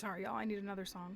Sorry, y'all. I need another song.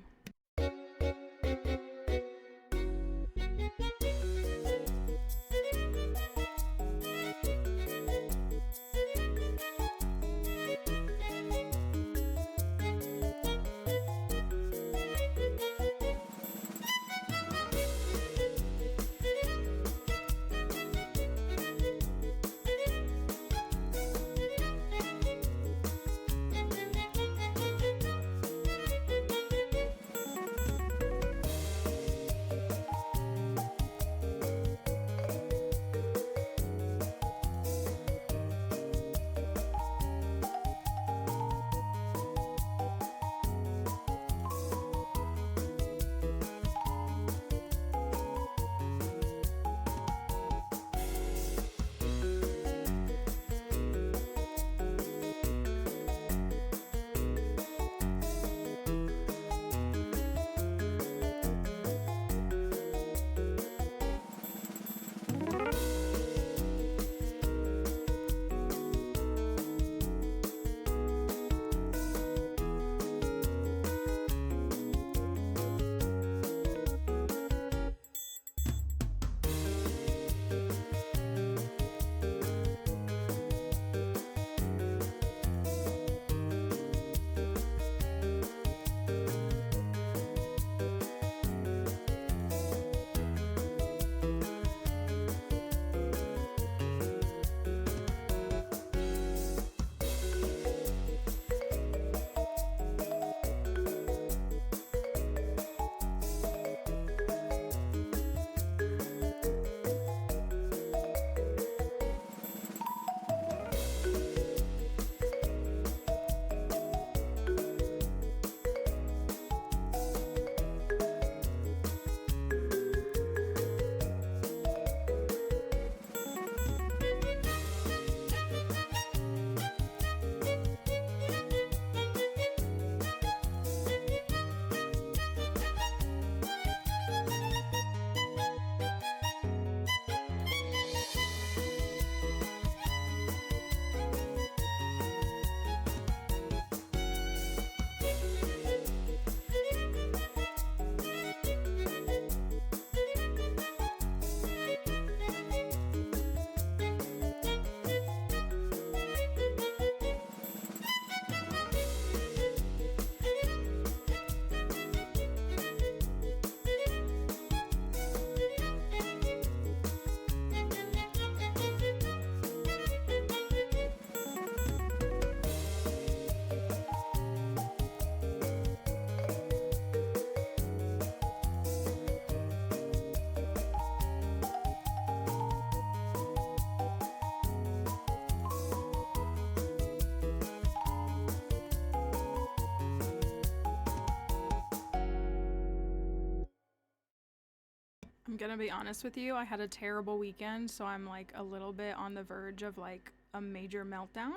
I'm gonna be honest with you, I had a terrible weekend, so I'm like a little bit on the verge of like a major meltdown.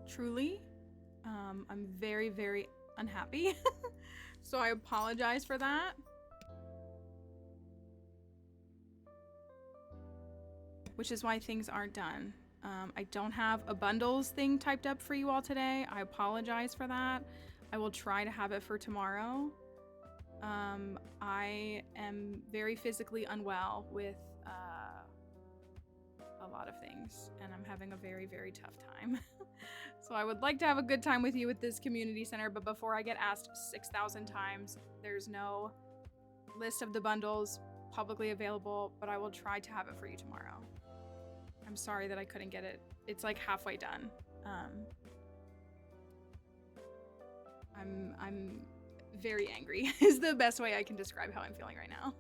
Truly. I'm very, very unhappy. So I apologize for that. Which is why things aren't done. I don't have a bundles thing typed up for you all today. I apologize for that. I will try to have it for tomorrow. I am very physically unwell with a lot of things, and I'm having a very, very tough time. So I would like to have a good time with you with this community center, but before I get asked 6,000 times, there's no list of the bundles publicly available, but I will try to have it for you tomorrow. I'm sorry that I couldn't get it. It's like halfway done. I'm very angry is the best way I can describe how I'm feeling right now.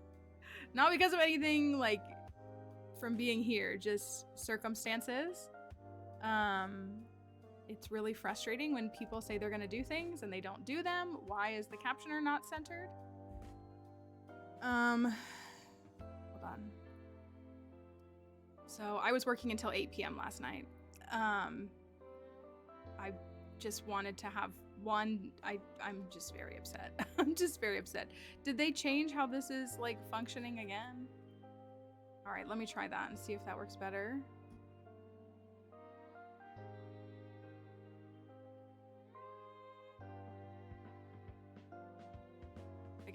Not because of anything like from being here, just circumstances. It's really frustrating when people say they're gonna do things and they don't do them. Why is the captioner not centered? Hold on. So I was working until 8 p.m. last night. I just wanted to have one. I'm just very upset. I'm just very upset. Did they change how this is like functioning again? All right, let me try that and see if that works better.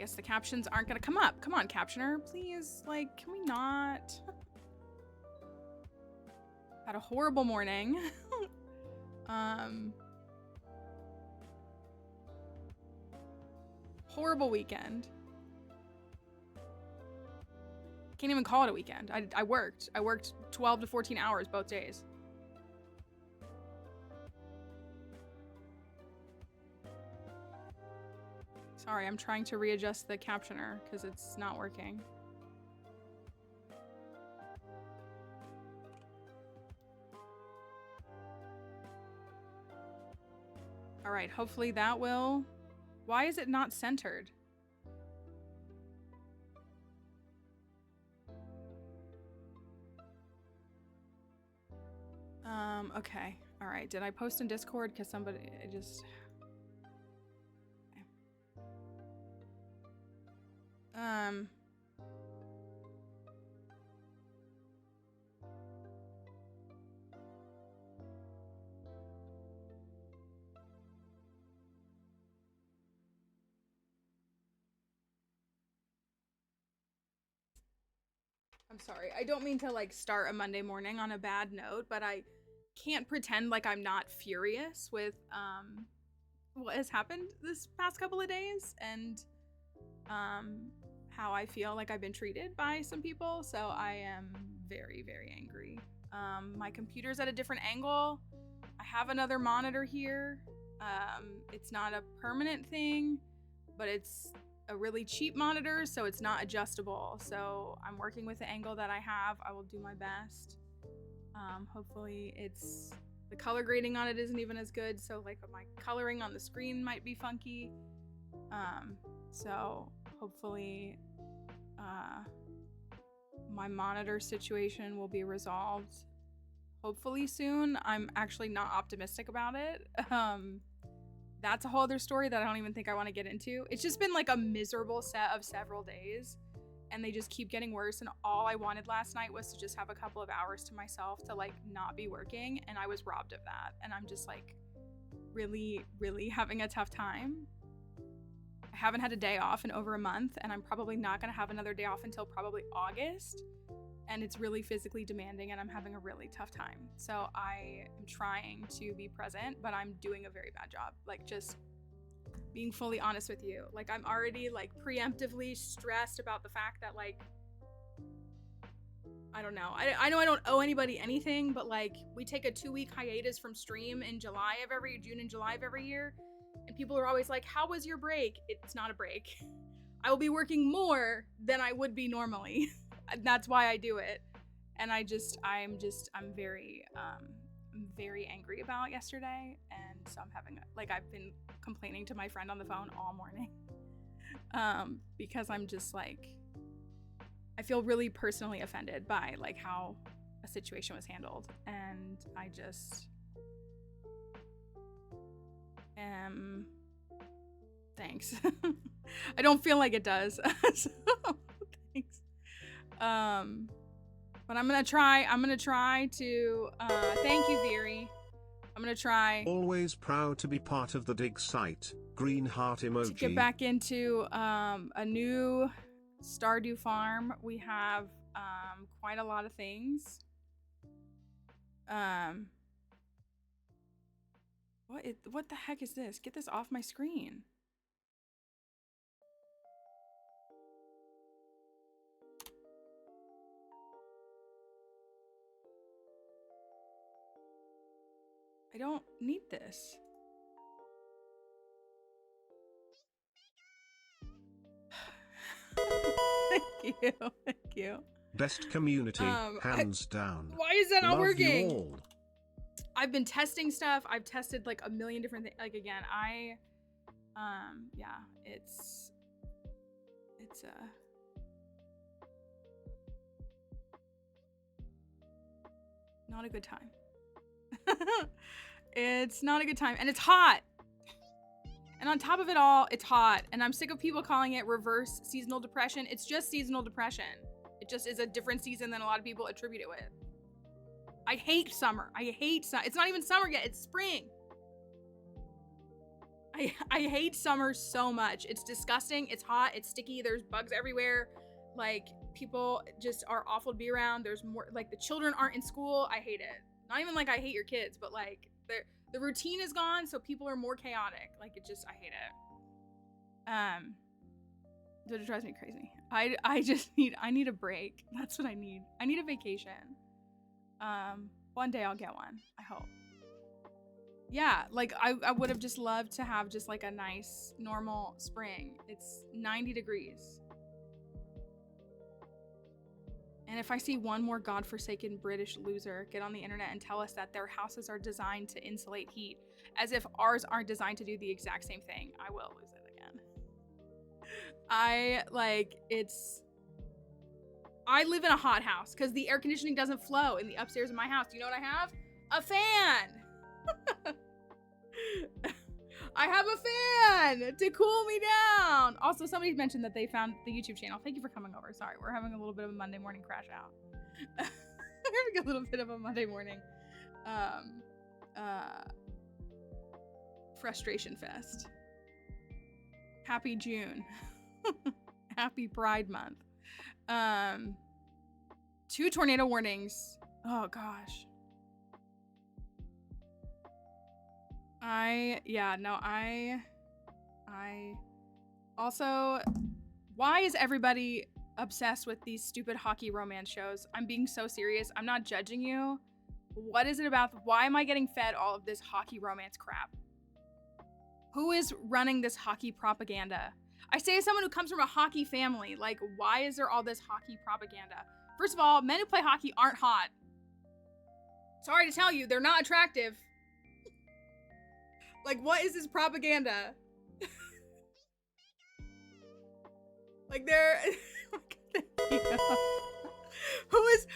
guess the captions aren't gonna come up. Come on, captioner, please. Like, can we not? Had a horrible morning. Horrible weekend. Can't even call it a weekend. I worked. I worked 12 to 14 hours both days. Sorry, I'm trying to readjust the captioner because it's not working. All right, hopefully that will... Why is it not centered? Okay. All right, did I post in Discord? Because somebody, I just... Okay. I'm sorry. I don't mean to like start a Monday morning on a bad note, but I can't pretend like I'm not furious with what has happened this past couple of days and how I feel like I've been treated by some people. So I am very, very angry. My computer's at a different angle. I have another monitor here. It's not a permanent thing, but it's a really cheap monitor, so it's not adjustable. So I'm working with the angle that I have. I will do my best. Hopefully it's, the color grading on it isn't even as good, so like my coloring on the screen might be funky. So hopefully my monitor situation will be resolved hopefully soon. I'm actually not optimistic about it. That's a whole other story that I don't even think I want to get into. It's just been like a miserable set of several days and they just keep getting worse. And all I wanted last night was to just have a couple of hours to myself to like not be working. And I was robbed of that. And I'm just like really, really having a tough time. I haven't had a day off in over a month and I'm probably not going to have another day off until probably August. And it's really physically demanding and I'm having a really tough time. So I am trying to be present, but I'm doing a very bad job. Like just being fully honest with you. Like I'm already like preemptively stressed about the fact that like, I don't know. I know I don't owe anybody anything, but like we take a 2-week hiatus from stream in June and July of every year. And people are always like, how was your break? It's not a break. I will be working more than I would be normally. That's why I do it. And I'm very angry about yesterday. And so I'm having, like, I've been complaining to my friend on the phone all morning. Because I'm just like, I feel really personally offended by like how a situation was handled. And I just thanks. I don't feel like it does. So, thanks. But I'm gonna try to thank you, Veery. I'm gonna try. Always proud to be part of the dig site. Green heart emoji. To get back into a new Stardew farm. We have quite a lot of things. What the heck is this? Get this off my screen. I don't need this. Thank you. Thank you. Best community, hands down. Why is that not Love working? You all. I've been testing stuff. I've tested like a million different things. Like again, yeah, it's not a good time. It's not a good time, and it's hot. And on top of it all, it's hot, and I'm sick of people calling it reverse seasonal depression. It's just seasonal depression. It just is a different season than a lot of people attribute it with. I hate summer. I hate summer. It's not even summer yet. It's spring. I hate summer so much. It's disgusting. It's hot. It's sticky. There's bugs everywhere. Like, people just are awful to be around. There's more, like, the children aren't in school. I hate it. Not even like I hate your kids, but like the routine is gone, so people are more chaotic. Like, it just, I hate it. It drives me crazy. I just need a break. That's what I need. I need a vacation. One day I'll get one, I hope. Yeah, like I would have just loved to have just like a nice normal spring. It's 90 degrees. And if I see one more godforsaken British loser get on the internet and tell us that their houses are designed to insulate heat, as if ours aren't designed to do the exact same thing, I will lose it again. I live in a hot house because the air conditioning doesn't flow in the upstairs of my house. Do you know what I have? A fan! I have a fan to cool me down. Also, somebody mentioned that they found the YouTube channel. Thank you for coming over. Sorry, we're having a little bit of a Monday morning crash out. We're having a little bit of a Monday morning frustration fest. Happy June. Happy Pride Month. 2 tornado warnings. Oh gosh. I also, why is everybody obsessed with these stupid hockey romance shows? I'm being so serious. I'm not judging you. What is it about? Why am I getting fed all of this hockey romance crap? Who is running this hockey propaganda? I say as someone who comes from a hockey family, like, why is there all this hockey propaganda? First of all, men who play hockey aren't hot. Sorry to tell you, they're not attractive. Like, what is this propaganda? Like, they're... Who is...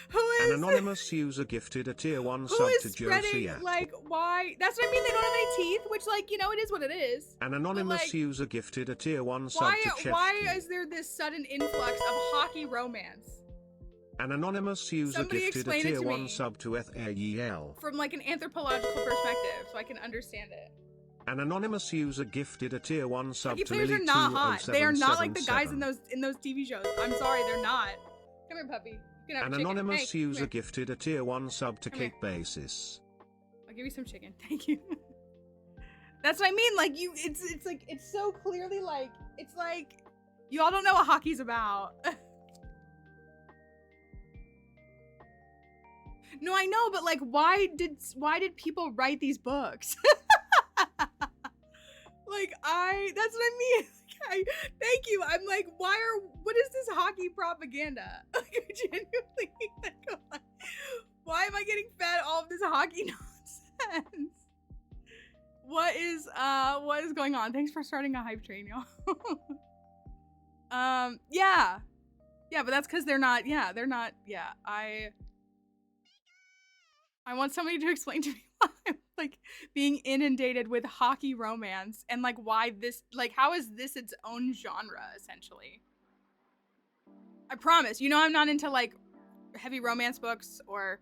An anonymous user gifted a tier 1 sub to Josie. Like, why? That's what I mean, they don't have any teeth, which, like, you know, it is what it is. An anonymous like, user gifted a tier 1 sub to Chef. Why is there this sudden influx of hockey romance? An anonymous user Somebody gifted a tier 1 sub to Ethel. From, like, an anthropological perspective, so I can understand it. An anonymous user gifted a tier 1 sub hockey to players Lily are not hot. They are not like the guys 2077. in those TV shows. I'm sorry, they're not. Come here, puppy. You can have An a chicken. anonymous Hey, user gifted a tier 1 sub to Come Cake here. Basis. I'll give you some chicken. Thank you. That's what I mean. Like, it's like, it's so clearly like, it's like, you all don't know what hockey's about. No, I know, but like, why did people write these books? Like, that's what I mean. Thank you. I'm like, what is this hockey propaganda? Like, I genuinely, like, why am I getting fed all of this hockey nonsense? What is going on? Thanks for starting a hype train, y'all. Yeah, but that's because they're not, I want somebody to explain to me why I'm, like, being inundated with hockey romance and, like, why this, like, how is this its own genre, essentially? I promise, you know, I'm not into, like, heavy romance books or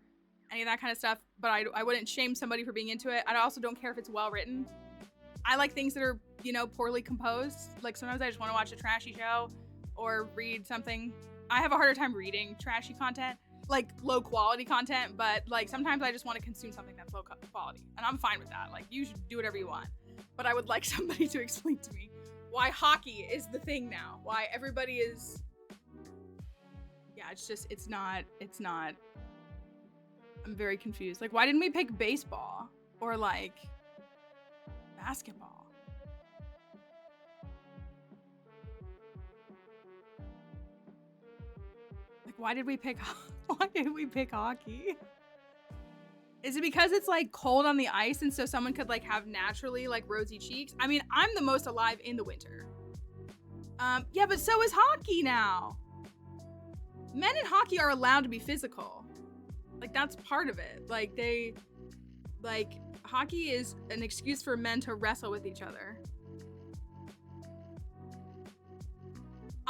any of that kind of stuff, but I wouldn't shame somebody for being into it. I also don't care if it's well written. I like things that are, you know, poorly composed. Like, sometimes I just want to watch a trashy show or read something. I have a harder time reading trashy content. Like, low quality content, but like sometimes I just want to consume something that's low quality, and I'm fine with that. Like, you should do whatever you want, but I would like somebody to explain to me why hockey is the thing now, why everybody is, it's not, I'm very confused. Like, why didn't we pick baseball or like basketball? Why did we pick hockey? Is it because it's like cold on the ice and so someone could like have naturally like rosy cheeks? I mean, I'm the most alive in the winter. Yeah, but so is hockey now. Men in hockey are allowed to be physical. Like, that's part of it. Like, hockey is an excuse for men to wrestle with each other.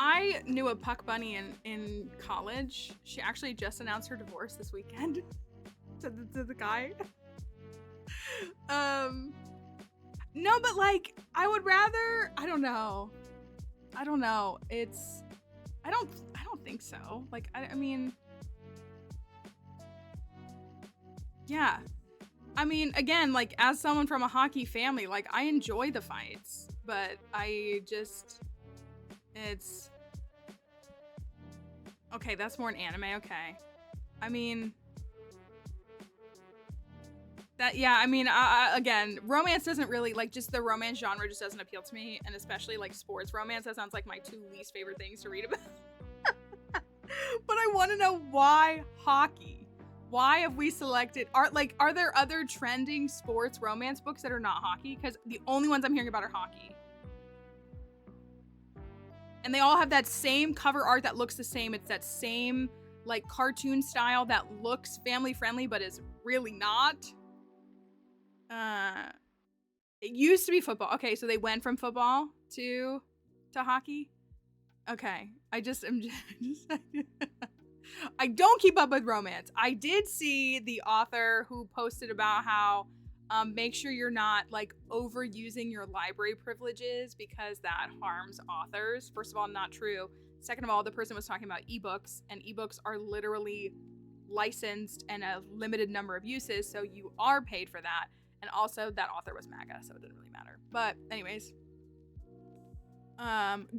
I knew a puck bunny in college. She actually just announced her divorce this weekend to the guy. No, but like, I would rather, I don't know. It's, I don't think so. Like, I mean, yeah. I mean, again, like, as someone from a hockey family, like, I enjoy the fights, but I just, it's, okay, that's more an anime, okay. I mean, that, yeah, I mean, again, romance doesn't really, like, just the romance genre just doesn't appeal to me, and especially, like, sports romance, that sounds like my 2 least favorite things to read about. But I want to know why hockey? Why have we selected, are there other trending sports romance books that are not hockey? Because the only ones I'm hearing about are hockey. And they all have that same cover art that looks the same. It's that same, like, cartoon style that looks family friendly, but is really not. It used to be football. Okay, so they went from football to hockey. Okay, I don't keep up with romance. I did see the author who posted about how make sure you're not like overusing your library privileges because that harms authors. First of all, not true. Second of all, the person was talking about ebooks, and ebooks are literally licensed and a limited number of uses, so you are paid for that. And also, that author was MAGA, so it didn't really matter. But anyways,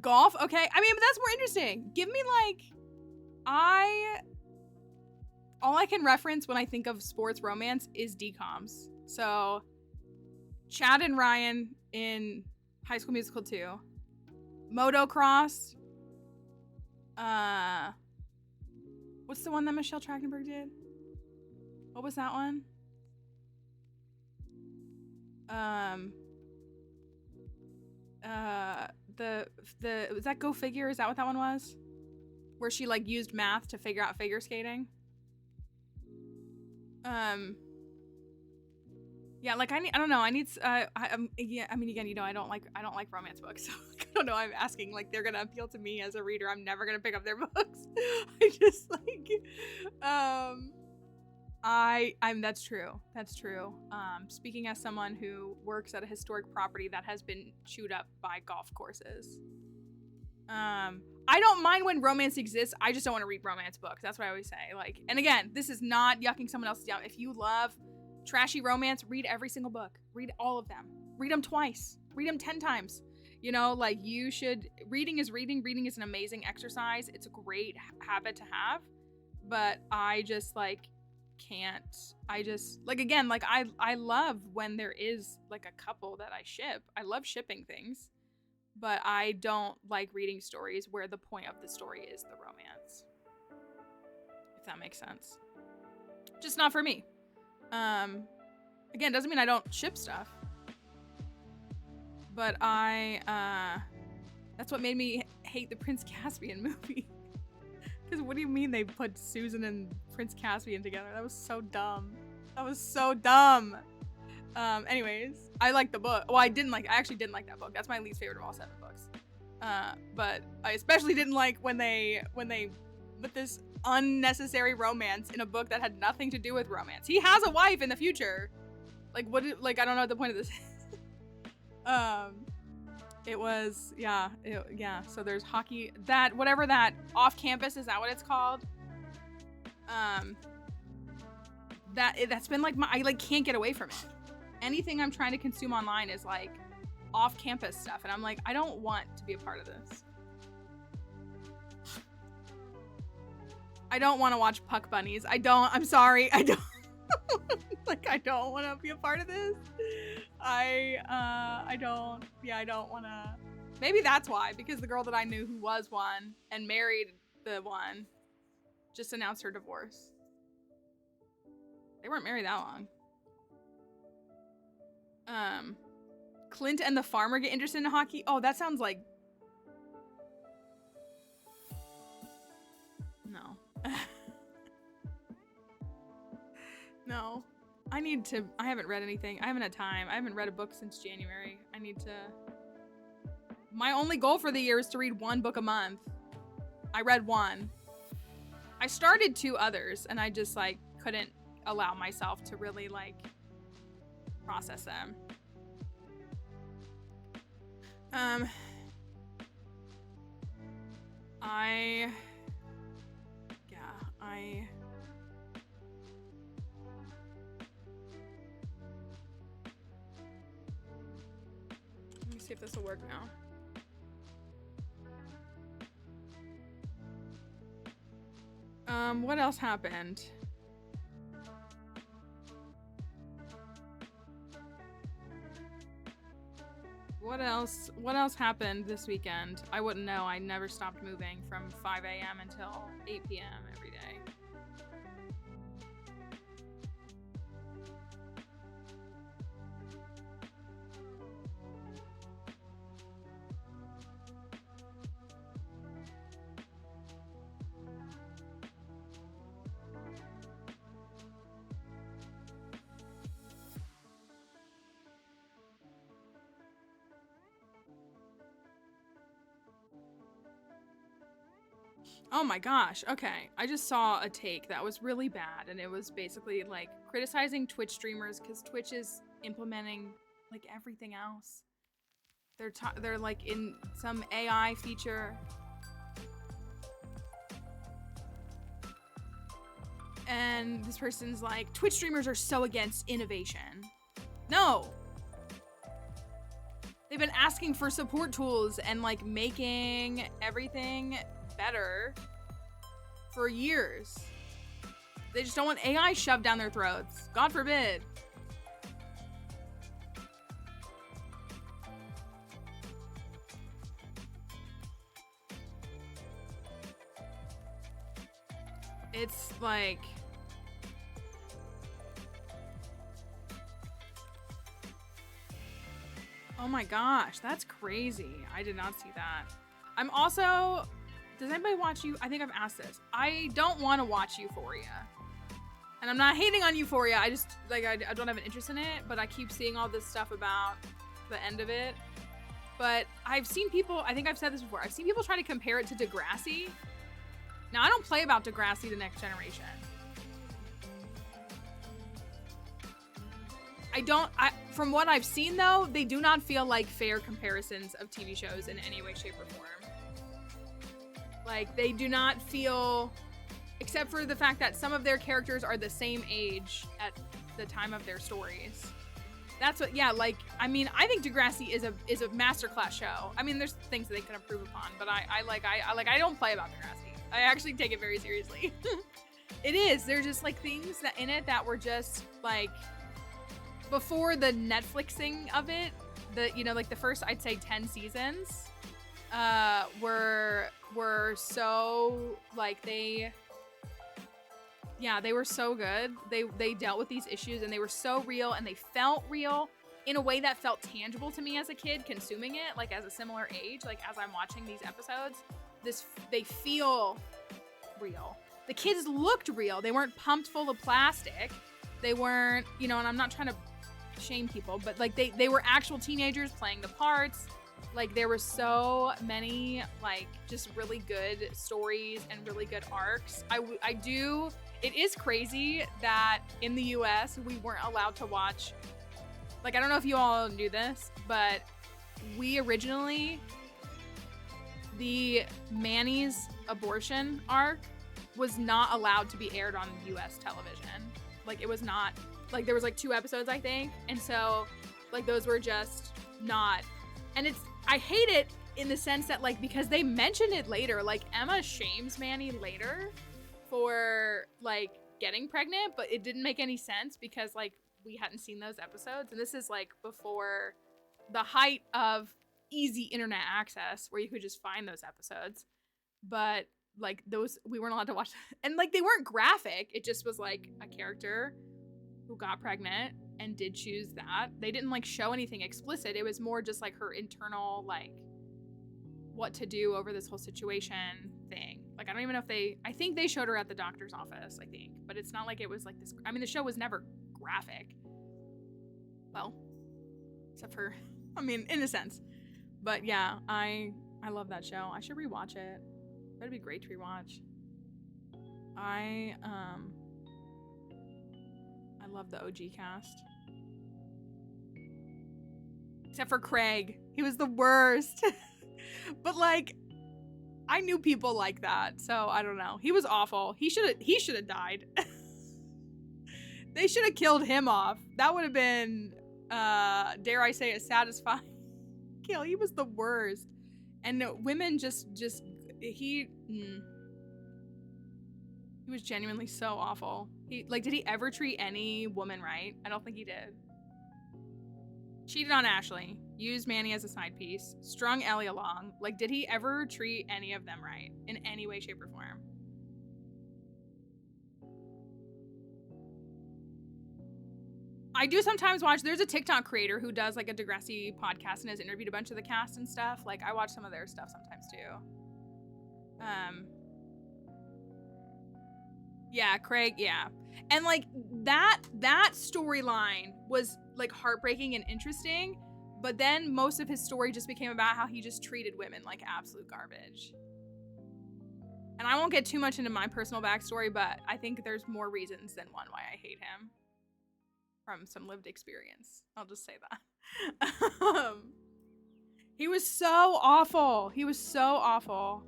golf. Okay, I mean, but that's more interesting. Give me like, all I can reference when I think of sports romance is DComs. So, Chad and Ryan in High School Musical 2, Motocross. What's the one that Michelle Trachtenberg did? What was that one? Was that Go Figure? Is that what that one was? Where she like used math to figure out figure skating. Yeah, like I don't know. I need yeah, I mean, again, you know, I don't like romance books. So I don't know. I'm asking like they're gonna appeal to me as a reader. I'm never gonna pick up their books. I just like that's true. That's true. Speaking as someone who works at a historic property that has been chewed up by golf courses. I don't mind when romance exists. I just don't want to read romance books. That's what I always say. Like, and again, this is not yucking someone else's down. If you love trashy romance, read every single book. Read all of them. Read them twice. Read them 10 times. You know, like you should, reading is reading. Reading is an amazing exercise. It's a great habit to have. But I just like can't, I just like, again, like I love when there is like a couple that I ship. I love shipping things, but I don't like reading stories where the point of the story is the romance, if that makes sense. Just not for me. Again, doesn't mean I don't ship stuff, but that's what made me hate the Prince Caspian movie. Because what do you mean they put Susan and Prince Caspian together? That was so dumb. That was so dumb. Anyways, I liked the book. Well, I actually didn't like that book. That's my least favorite of all 7 books. But I especially didn't like when they put this unnecessary romance in a book that had nothing to do with romance. He has a wife in the future. Like, I don't know what the point of this is. It was, yeah, so there's hockey, that, whatever that, off campus, is that what it's called? That's been like I like can't get away from it. Anything I'm trying to consume online is like off campus stuff, and I'm like, I don't want to be a part of this. I don't want to watch Puck Bunnies. I'm sorry, I don't. Like, I don't want to be a part of this. I don't want to. Maybe that's why, because the girl that I knew who was one and married the one just announced her divorce. They weren't married that long. Clint and the farmer get interested in hockey. Oh, that sounds like... No. No. I haven't read anything. I haven't had time. I haven't read a book since January. I need to... My only goal for the year is to read 1 book a month. I read 1. I started 2 others, and I just, like, couldn't allow myself to really, like, process them. Um, I let me see if this will work now. What else happened? What else happened this weekend? I wouldn't know. I never stopped moving from 5 a.m. until 8 p.m. every day. Oh my gosh, okay. I just saw a take that was really bad, and it was basically like criticizing Twitch streamers because Twitch is implementing like everything else. They're like in some AI feature. And this person's like, Twitch streamers are so against innovation. No! They've been asking for support tools and like making everything better for years. They just don't want AI shoved down their throats. God forbid. It's like... Oh my gosh, that's crazy. I did not see that. I'm also... Does anybody watch you? I think I've asked this. I don't want to watch Euphoria. And I'm not hating on Euphoria. I just, like, I don't have an interest in it, but I keep seeing all this stuff about the end of it. But I've seen people, I think I've said this before, I've seen people try to compare it to Degrassi. Now, I don't play about Degrassi: The Next Generation. From what I've seen though, they do not feel like fair comparisons of TV shows in any way, shape, or form. Like, they do not feel, except for the fact that some of their characters are the same age at the time of their stories. That's what, yeah, like, I mean, I think Degrassi is a masterclass show. I mean, there's things that they can improve upon, but I don't play about Degrassi. I actually take it very seriously. It is. There's just, like, things that in it that were just, like, before the Netflixing of it, like the first, I'd say 10 seasons, were so, like, they were so good. They dealt with these issues and they were so real and they felt real in a way that felt tangible to me as a kid consuming it, like as a similar age, like as I'm watching these episodes, they feel real. The kids looked real. They weren't pumped full of plastic. They weren't, and I'm not trying to shame people, but like they were actual teenagers playing the parts. Like, there were so many, like, just really good stories and really good arcs. It is crazy that in the US we weren't allowed to watch, like, I don't know if you all knew this, but we originally, the Manny's abortion arc was not allowed to be aired on US television. Like, it was not, like, there was like 2 episodes, I think, and so, like, those were just not, and I hate it in the sense that, like, because they mentioned it later, like, Emma shames Manny later for, like, getting pregnant, but it didn't make any sense because, like, we hadn't seen those episodes, and this is, like, before the height of easy internet access where you could just find those episodes, but, like, those, we weren't allowed to watch, and, like, they weren't graphic, it just was, like, a character who got pregnant and did choose that. They didn't, like, show anything explicit. It was more just, like, her internal, like, what to do over this whole situation thing. Like, I don't even know if I think they showed her at the doctor's office, I think. But it's not like it was, like, this, I mean, the show was never graphic. Well, except for, I mean, in a sense. But, yeah, I love that show. I should rewatch it. That'd be great to rewatch. I love the OG cast. Except for Craig. He was the worst. But like, I knew people like that, so I don't know. He was awful. He should have died. They should have killed him off. That would have been, dare I say, a satisfying kill. He was the worst. And women he was genuinely so awful. Did he ever treat any woman right? I don't think he did. Cheated on Ashley. Used Manny as a side piece. Strung Ellie along. Like, did he ever treat any of them right? In any way, shape, or form? I do sometimes watch, there's a TikTok creator who does like a Degrassi podcast and has interviewed a bunch of the cast and stuff. Like, I watch some of their stuff sometimes too. Yeah, Craig, yeah. And like that storyline was like heartbreaking and interesting, but then most of his story just became about how he just treated women like absolute garbage. And I won't get too much into my personal backstory, but I think there's more reasons than one why I hate him. From some lived experience. I'll just say that. He was so awful. He was so awful.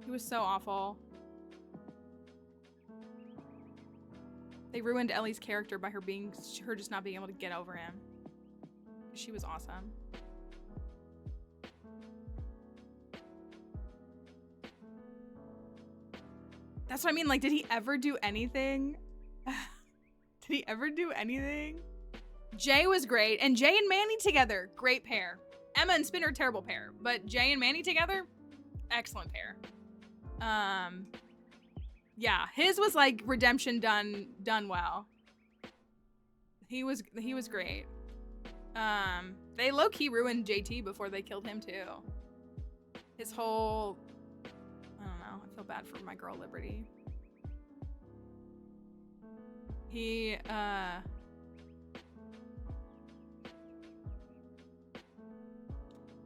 He was so awful. They ruined Ellie's character by her just not being able to get over him. She was awesome. That's what I mean. Like, did he ever do anything? Did he ever do anything? Jay was great. And Jay and Manny together, great pair. Emma and Spinner, terrible pair. But Jay and Manny together, excellent pair. Yeah, his was like redemption done well. He was great. They low-key ruined JT before they killed him too. His whole, I don't know, I feel bad for my girl Liberty.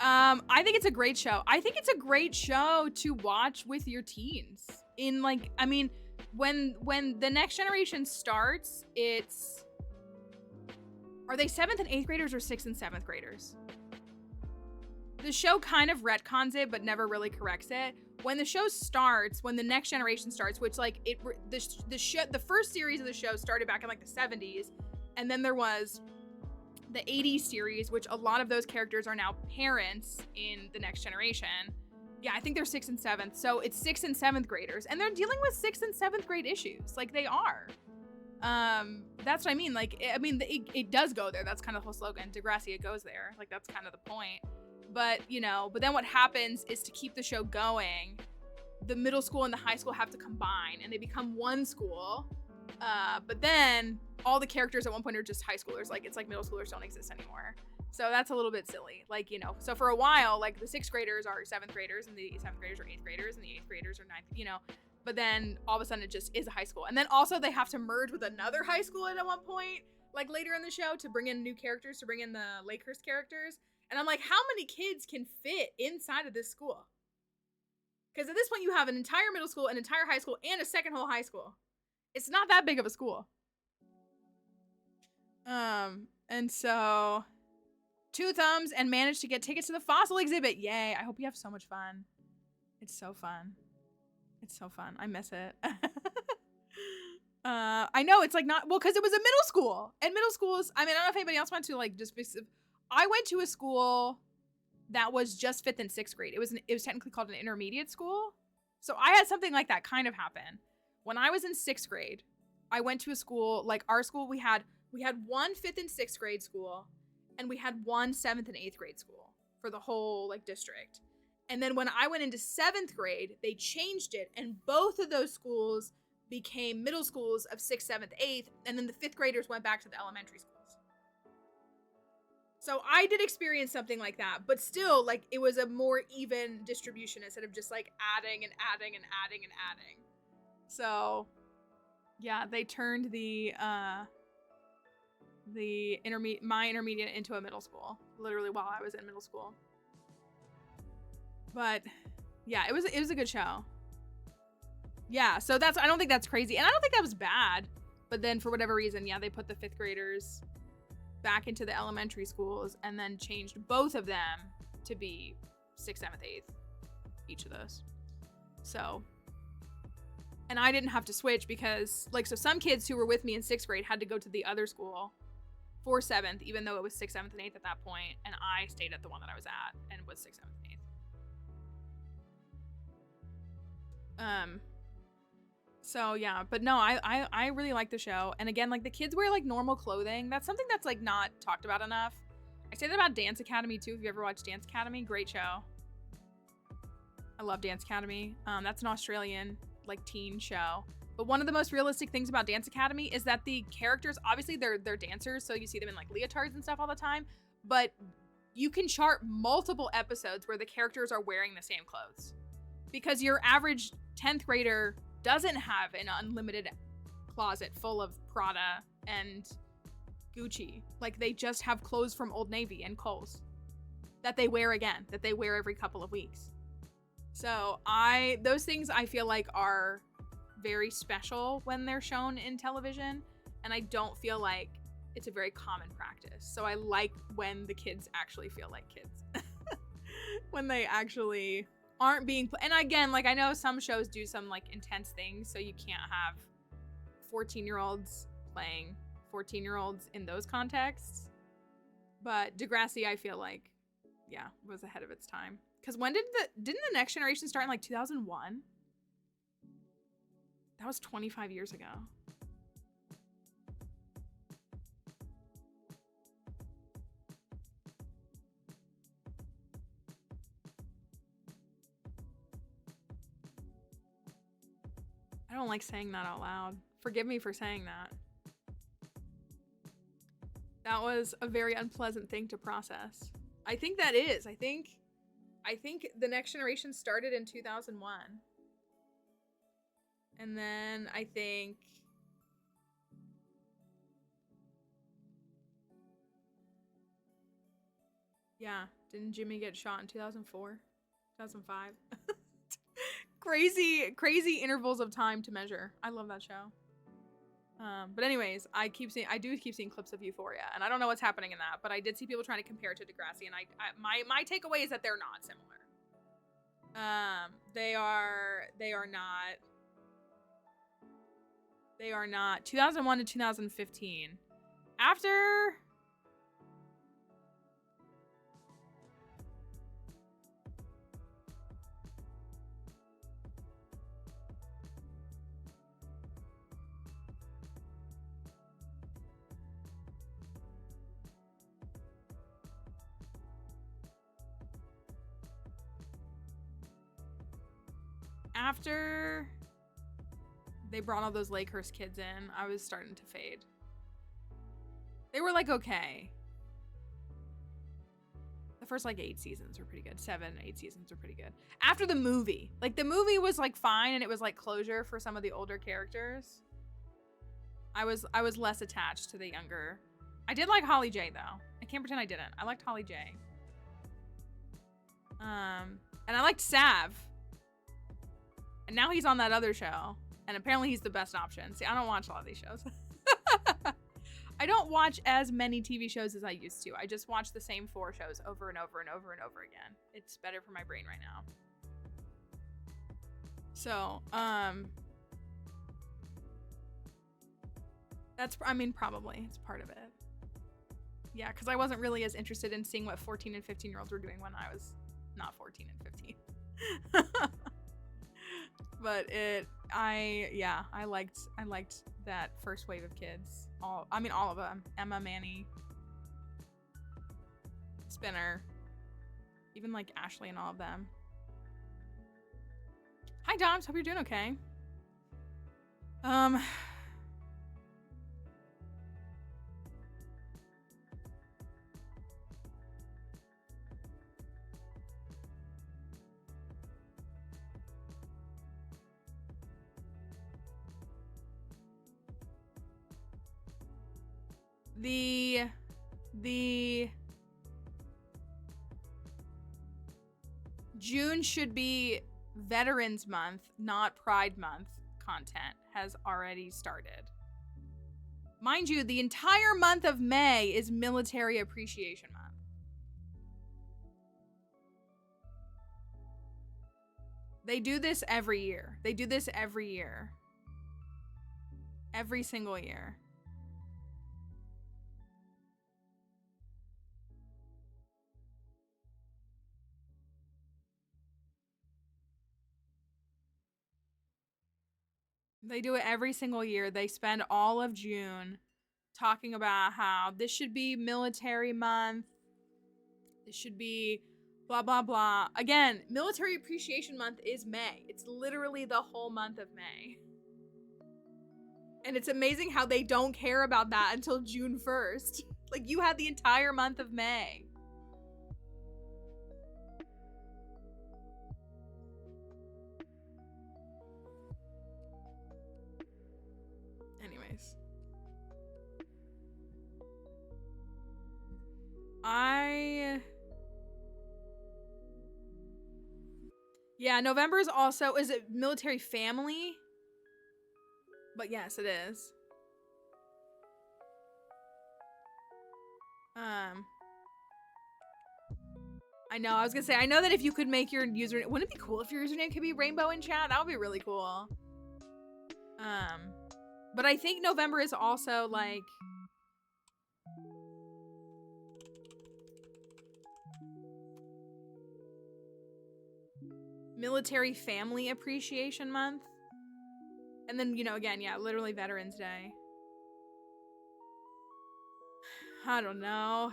I think it's a great show. I think it's a great show to watch with your teens. In like, I mean, when the next generation starts, are they 7th and 8th graders or 6th and 7th graders? The show kind of retcons it, but never really corrects it. When the show starts, when the next generation starts, which like the first series of the show started back in like the 70s, and then there was the 80s series, which a lot of those characters are now parents in the next generation. Yeah, I think they're 6th and 7th. So it's 6th and 7th graders, and they're dealing with 6th and 7th grade issues. Like, they are. That's what I mean. Like, it does go there. That's kind of the whole slogan. Degrassi, it goes there. Like, that's kind of the point. But, you know, but then what happens is, to keep the show going, the middle school and the high school have to combine, and they become one school. But then all the characters at one point are just high schoolers. Like, it's like middle schoolers don't exist anymore. So that's a little bit silly. Like, you know, so for a while, like, the 6th graders are 7th graders, and the 7th graders are 8th graders, and the 8th graders are 9th, you know. But then all of a sudden it just is a high school. And then also they have to merge with another high school at one point, like later in the show, to bring in new characters, to bring in the Lakehurst characters. And I'm like, how many kids can fit inside of this school? Because at this point you have an entire middle school, an entire high school, and a second whole high school. It's not that big of a school. And so 2 thumbs and managed to get tickets to the fossil exhibit. Yay. I hope you have so much fun. It's so fun. It's so fun. I miss it. I know it's like not, well, because it was a middle school, and middle schools, I mean, I don't know if anybody else went to like just, I went to a school that was just 5th and 6th grade. It was technically called an intermediate school. So I had something like that kind of happen. When I was in 6th grade, I went to a school, like our school, we had 1 5th and 6th grade school, and we had 1 7th and 8th grade school for the whole like district. And then when I went into 7th grade, they changed it, and both of those schools became middle schools of 6th, 7th, 8th, and then the 5th graders went back to the elementary schools. So I did experience something like that, but still, like, it was a more even distribution instead of just like adding and adding and adding and adding. So yeah, they turned my intermediate into a middle school, literally while I was in middle school. But yeah, it was a good show. Yeah, so I don't think that's crazy, and I don't think that was bad. But then for whatever reason, yeah, they put the 5th graders back into the elementary schools and then changed both of them to be 6th, 7th, 8th, each of those. So, and I didn't have to switch because, like, so some kids who were with me in 6th grade had to go to the other school for 7th, even though it was 6th, 7th, and 8th at that point, and I stayed at the one that I was at and was 6th, 7th, and 8th. So yeah, but no, I really like the show. And again, like, the kids wear like normal clothing. That's something that's like not talked about enough. I say that about Dance Academy too. If you ever watched Dance Academy, great show. I love Dance Academy. That's an Australian like teen show. But one of the most realistic things about Dance Academy is that the characters, obviously they're dancers, so you see them in like leotards and stuff all the time, but you can chart multiple episodes where the characters are wearing the same clothes. Because your average 10th grader doesn't have an unlimited closet full of Prada and Gucci. Like, they just have clothes from Old Navy and Kohl's that they wear again, that they wear every couple of weeks. So those things I feel like are very special when they're shown in television, and I don't feel like it's a very common practice. So I like when the kids actually feel like kids. When they actually aren't being and again, like, I know some shows do some like intense things, so you can't have 14-year-olds playing 14-year-olds in those contexts. But Degrassi, I feel like, yeah, was ahead of its time. Because when didn't the Next Generation start in like 2001? That was 25 years ago. I don't like saying that out loud. Forgive me for saying that. That was a very unpleasant thing to process. I think that is. I think the Next Generation started in 2001. And then I think yeah, didn't Jimmy get shot in 2004? 2005? Crazy intervals of time to measure. I love that show. But anyways, I do keep seeing clips of Euphoria, and I don't know what's happening in that, but I did see people trying to compare it to Degrassi, and my takeaway is that they're not similar. They are not. 2001 to 2015. After they brought all those Lakehurst kids in, I was starting to fade. They were like okay. The first like 8 seasons were pretty good. 7, 8 seasons were pretty good. After the movie, like, the movie was like fine, and it was like closure for some of the older characters. I was less attached to the younger. I did like Holly J though. I can't pretend I didn't. I liked Holly J. And I liked Sav. And now he's on that other show, and apparently he's the best option. See, I don't watch a lot of these shows. I don't watch as many TV shows as I used to. I just watch the same 4 shows over and over and over and over again. It's better for my brain right now. So, probably it's part of it. Yeah, because I wasn't really as interested in seeing what 14 and 15-year-olds were doing when I was not 14 and 15. But I liked that first wave of kids. All of them. Emma, Manny, Spinner, even like Ashley and all of them. Hi Doms, hope you're doing okay. The June should be Veterans Month, not Pride Month content has already started. Mind you, the entire month of May is Military Appreciation Month. They do this every year. They do this every year. Every single year. They do it every single year. They spend all of June talking about how this should be military month. This should be blah, blah, blah. Again, Military Appreciation Month is May. It's literally the whole month of May. And it's amazing how they don't care about that until June 1st. Like, you had the entire month of May. Anyways. Yeah, November is also, is it military family? But yes, it is. I know, I was gonna say, I know that if you could make your username, wouldn't it be cool if your username could be rainbow in chat? That would be really cool. But I think November is also like, Military Family Appreciation Month. And then, you know, again, yeah, literally Veterans Day. I don't know.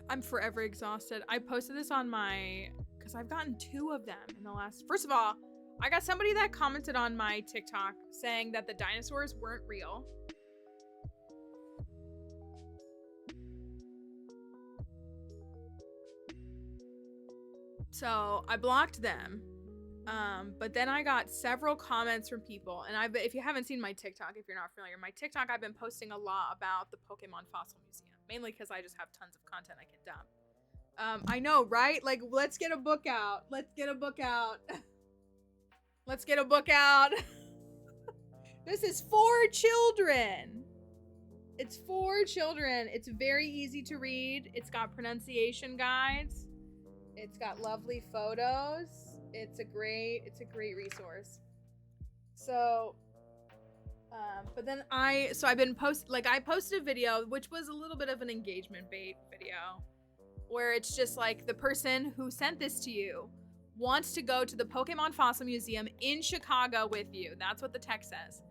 I'm forever exhausted. I posted this on my, because I've gotten 2 of them in the last, first of all, I got somebody that commented on my TikTok saying that the dinosaurs weren't real. So I blocked them. But then I got several comments from people, and if you haven't seen my TikTok, if you're not familiar, my TikTok, I've been posting a lot about the Pokemon Fossil Museum, mainly because I just have tons of content I can dump. I know, right? Like, let's get a book out. Let's get a book out. Let's get a book out. This is for children. It's for children. It's very easy to read. It's got pronunciation guides. It's got lovely photos. It's a great resource. So, but then I've been I posted a video, which was a little bit of an engagement bait video, where it's just like, the person who sent this to you wants to go to the Pokemon Fossil Museum in Chicago with you. That's what the text says.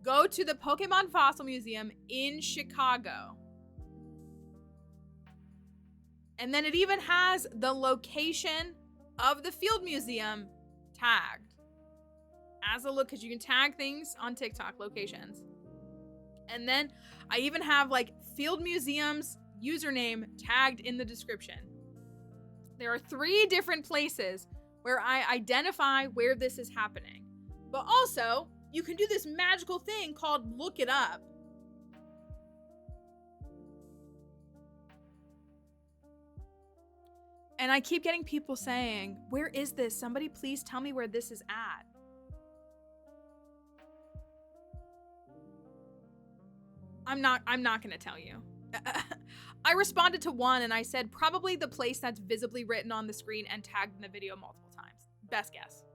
Go to the Pokemon Fossil Museum in Chicago. And then it even has the location of the field museum tagged as a look, because you can tag things on TikTok, locations. And then I even have like field museum's username tagged in the description. There are 3 different places where I identify where this is happening. But also, you can do this magical thing called look it up. And I keep getting people saying, where is this? Somebody please tell me where this is at. I'm not gonna tell you. I responded to one and I said, probably the place that's visibly written on the screen and tagged in the video multiple times. Best guess.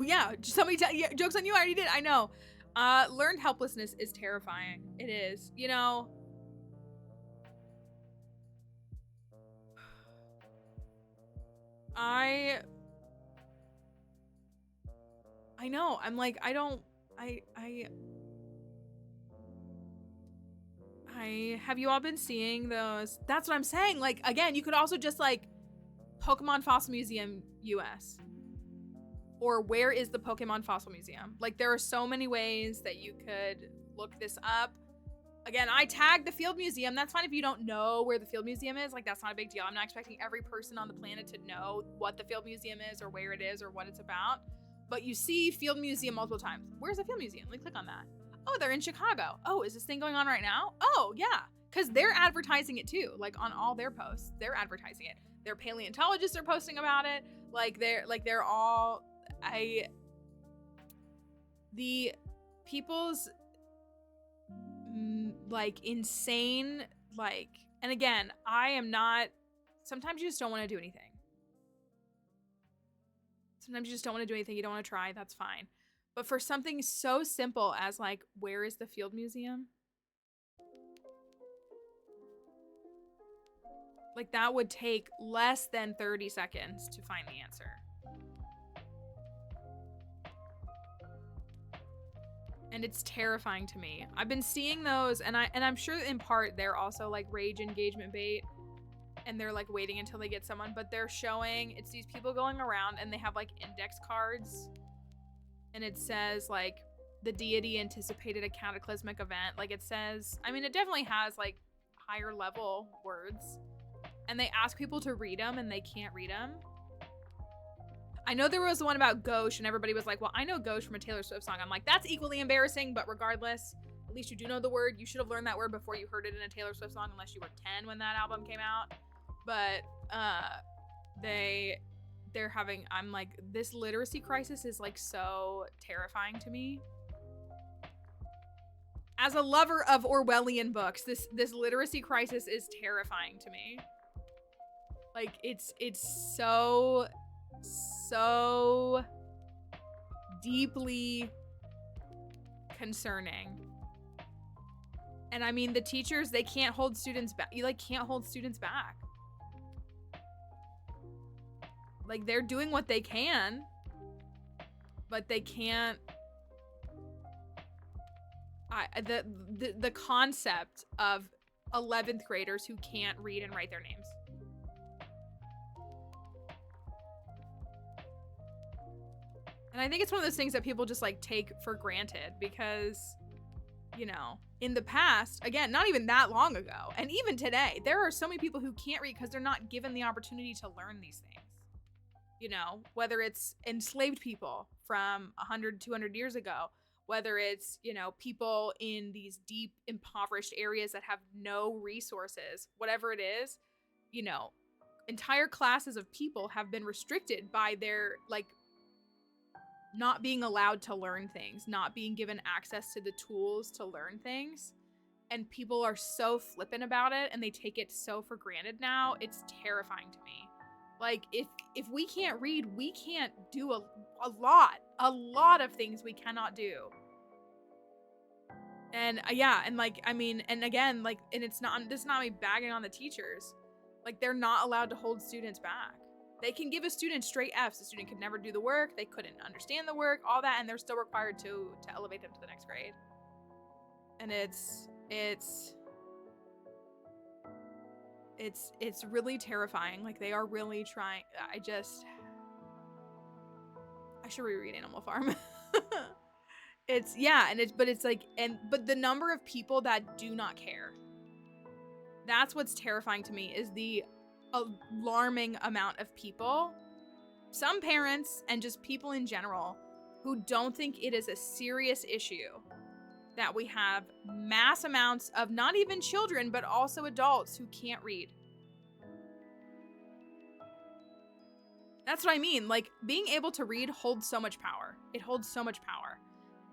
Yeah, somebody yeah, joke's on you, I already did, I know. Learned helplessness is terrifying. It is, you know. I know, I'm like, have you all been seeing those? That's what I'm saying. Like, again, you could also just like Pokemon Fossil Museum US. Or where is the Pokemon Fossil Museum? Like, there are so many ways that you could look this up. Again, I tagged the Field Museum. That's fine if you don't know where the Field Museum is. Like, that's not a big deal. I'm not expecting every person on the planet to know what the Field Museum is or where it is or what it's about. But you see Field Museum multiple times. Where's the Field Museum? Let me click on that. Oh, they're in Chicago. Oh, is this thing going on right now? Oh, yeah. Because they're advertising it too. Like, on all their posts, they're advertising it. Their paleontologists are posting about it. They're all... The people's... like insane, like, and again, I am not, sometimes you just don't want to do anything. Sometimes you just don't want to do anything. You don't want to try. That's fine. But for something so simple as like, where is the Field Museum? Like, that would take less than 30 seconds to find the answer. And it's terrifying to me. I've been seeing those, and I'm sure in part they're also like rage engagement bait, and they're like waiting until they get someone, but they're showing, it's these people going around and they have like index cards, and it says like the deity anticipated a cataclysmic event. Like, it says, I mean, it definitely has like higher level words, and they ask people to read them and they can't read them. I know there was the one about gauche, and everybody was like, well, I know gauche from a Taylor Swift song. I'm like, that's equally embarrassing, but regardless, at least you do know the word. You should have learned that word before you heard it in a Taylor Swift song, unless you were 10 when that album came out. But they're having, I'm like, this literacy crisis is like so terrifying to me. As a lover of Orwellian books, this literacy crisis is terrifying to me. Like, it's so deeply concerning. And I mean, the teachers, they can't hold students back. You like can't hold students back. Like, they're doing what they can, but they can't. The concept of 11th graders who can't read and write their names. And I think it's one of those things that people just like take for granted because, you know, in the past, again, not even that long ago, and even today, there are so many people who can't read because they're not given the opportunity to learn these things. You know, whether it's enslaved people from 100, 200 years ago, whether it's, you know, people in these deep, impoverished areas that have no resources, whatever it is, you know, entire classes of people have been restricted by their, like, not being allowed to learn things, not being given access to the tools to learn things. And people are so flippant about it and they take it so for granted now. It's terrifying to me. Like, if we can't read, we can't do a lot of things we cannot do. And yeah, and like, I mean, and again, like, and this is not me bagging on the teachers. Like, they're not allowed to hold students back. They can give a student straight Fs. The student could never do the work. They couldn't understand the work, all that, and they're still required to elevate them to the next grade. And it's really terrifying. Like, they are really trying. I should reread Animal Farm. But the number of people that do not care. That's what's terrifying to me, is the alarming amount of people, some parents and just people in general, who don't think it is a serious issue that we have mass amounts of not even children, but also adults who can't read. That's what I mean. Like, being able to read holds so much power. It holds so much power.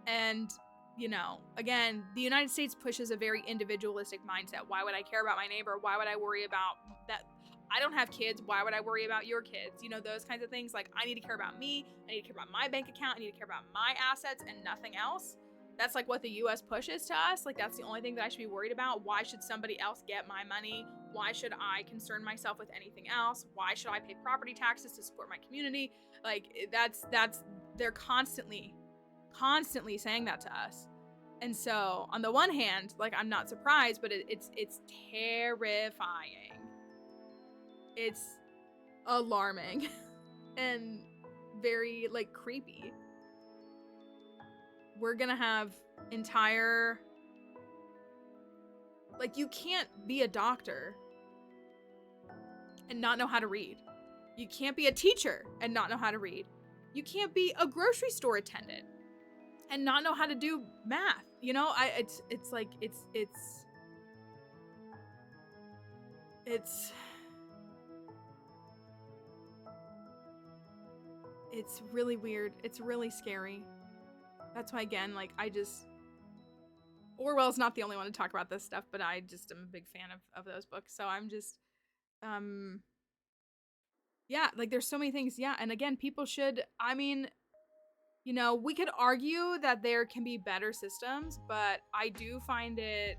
And, you know, again, the United States pushes a very individualistic mindset. Why would I care about my neighbor? Why would I worry about that? I don't have kids. Why would I worry about your kids? You know, those kinds of things. Like, I need to care about me. I need to care about my bank account. I need to care about my assets and nothing else. That's like what the US pushes to us. Like, that's the only thing that I should be worried about. Why should somebody else get my money? Why should I concern myself with anything else? Why should I pay property taxes to support my community? Like, they're constantly saying that to us. And so on the one hand, like, I'm not surprised, but it's terrifying. It's alarming and very, like, creepy. We're gonna have entire Like, you can't be a doctor and not know how to read. You can't be a teacher and not know how to read. You can't be a grocery store attendant and not know how to do math. You know, it's like, it's really weird. It's really scary. That's why, again, like, Orwell's not the only one to talk about this stuff, but I just am a big fan of those books. So I'm just, yeah, like, there's so many things. Yeah. And again, people should, I mean, you know, we could argue that there can be better systems, but I do find it,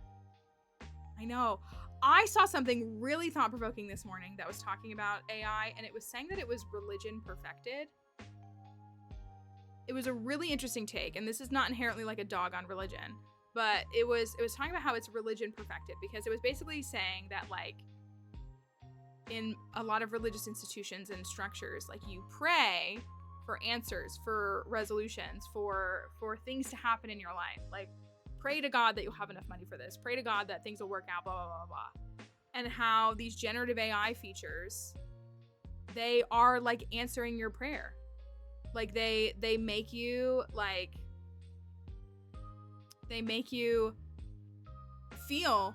I know. I saw something really thought-provoking this morning that was talking about AI, and it was saying that it was religion perfected. It was a really interesting take, and this is not inherently like a dog on religion, but it was talking about how it's religion perfected, because it was basically saying that, like, in a lot of religious institutions and structures, like, you pray for answers, for resolutions, for things to happen in your life. Like, pray to God that you'll have enough money for this. Pray to God that things will work out, blah, blah, blah, blah. And how these generative AI features, they are like answering your prayer. Like, they make you, like, they make you feel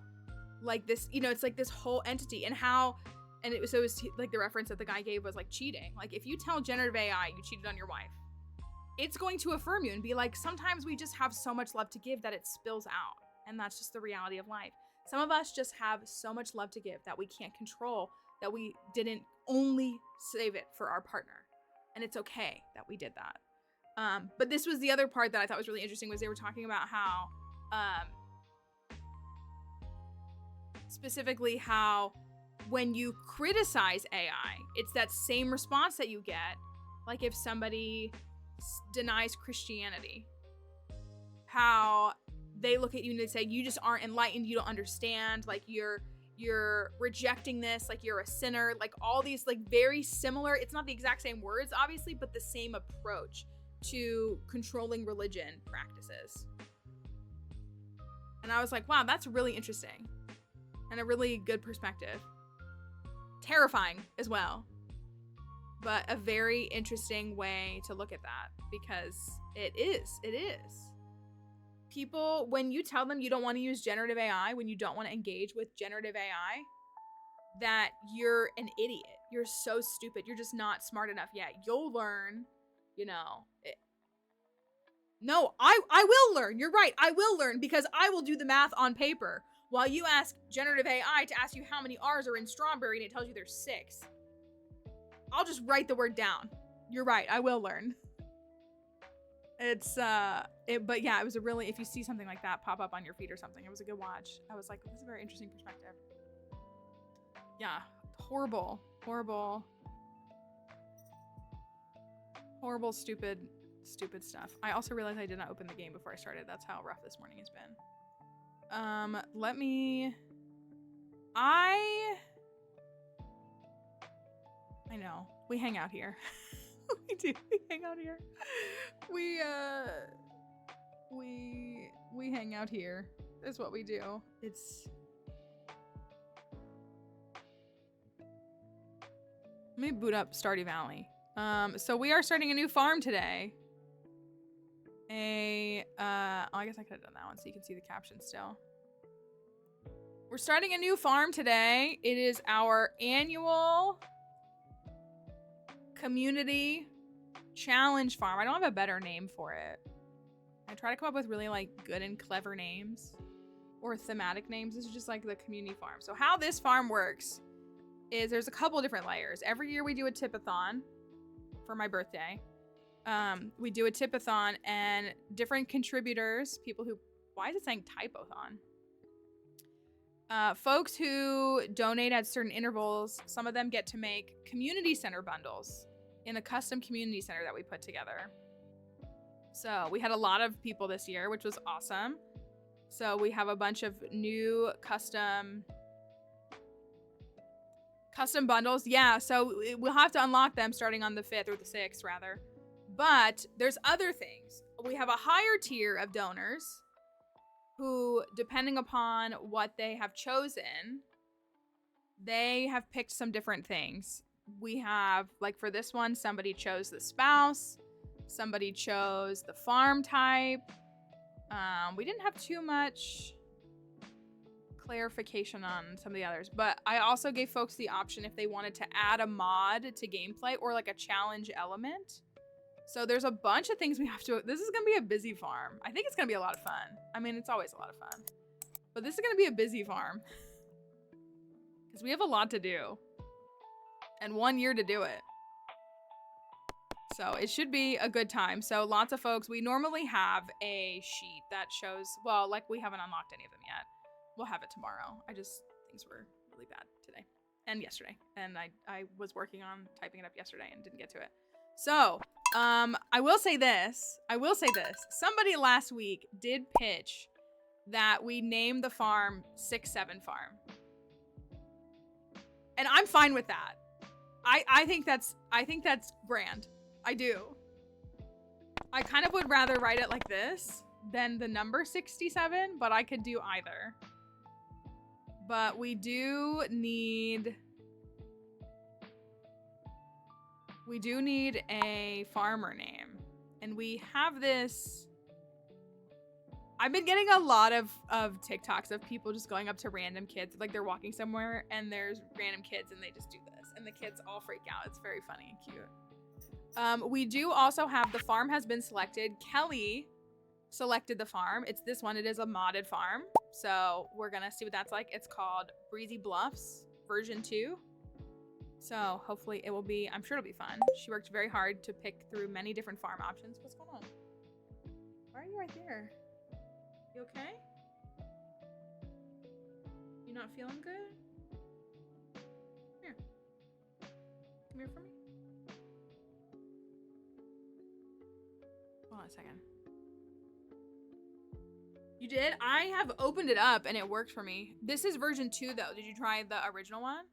like this, you know, it's like this whole entity. And how, and it was like, the reference that the guy gave was like cheating. Like, if you tell generative AI you cheated on your wife, it's going to affirm you and be like, sometimes we just have so much love to give that it spills out. And that's just the reality of life. Some of us just have so much love to give that we can't control, that we didn't only save it for our partner. And it's okay that we did that. But this was the other part that I thought was really interesting, was they were talking about how, specifically how when you criticize AI, it's that same response that you get. Like, if somebody denies Christianity, how they look at you and they say, you just aren't enlightened, you don't understand, like, you're rejecting this, like, you're a sinner, like, all these, like, very similar, it's not the exact same words, obviously, but the same approach to controlling religion practices. And I was like, wow, that's really interesting and a really good perspective. Terrifying as well, but a very interesting way to look at that, because it is. People, when you tell them you don't want to use generative AI, when you don't want to engage with generative AI, that you're an idiot. You're so stupid. You're just not smart enough yet. You'll learn, you know. No, I will learn. You're right. I will learn, because I will do the math on paper. While you ask generative AI to ask you how many R's are in strawberry and it tells you there's 6. I'll just write the word down. You're right. I will learn. But yeah, it was a really, if you see something like that pop up on your feed or something, it was a good watch. I was like, this is a very interesting perspective. Yeah. Horrible, stupid stuff. I also realized I did not open the game before I started. That's how rough this morning has been. I know. We hang out here. We do. We hang out here. We hang out here. Is what we do. Let me boot up Stardew Valley. So we are starting a new farm today. I guess I could have done that one so you can see the caption still. We're starting a new farm today. It is our annual community challenge farm. I don't have a better name for it. I try to come up with really, like, good and clever names or thematic names. This is just like the community farm. So how this farm works is there's a couple different layers. Every year we do a tip-a-thon for my birthday. We do a tip-a-thon, and different contributors, people who, why is it saying typo-thon? Folks who donate at certain intervals, some of them get to make community center bundles in a custom community center that we put together. So we had a lot of people this year, which was awesome. So we have a bunch of new custom bundles. Yeah, so we'll have to unlock them starting on the 5th or the 6th rather. But there's other things. We have a higher tier of donors who, depending upon what they have chosen, they have picked some different things. We have, like for this one, somebody chose the spouse, somebody chose the farm type. We didn't have too much clarification on some of the others, but I also gave folks the option if they wanted to add a mod to gameplay or like a challenge element. So there's a bunch of things we have to. This is gonna be a busy farm. I think it's gonna be a lot of fun. I mean, it's always a lot of fun, but this is gonna be a busy farm because we have a lot to do and 1 year to do it. So it should be a good time. So lots of folks. We normally have a sheet that shows. Well, like we haven't unlocked any of them yet. We'll have it tomorrow. Things were really bad today and yesterday, and I was working on typing it up yesterday and didn't get to it. So, I will say this. Somebody last week did pitch that we name the farm 6-7 Farm. And I'm fine with that. I think that's grand. I do. I kind of would rather write it like this than the number 67, but I could do either. But we do need a farmer name. And we have this. I've been getting a lot of TikToks of people just going up to random kids, like they're walking somewhere and there's random kids and they just do this. And the kids all freak out. It's very funny and cute. We do also have the farm has been selected. Kelly selected the farm. It's this one. It is a modded farm. So we're going to see what that's like. It's called Breezy Bluffs version 2. So hopefully it will be, I'm sure it'll be fun. She worked very hard to pick through many different farm options. What's going on? Why are you right there? You okay? You not feeling good? Here. Come here for me. Hold on a second. You did? I have opened it up and it worked for me. This is version 2 though. Did you try the original one?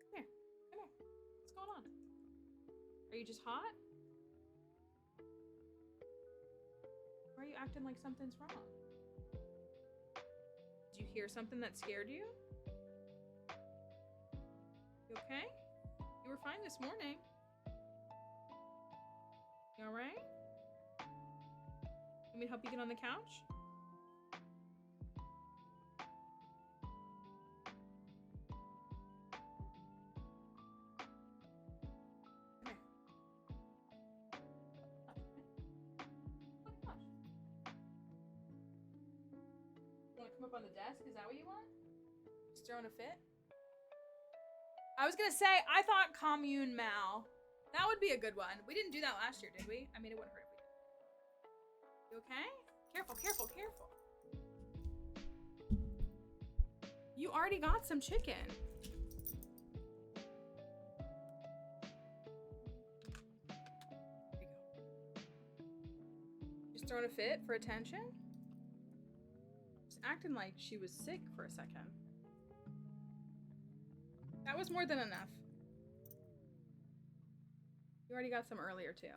Come here. Come here. What's going on? Are you just hot? Why are you acting like something's wrong? Did you hear something that scared you? You okay? You were fine this morning. You alright? Want me to help you get on the couch? Come here. Oh my gosh. You want to come up on the desk? Is that what you want? Just throwing a fit? I was gonna say, I thought commune Mal. That would be a good one. We didn't do that last year, did we? I mean, it wouldn't hurt if we did. You okay? Careful, careful, careful. You already got some chicken. There you go. Just throwing a fit for attention? Just acting like she was sick for a second. That was more than enough. You already got some earlier too.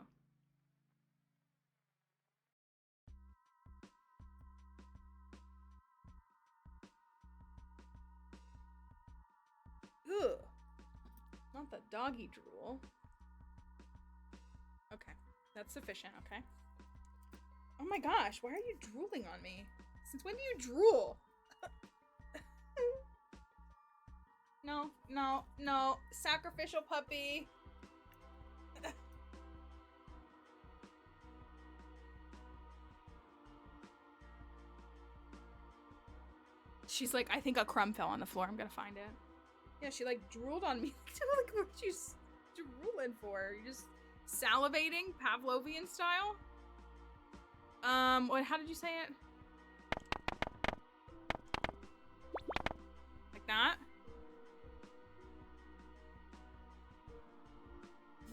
Ugh. Not the doggy drool. Okay, that's sufficient, okay? Oh my gosh, why are you drooling on me? Since when do you drool? No, no, no. Sacrificial puppy. She's like, I think a crumb fell on the floor. I'm gonna find it. Yeah, she like drooled on me. Like, what you drooling for? You just salivating, Pavlovian style? What? How did you say it? Like that?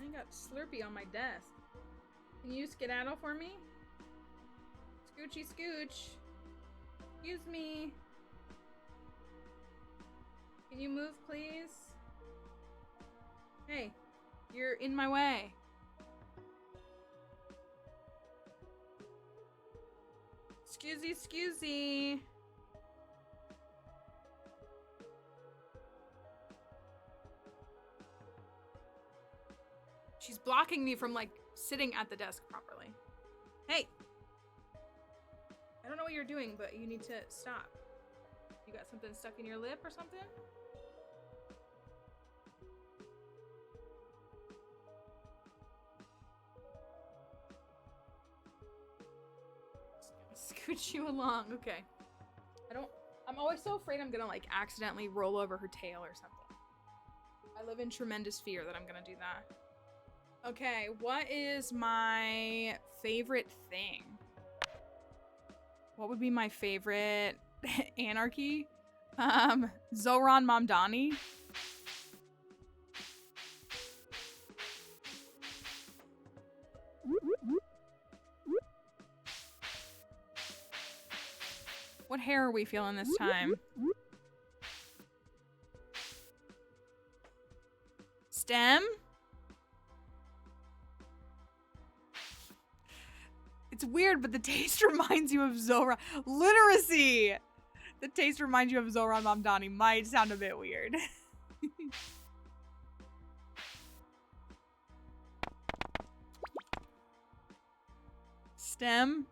I got Slurpee on my desk. Can you skedaddle for me? Scoochy scooch. Excuse me. Can you move, please? Hey, you're in my way. Excusey. She's blocking me from, like, sitting at the desk properly. Hey! I don't know what you're doing, but you need to stop. You got something stuck in your lip or something? Scooch you along. Okay. I'm always so afraid I'm gonna, like, accidentally roll over her tail or something. I live in tremendous fear that I'm gonna do that. Okay, what is my favorite thing? What would be my favorite anarchy? Zoran Mamdani. What hair are we feeling this time? Stem? It's weird, but the taste reminds you of Zoran. Literacy! The taste reminds you of Zoran Mamdani. Might sound a bit weird. Stem?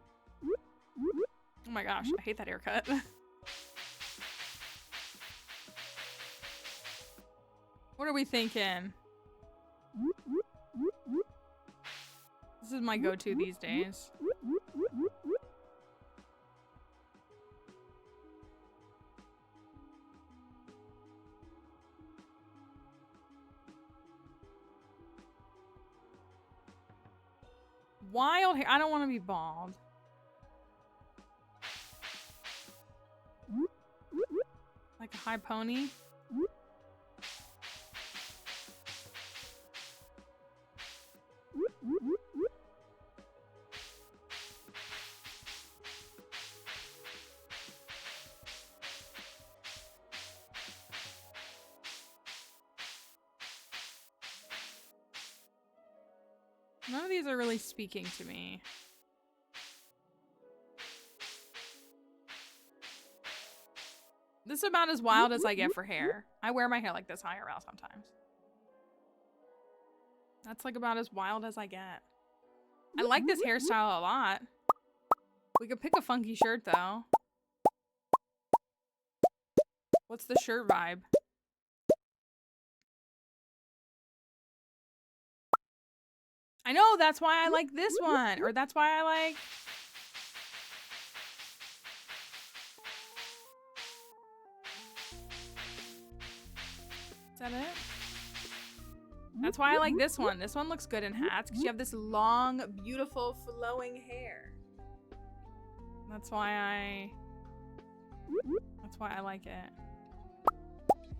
Oh my gosh, I hate that haircut. What are we thinking? This is my go-to these days. Wild hair. I don't want to be bald. Like a high pony. None of these are really speaking to me. This is about as wild as I get for hair. I wear my hair like this IRL sometimes. That's like about as wild as I get. I like this hairstyle a lot. We could pick a funky shirt though. What's the shirt vibe? I know, that's why I like this one. Or that's why I like... Is that it? That's why I like this one. This one looks good in hats because you have this long, beautiful, flowing hair. That's why I like it.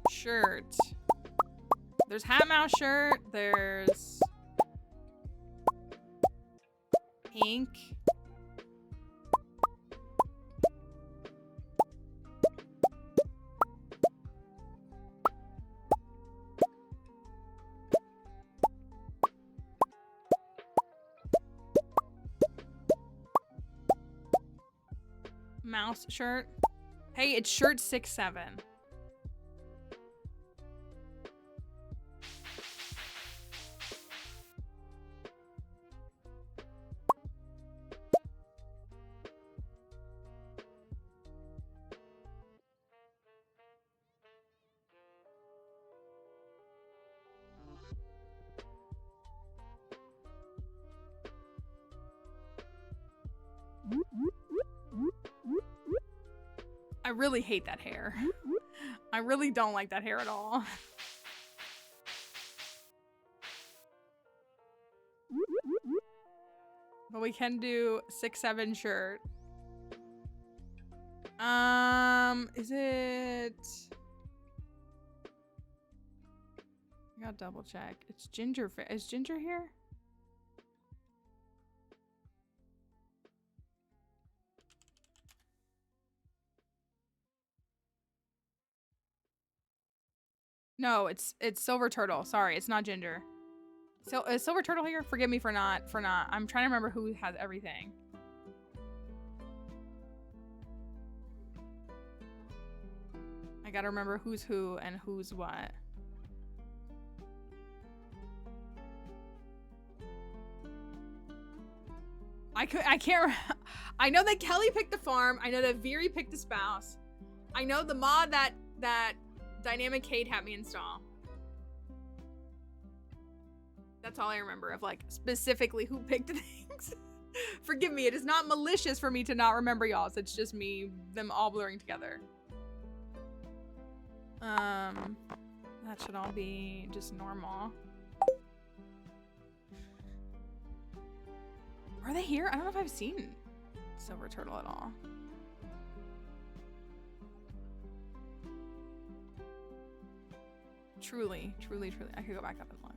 Shirt. There's hat mouse shirt. There's pink. Mouse shirt. Hey, it's shirt 6-7. I really hate that hair. I really don't like that hair at all. But we can do 6-7 shirt. Is it... I gotta double check. It's Ginger. Is Ginger here? No, it's Silver Turtle. Sorry, it's not Ginger. So is Silver Turtle here? Forgive me for not. I'm trying to remember who has everything. I gotta remember who's who and who's what. I can't. I know that Kelly picked the farm. I know that Viri picked the spouse. I know the mod that Dynamic Kate had me install. That's all I remember of like specifically who picked things. Forgive me, it is not malicious for me to not remember y'all's. It's just me, them all blurring together. That should all be just normal. Are they here? I don't know if I've seen Silver Turtle at all. Truly, truly, truly. I could go back up and look.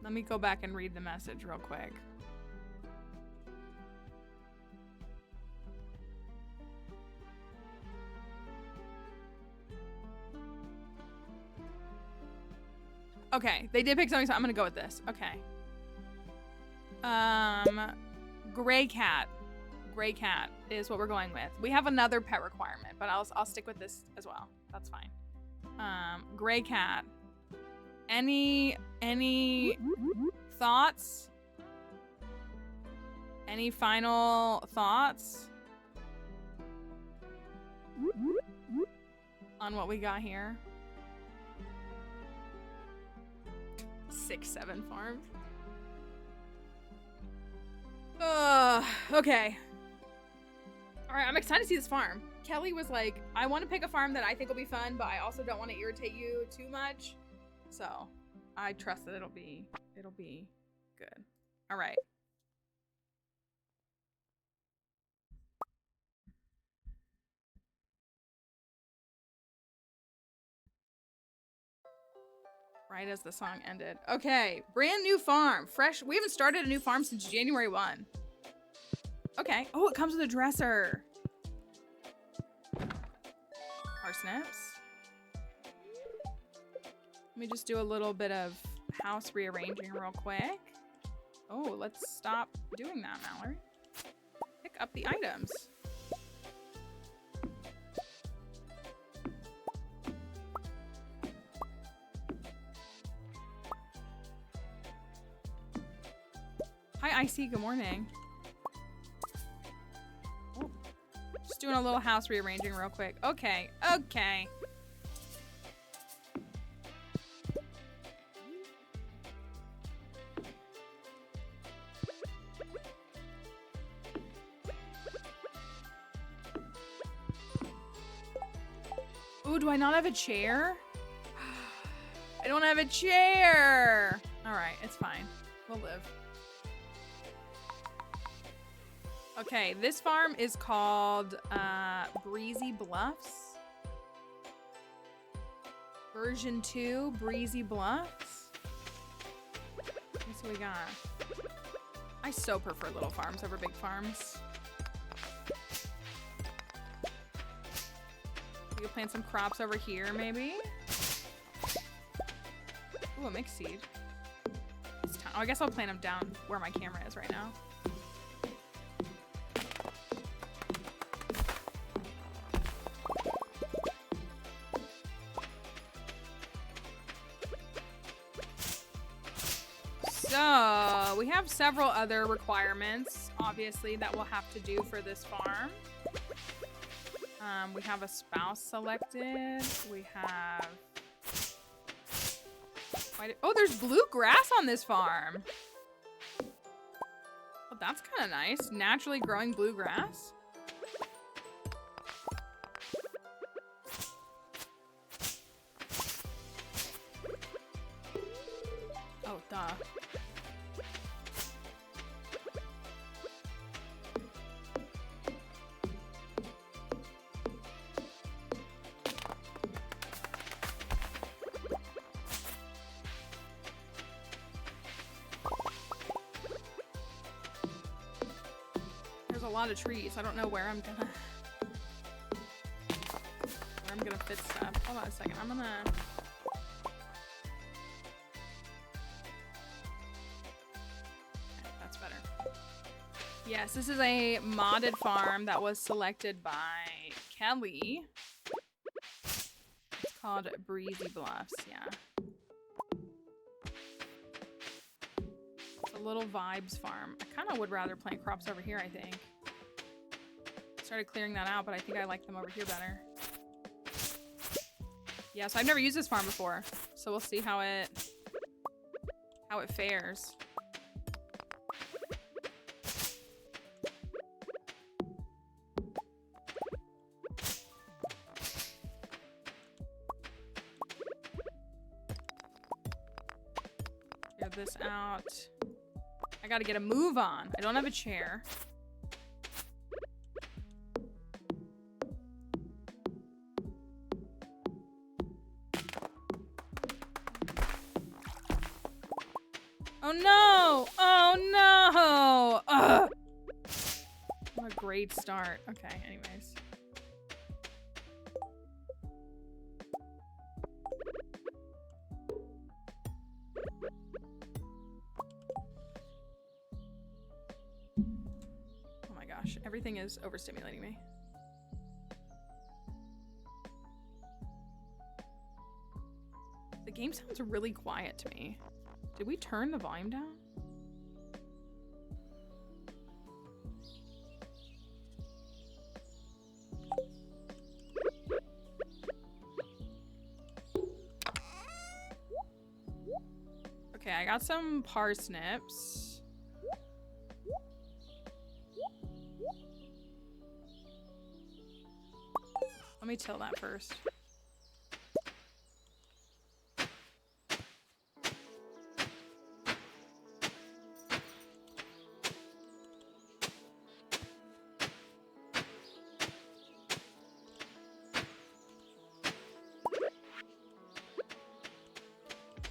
Let me go back and read the message real quick. Okay, they did pick something, so I'm gonna go with this. Okay. Gray cat. Gray cat is what we're going with. We have another pet requirement, but I'll stick with this as well. That's fine. Gray cat. Any thoughts? Any final thoughts on what we got here? 6-7 farms. Okay. All right, I'm excited to see this farm. Kelly was like, I want to pick a farm that I think will be fun, but I also don't want to irritate you too much. So I trust that it'll be good. All right. Right as the song ended. Okay, brand new farm. Fresh. We haven't started a new farm since January 1. Okay. Oh, it comes with a dresser. Parsnips. Let me just do a little bit of house rearranging real quick. Oh, let's stop doing that, Mallory. Pick up the items. Hi, Icy. Good morning. Oh, just doing a little house rearranging real quick. Okay. Okay. Ooh, do I not have a chair? I don't have a chair. All right, it's fine. We'll live. Okay, this farm is called Breezy Bluffs. Version 2, Breezy Bluffs. That's what we got. I so prefer little farms over big farms. We could plant some crops over here, maybe. Ooh, a mixed seed. Oh, I guess I'll plant them down where my camera is right now. So we have several other requirements, obviously, that we'll have to do for this farm. We have a spouse selected. We have... Oh, there's blue grass on this farm. Oh, that's kind of nice. Naturally growing blue grass. Oh, duh. A lot of trees. I don't know where I'm I'm gonna fit stuff. Hold on a second. I'm gonna... Okay, that's better. Yes, this is a modded farm that was selected by Kelly. It's called Breezy Bluffs, yeah. It's a little vibes farm. I kind of would rather plant crops over here, I think. Started clearing that out, but I think I like them over here better. Yeah, so I've never used this farm before, so we'll see how it fares. Clear this out. I gotta get a move on. I don't have a chair. Oh no! Oh no! Ugh! What a great start. Okay, anyways. Oh my gosh, everything is overstimulating me. The game sounds really quiet to me. Did we turn the volume down? Okay, I got some parsnips. Let me till that first.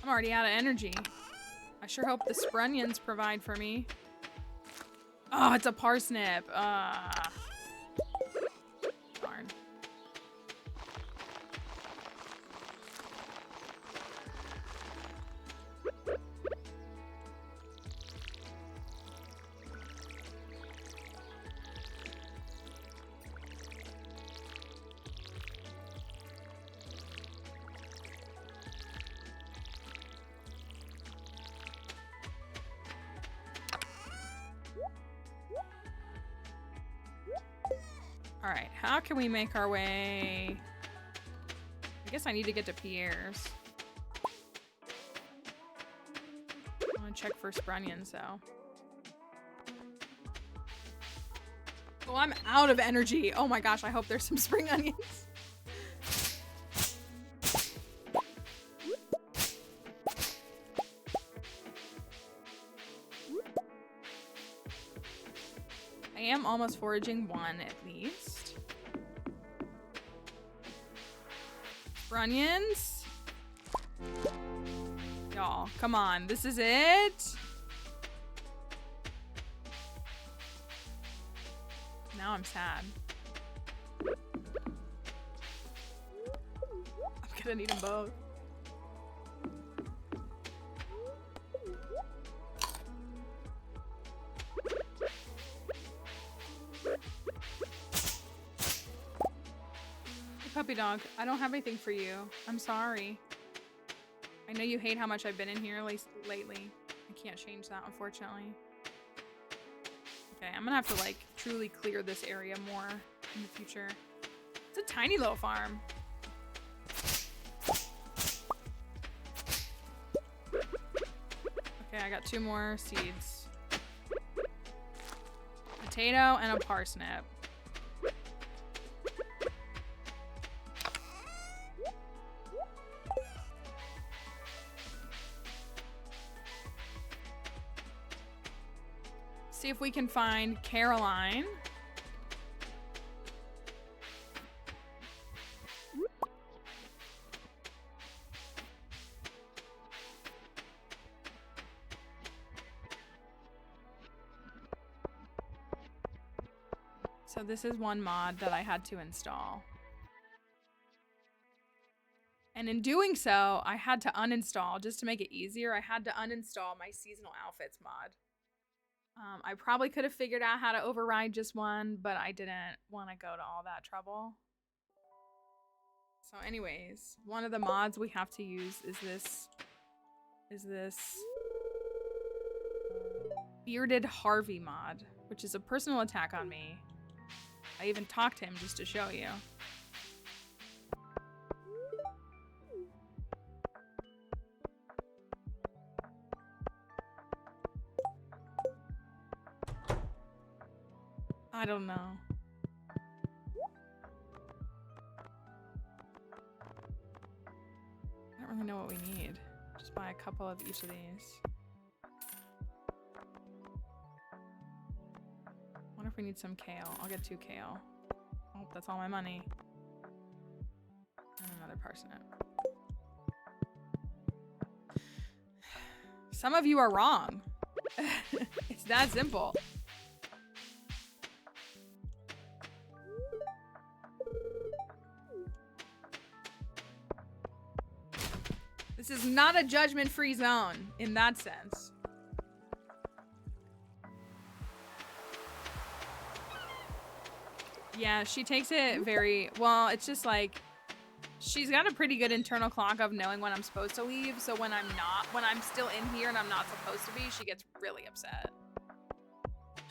I'm already out of energy. I sure hope the Sprunions provide for me. Oh, it's a parsnip. Darn. Alright, how can we make our way? I guess I need to get to Pierre's. I want to check for Sprunions, though. Oh, I'm out of energy. Oh my gosh, I hope there's some spring onions. I am almost foraging one at least. Sprunions? Y'all, come on. This is it? Now I'm sad. I'm gonna need them both. Puppy dog, I don't have anything for you. I'm sorry. I know you hate how much I've been in here lately. I can't change that, unfortunately. Okay, I'm gonna have to, like, truly clear this area more in the future. It's a tiny little farm. Okay, I got 2 more seeds. Potato and a parsnip. See if we can find Caroline. So this is one mod that I had to install. And in doing so, I had to uninstall, just to make it easier, I had to uninstall my seasonal outfits mod. I probably could have figured out how to override just one, but I didn't want to go to all that trouble. So anyways, one of the mods we have to use is this Bearded Harvey mod, which is a personal attack on me. I even talked to him just to show you. I don't know. I don't really know what we need. Just buy a couple of each of these. Wonder if we need some kale. I'll get 2 kale. Oh, that's all my money. And another parsnip. Some of you are wrong. It's that simple. This is not a judgment-free zone in that sense. Yeah, she takes it very well. It's just like she's got a pretty good internal clock of knowing when I'm supposed to leave. So when I'm still in here and I'm not supposed to be, she gets really upset.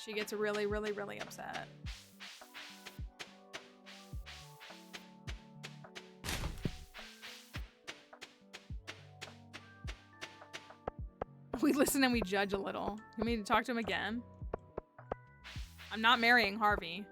She gets really, really, really upset. We listen and we judge a little. You mean to talk to him again? I'm not marrying Harvey.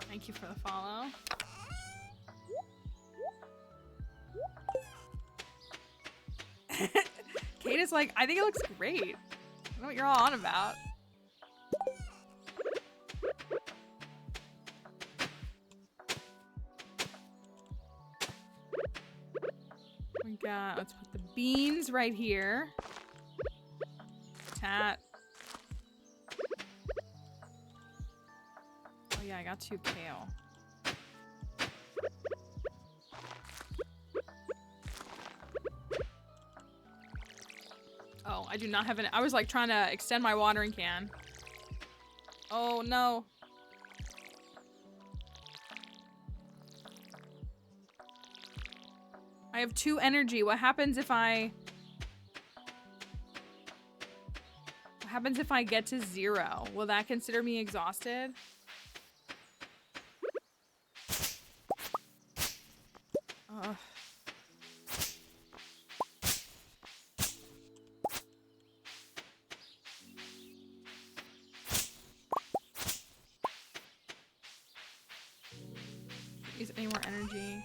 Thank you for the follow. Kate is like, I think it looks great. I don't know what you're all on about. We got, let's put the beans right here. Tat. Oh yeah, I got 2 kale. Oh, I do not have an, I was like trying to extend my watering can. Oh no. I have 2 energy. What happens if I get to 0? Will that consider me exhausted? Ugh. Use any more energy?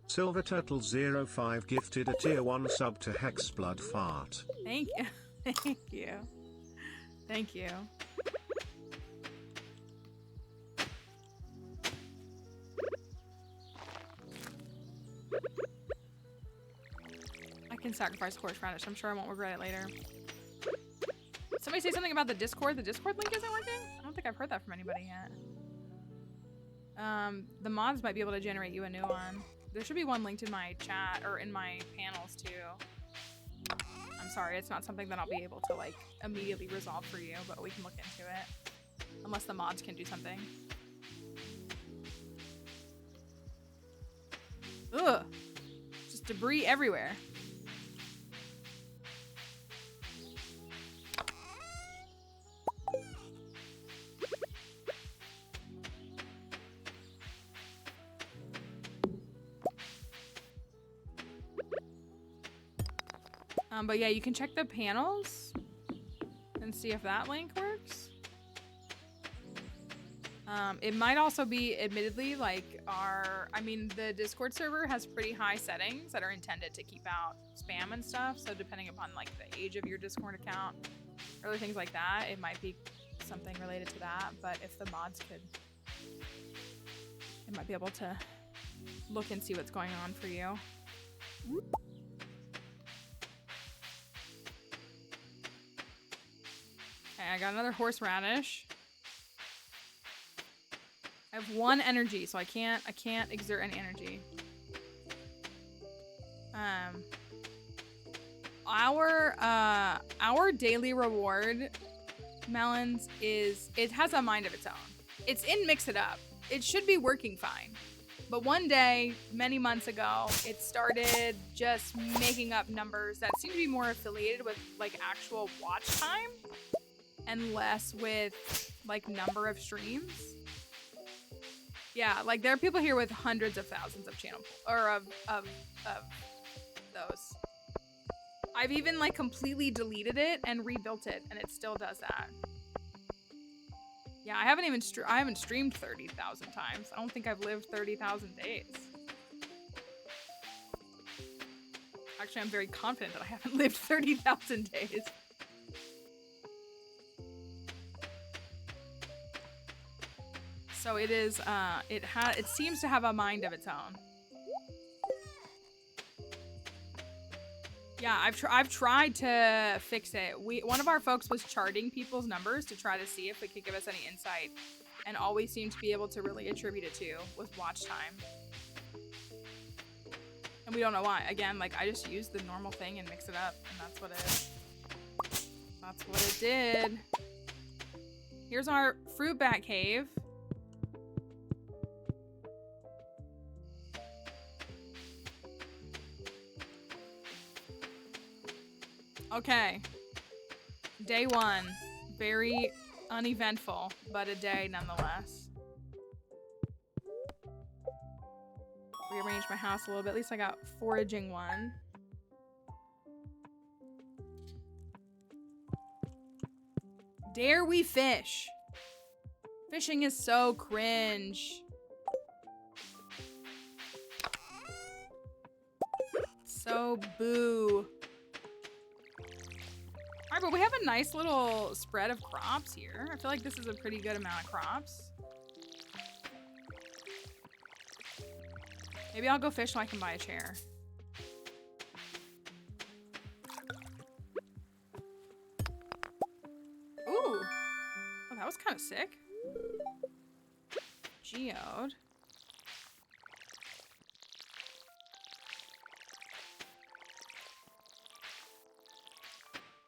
Silver Turtle 05 gifted a tier 1 sub to Hexblood Fart. Thank you. Thank you. Thank you. I can sacrifice horseradish. I'm sure I won't regret it later. Somebody say something about the Discord. The Discord link isn't working? I don't think I've heard that from anybody yet. The mods might be able to generate you a new one. There should be one linked in my chat or in my panels too. I'm sorry, it's not something that I'll be able to like immediately resolve for you, but we can look into it. Unless the mods can do something. Ugh! Just debris everywhere. But yeah, you can check the panels and see if that link works. It might also be, admittedly, like the Discord server has pretty high settings that are intended to keep out spam and stuff. So depending upon like the age of your Discord account or other things like that, it might be something related to that. But if the mods could, it might be able to look and see what's going on for you. Okay, I got another horseradish. I have 1 energy, so I can't exert any energy. Our daily reward, Melons, it has a mind of its own. It's in Mix It Up. It should be working fine. But one day, many months ago, it started just making up numbers that seem to be more affiliated with like actual watch time and less with like number of streams. Yeah, like there are people here with hundreds of thousands of channel or of those. I've even like completely deleted it and rebuilt it, and it still does that. Yeah, I haven't streamed 30,000 times. I don't think I've lived 30,000 days. Actually, I'm very confident that I haven't lived 30,000 days. So it is, it seems to have a mind of its own. Yeah, I've tried to fix it. One of our folks was charting people's numbers to try to see if it could give us any insight, and all we seemed to be able to really attribute it to was watch time. And we don't know why. Again, like I just used the normal thing and mix it up, and that's what it did. Here's our fruit bat cave. Okay, day 1, very uneventful, but a day nonetheless. Rearrange my house a little bit. At least I got foraging 1. Dare we fish? Fishing is so cringe. So boo. All right, but we have a nice little spread of crops here. I feel like this is a pretty good amount of crops. Maybe I'll go fish so I can buy a chair. Ooh. Oh, that was kind of sick. Geode.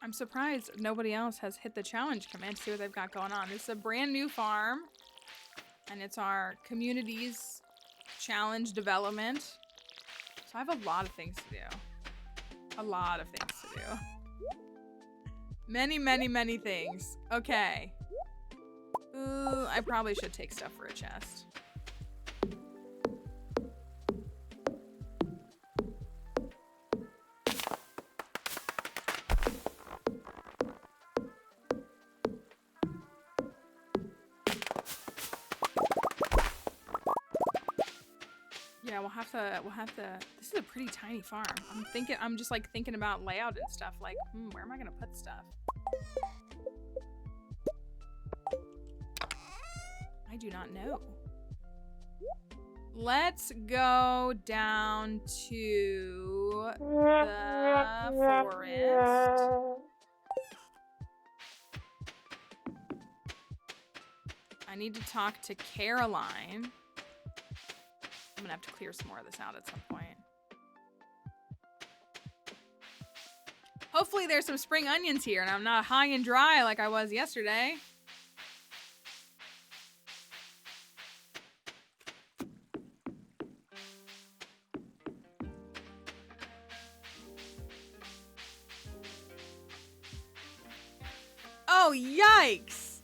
I'm surprised nobody else has hit the challenge command to see what they've got going on. This is a brand new farm, and it's our community's challenge development. So I have a lot of things to do. A lot of things to do. Many, many, many things. Okay. Ooh, I probably should take stuff for a chest. Yeah, we'll have to, this is a pretty tiny farm. I'm just like thinking about layout and stuff, like, where am I gonna put stuff? I do not know. Let's go down to the forest. I need to talk to Caroline. I'm gonna have to clear some more of this out at some point. Hopefully there's some spring onions here and I'm not high and dry like I was yesterday. Oh, yikes!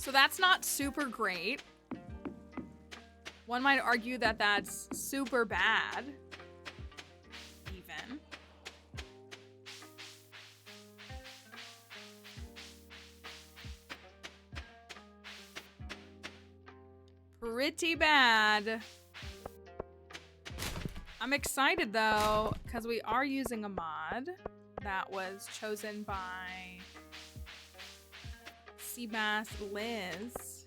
So that's not super great. One might argue that that's super bad. Even. Pretty bad. I'm excited though, because we are using a mod that was chosen by Seabass Liz.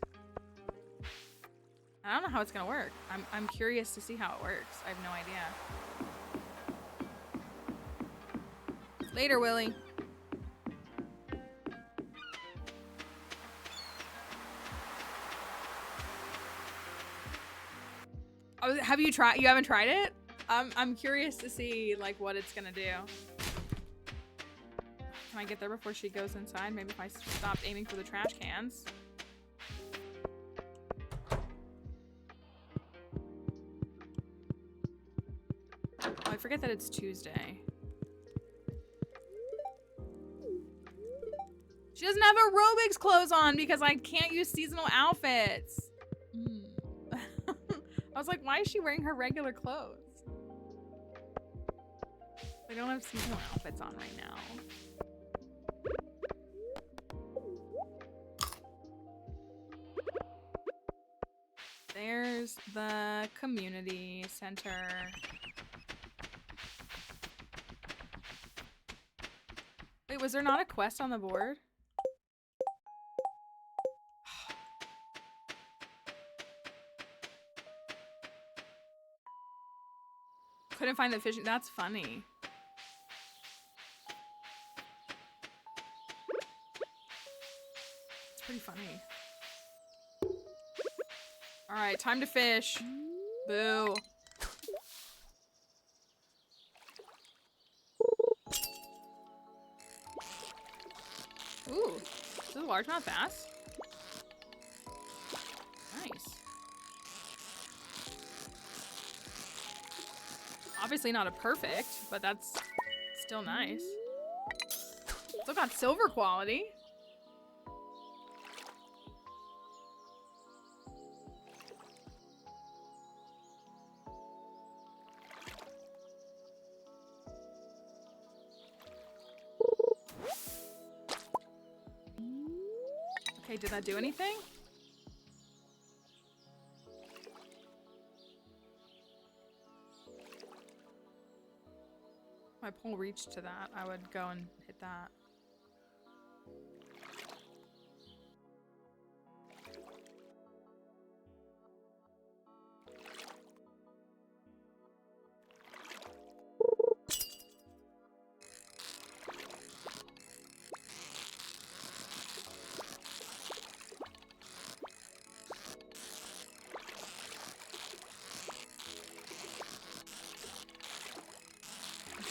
I don't know how it's gonna work. I'm curious to see how it works. I have no idea. Later, Willie. Oh, have you tried? You haven't tried it? I'm curious to see like what it's gonna do. Can I get there before she goes inside? Maybe if I stopped aiming for the trash cans. Oh, I forget that it's Tuesday. She doesn't have aerobics clothes on because I can't use seasonal outfits. I was like, why is she wearing her regular clothes? I don't have seasonal outfits on right now. There's the community center. Wait, was there not a quest on the board? Couldn't find the fishing. That's funny. It's pretty funny. All right, time to fish. Boo. Ooh, this is a largemouth bass. Nice. Obviously not a perfect, but that's still nice. Still got silver quality. Okay, did that do anything? If my pole reached to that, I would go and hit that.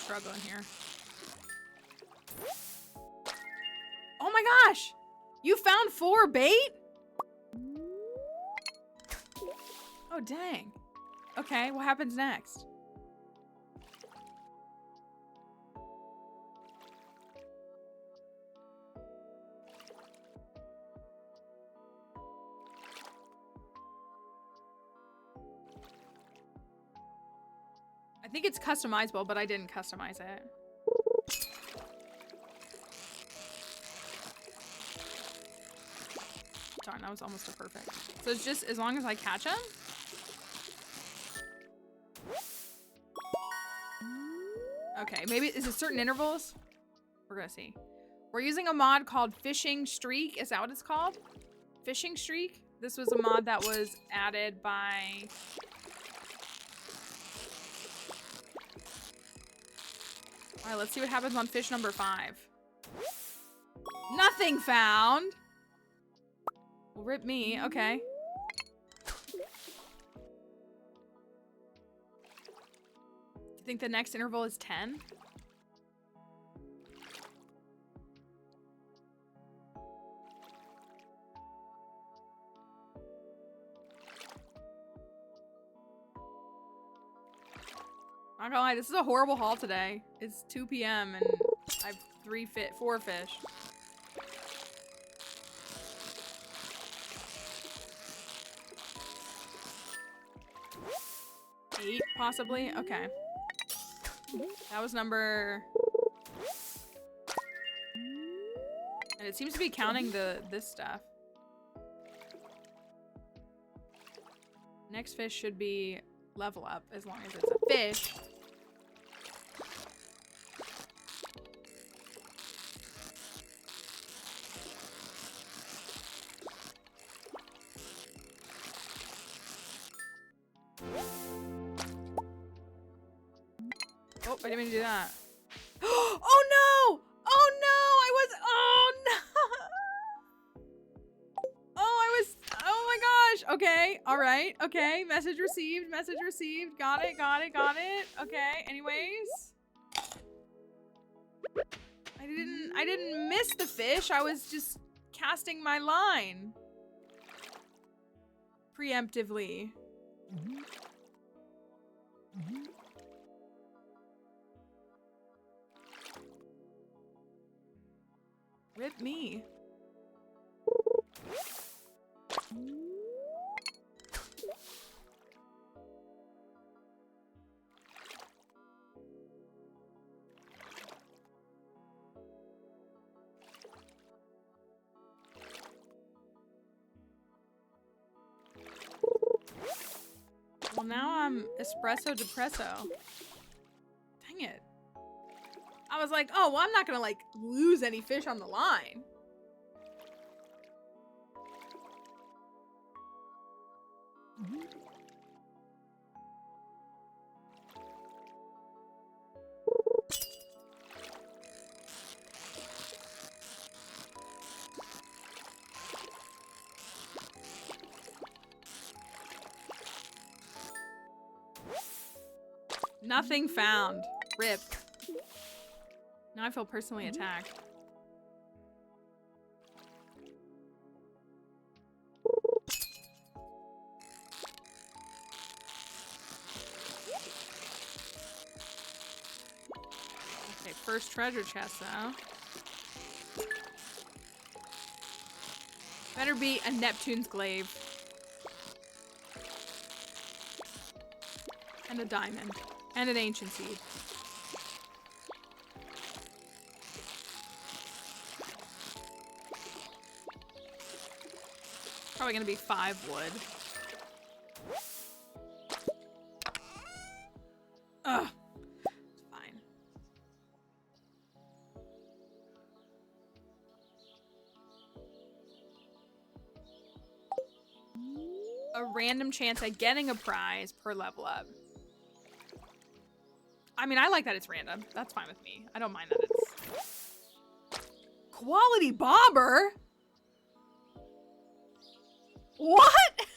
Struggling here. Oh my gosh! You found 4 bait? Oh dang. Okay, what happens next? I think it's customizable, but I didn't customize it. Darn, that was almost a perfect. So it's just as long as I catch him? Okay, maybe is it certain intervals? We're gonna see. We're using a mod called Fishing Streak. Is that what it's called? Fishing Streak? This was a mod that was added by... All right, let's see what happens on fish number 5. Nothing found. Well, rip me. Okay. Do you think the next interval is 10? Not gonna lie, this is a horrible haul today. It's 2 p.m. and I have 4 fish. 8, possibly? Okay. That was number... And it seems to be counting this stuff. Next fish should be level up, as long as it's a fish. Oh, I didn't mean to do that. Oh no! Oh no! I was. Oh no! Oh, I was. Oh my gosh! Okay. All right. Okay. Message received. Message received. Got it. Got it. Got it. Okay. Anyways, I didn't miss the fish. I was just casting my line preemptively. Rip me. Well, now I'm espresso depresso. Dang it. I was like, oh, well, I'm not gonna like lose any fish on the line. Nothing found. Rip. Now I feel personally attacked. Okay, first treasure chest though. Better be a Neptune's glaive. And a diamond. And an ancient seed. Probably gonna be 5 wood. Ugh. It's fine. A random chance at getting a prize per level up. I mean, I like that it's random. That's fine with me. I don't mind that it's... Quality bobber? What?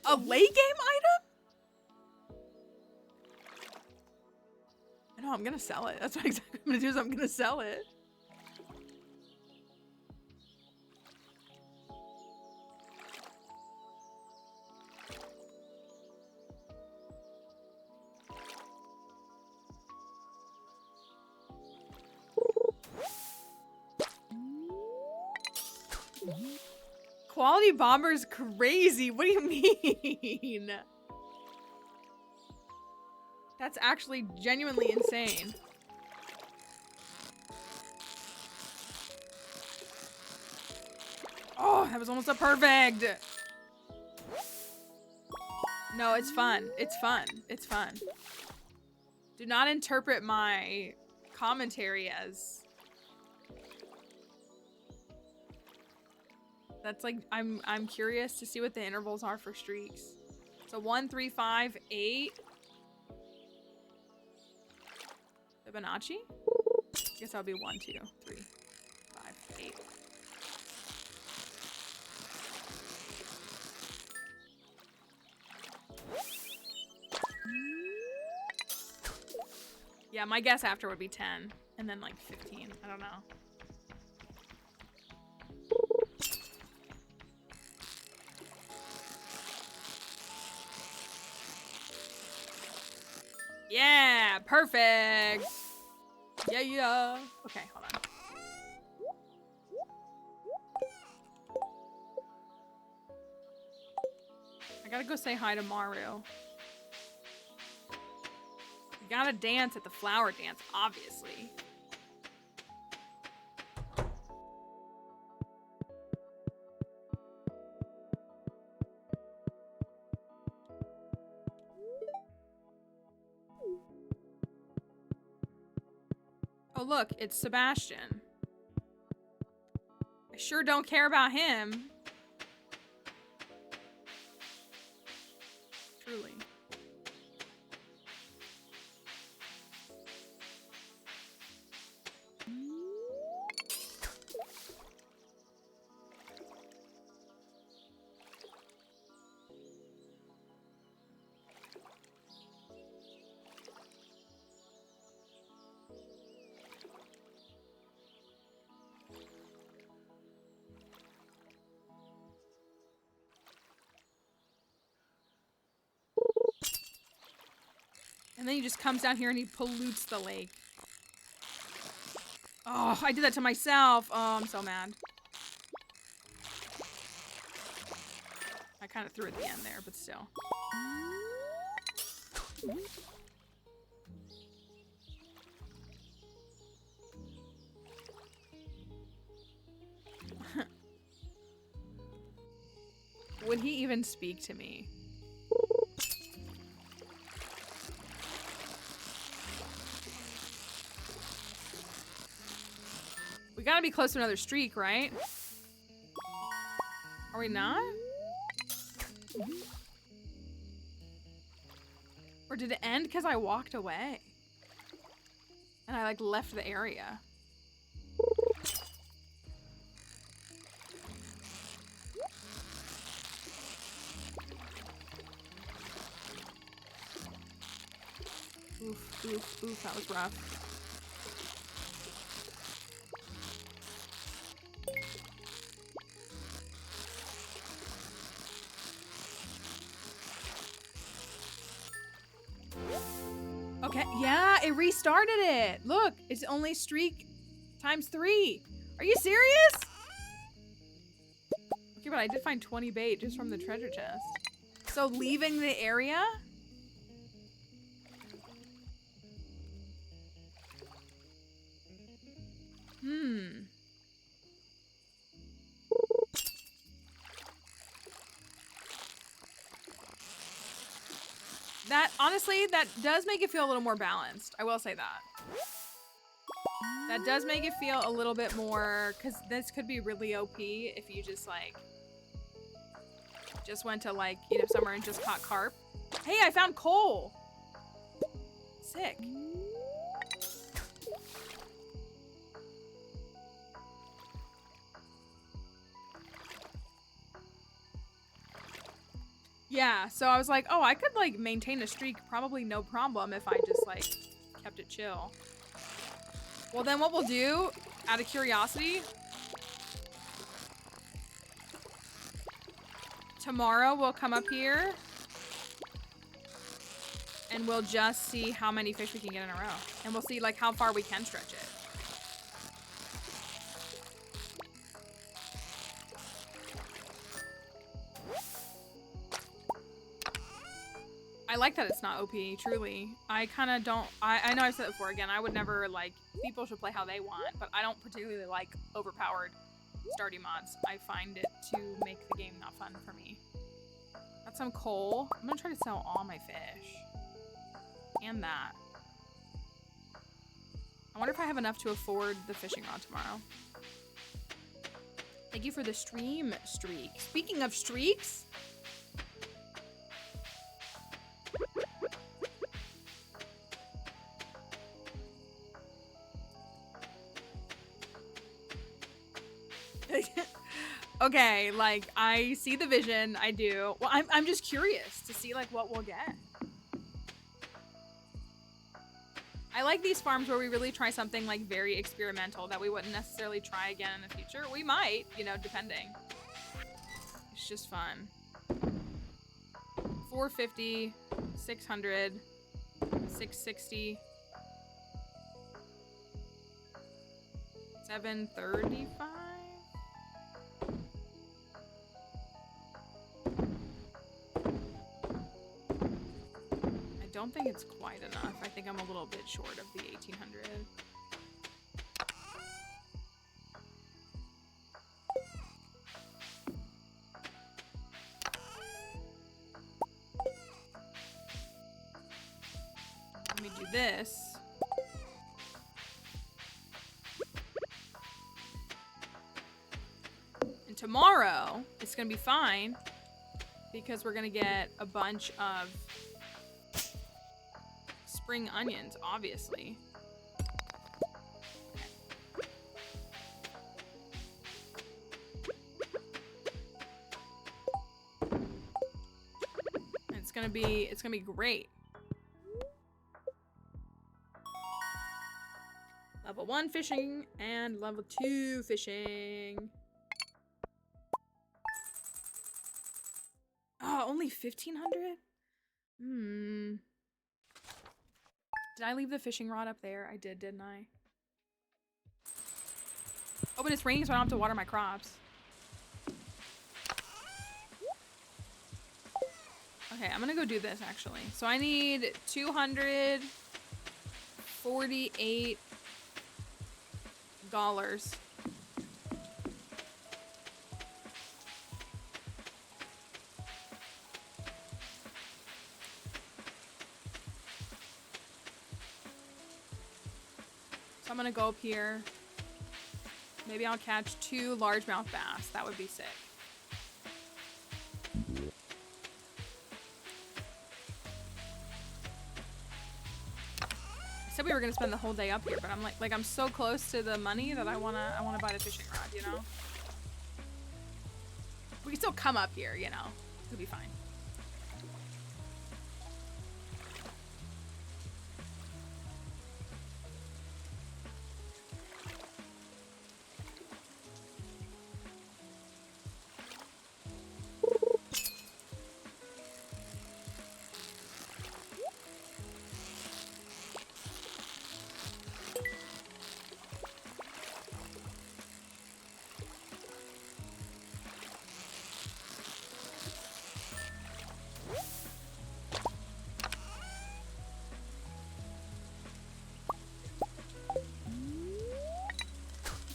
A late game item? I know, I'm gonna sell it. That's what exactly I'm gonna do is I'm gonna sell it. Quality bomber's crazy. What do you mean? That's actually genuinely insane. Oh, that was almost a perfect. No, it's fun. It's fun. It's fun. Do not interpret my commentary as... That's like, I'm curious to see what the intervals are for streaks. So 1, 3, 5, 8. Fibonacci? I guess that'll be 1, 2, 3, 5, 8. Yeah, my guess after would be 10. And then like 15. I don't know. Yeah, perfect. Yeah, yeah. Okay, hold on. gotta go say hi to Maru. We gotta dance at the flower dance, obviously. Oh look, it's Sebastian. I sure don't care about him. Truly. And then he just comes down here and he pollutes the lake. Oh, I did that to myself. Oh, I'm so mad. I kind of threw it at the end there, but still. Would he even speak to me? We gotta be close to another streak, right? Are we not? Or did it end because I walked away? And I like left the area. Oof, oof, oof, that was rough. Okay, yeah, it restarted it. Look, it's only streak times 3. Are you serious? Okay, but I did find 20 bait just from the treasure chest. So leaving the area? That, honestly, that does make it feel a little more balanced. I will say that. That does make it feel a little bit more, because this could be really OP if you just, like, just went to, like, somewhere and just caught carp. Hey, I found coal! Sick. Yeah, so I was like, oh, I could, like, maintain a streak probably no problem if I just, like, kept it chill. Well, then what we'll do, out of curiosity, tomorrow we'll come up here and we'll just see how many fish we can get in a row. And we'll see, like, how far we can stretch it. I like that it's not OP, truly. I kind of don't, I know I've said it before, again, I would never, like, people should play how they want, but I don't particularly like overpowered starting mods. I find it to make the game not fun for me. Got some coal. I'm gonna try to sell all my fish. And that. I wonder if I have enough to afford the fishing rod tomorrow. Thank you for the stream streak. Speaking of streaks, okay, like, I see the vision, I do. Well, I'm just curious to see, like, what we'll get. I like these farms where we really try something, like, very experimental that we wouldn't necessarily try again in the future. We might, you know, depending. It's just fun. 450, 600, 660, 735. don't think it's quite enough. I think I'm a little bit short of the 1800. Let me do this. And tomorrow, it's gonna be fine because we're gonna get a bunch of spring onions, obviously. And it's gonna be great. Level 1 fishing and level 2 fishing. Oh, only 1,500? Did I leave the fishing rod up there? I did, didn't I? Oh, but it's raining, so I don't have to water my crops. Okay, I'm gonna go do this, actually. So I need 248 dollars. I'm gonna go up here. Maybe I'll catch 2 largemouth bass. That would be sick. I said we were gonna spend the whole day up here, but I'm like I'm so close to the money that I wanna buy the fishing rod, you know? We can still come up here, you know? It'll be fine.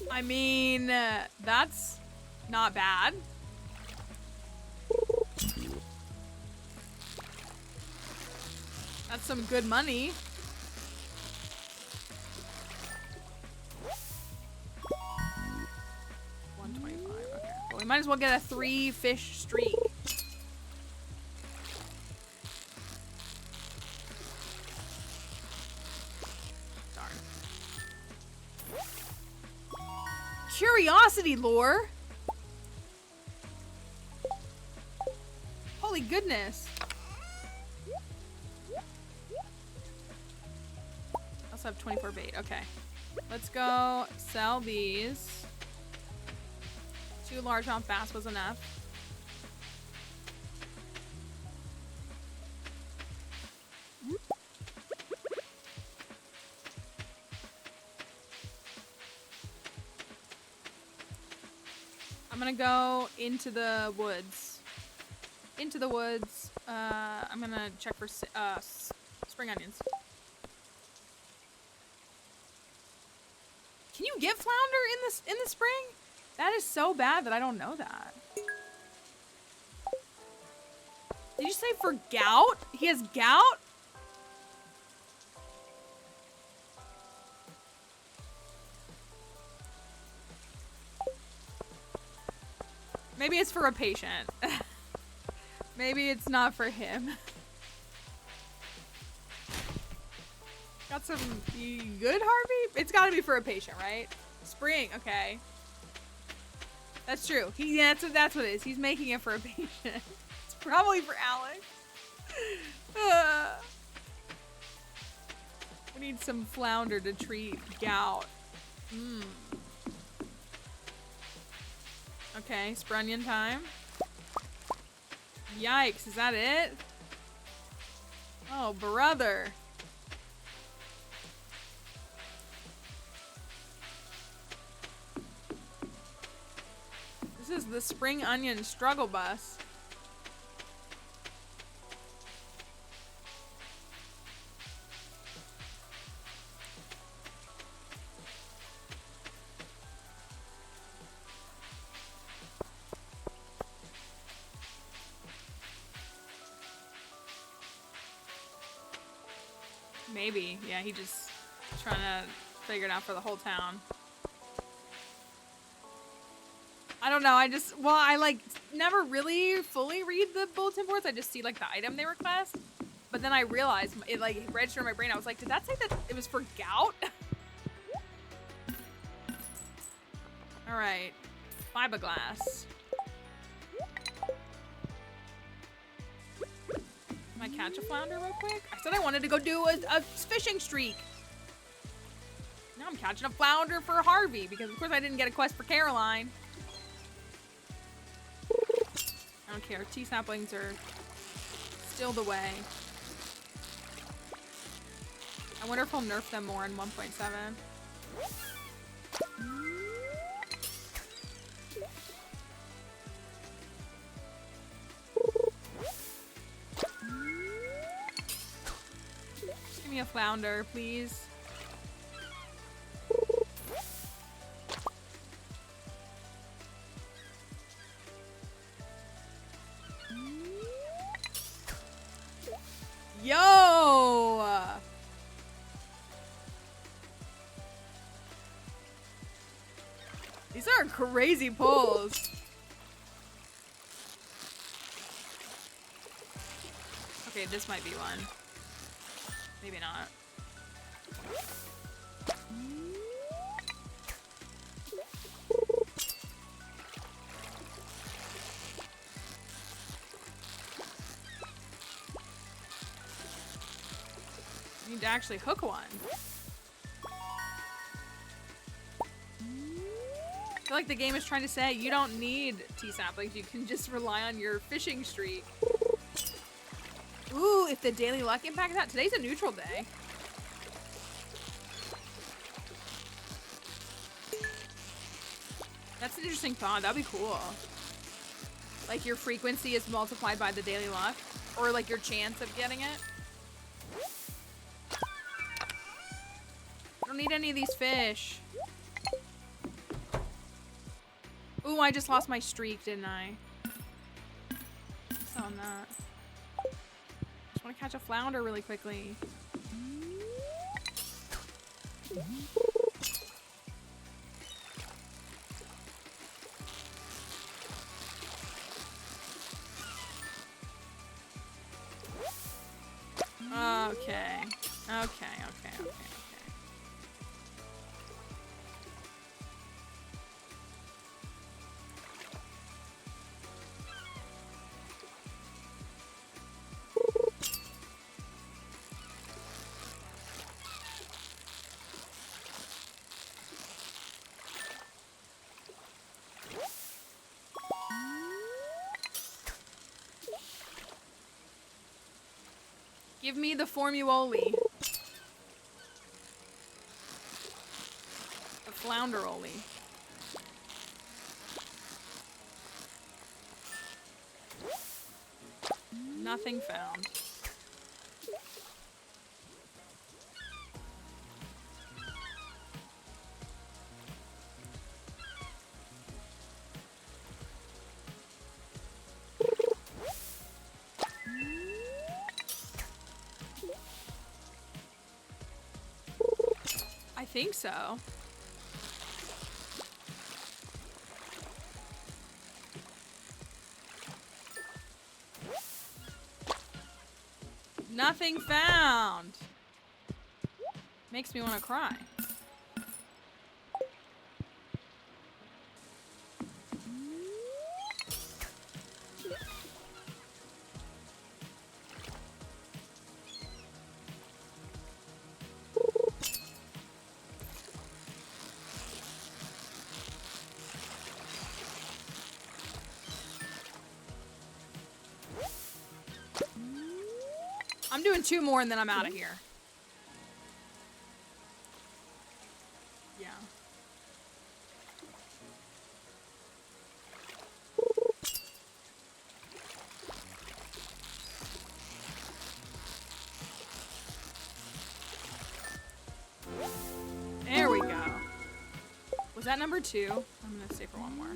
I mean, that's not bad. That's some good money. $125, okay. Well, we might as well get a 3-fish streak. Curiosity lure. Holy goodness. I also have 24 bait. Okay. Let's go sell these. 2 largemouth bass was enough. I'm gonna go into the woods. Into the woods. I'm gonna check for spring onions. Can you get flounder in the spring? That is so bad that I don't know that. Did you say for gout? He has gout? Maybe it's for a patient. Maybe it's not for him. Got some good, Harvey? It's gotta be for a patient, right? Spring, okay. That's true. That's what it is. He's making it for a patient. It's probably for Alex. We need some flounder to treat gout. Okay, sprunion time. Yikes, is that it? Oh, brother. This is the spring onion struggle bus. Maybe. Yeah, he just trying to figure it out for the whole town. I don't know. I like never really fully read the bulletin boards. I just see like the item they request. But then I realized it like registered in my brain. I was like, did that say that it was for gout? All right, fiberglass. Can I catch a flounder real quick? I said I wanted to go do a fishing streak. Now I'm catching a flounder for Harvey because of course I didn't get a quest for Caroline. I don't care. Tea saplings are still the way. I wonder if I'll nerf them more in 1.7. Just give me a flounder, please. Yo! These are crazy pulls. Okay, this might be one. Maybe not. You need to actually hook one. I feel like the game is trying to say you don't need tea saplings, you can just rely on your fishing streak. Ooh, if the daily luck impact is out. Today's a neutral day. That's an interesting thought. That'd be cool. Like your frequency is multiplied by the daily luck. Or like your chance of getting it. I don't need any of these fish. Ooh, I just lost my streak, didn't I? Saw that. Just want to catch a flounder really quickly. Okay. Okay. Give me the formuoli. The flounderoli. Nothing found. I think so. Nothing found. Makes me want to cry. I'm doing 2 more and then I'm out of here. Yeah. There we go. Was that number 2? I'm gonna stay for one more.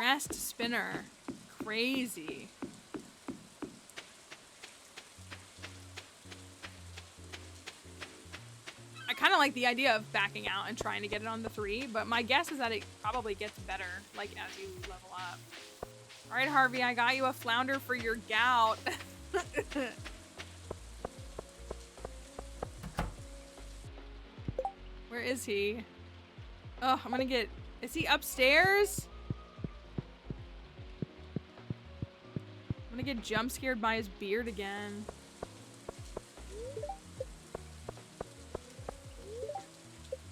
Pressed spinner. Crazy. I kind of like the idea of backing out and trying to get it on the 3, but my guess is that it probably gets better, like, as you level up. All right, Harvey, I got you a flounder for your gout. Where is he? Oh, I'm gonna get... Is he upstairs? I'm gonna get jump scared by his beard again.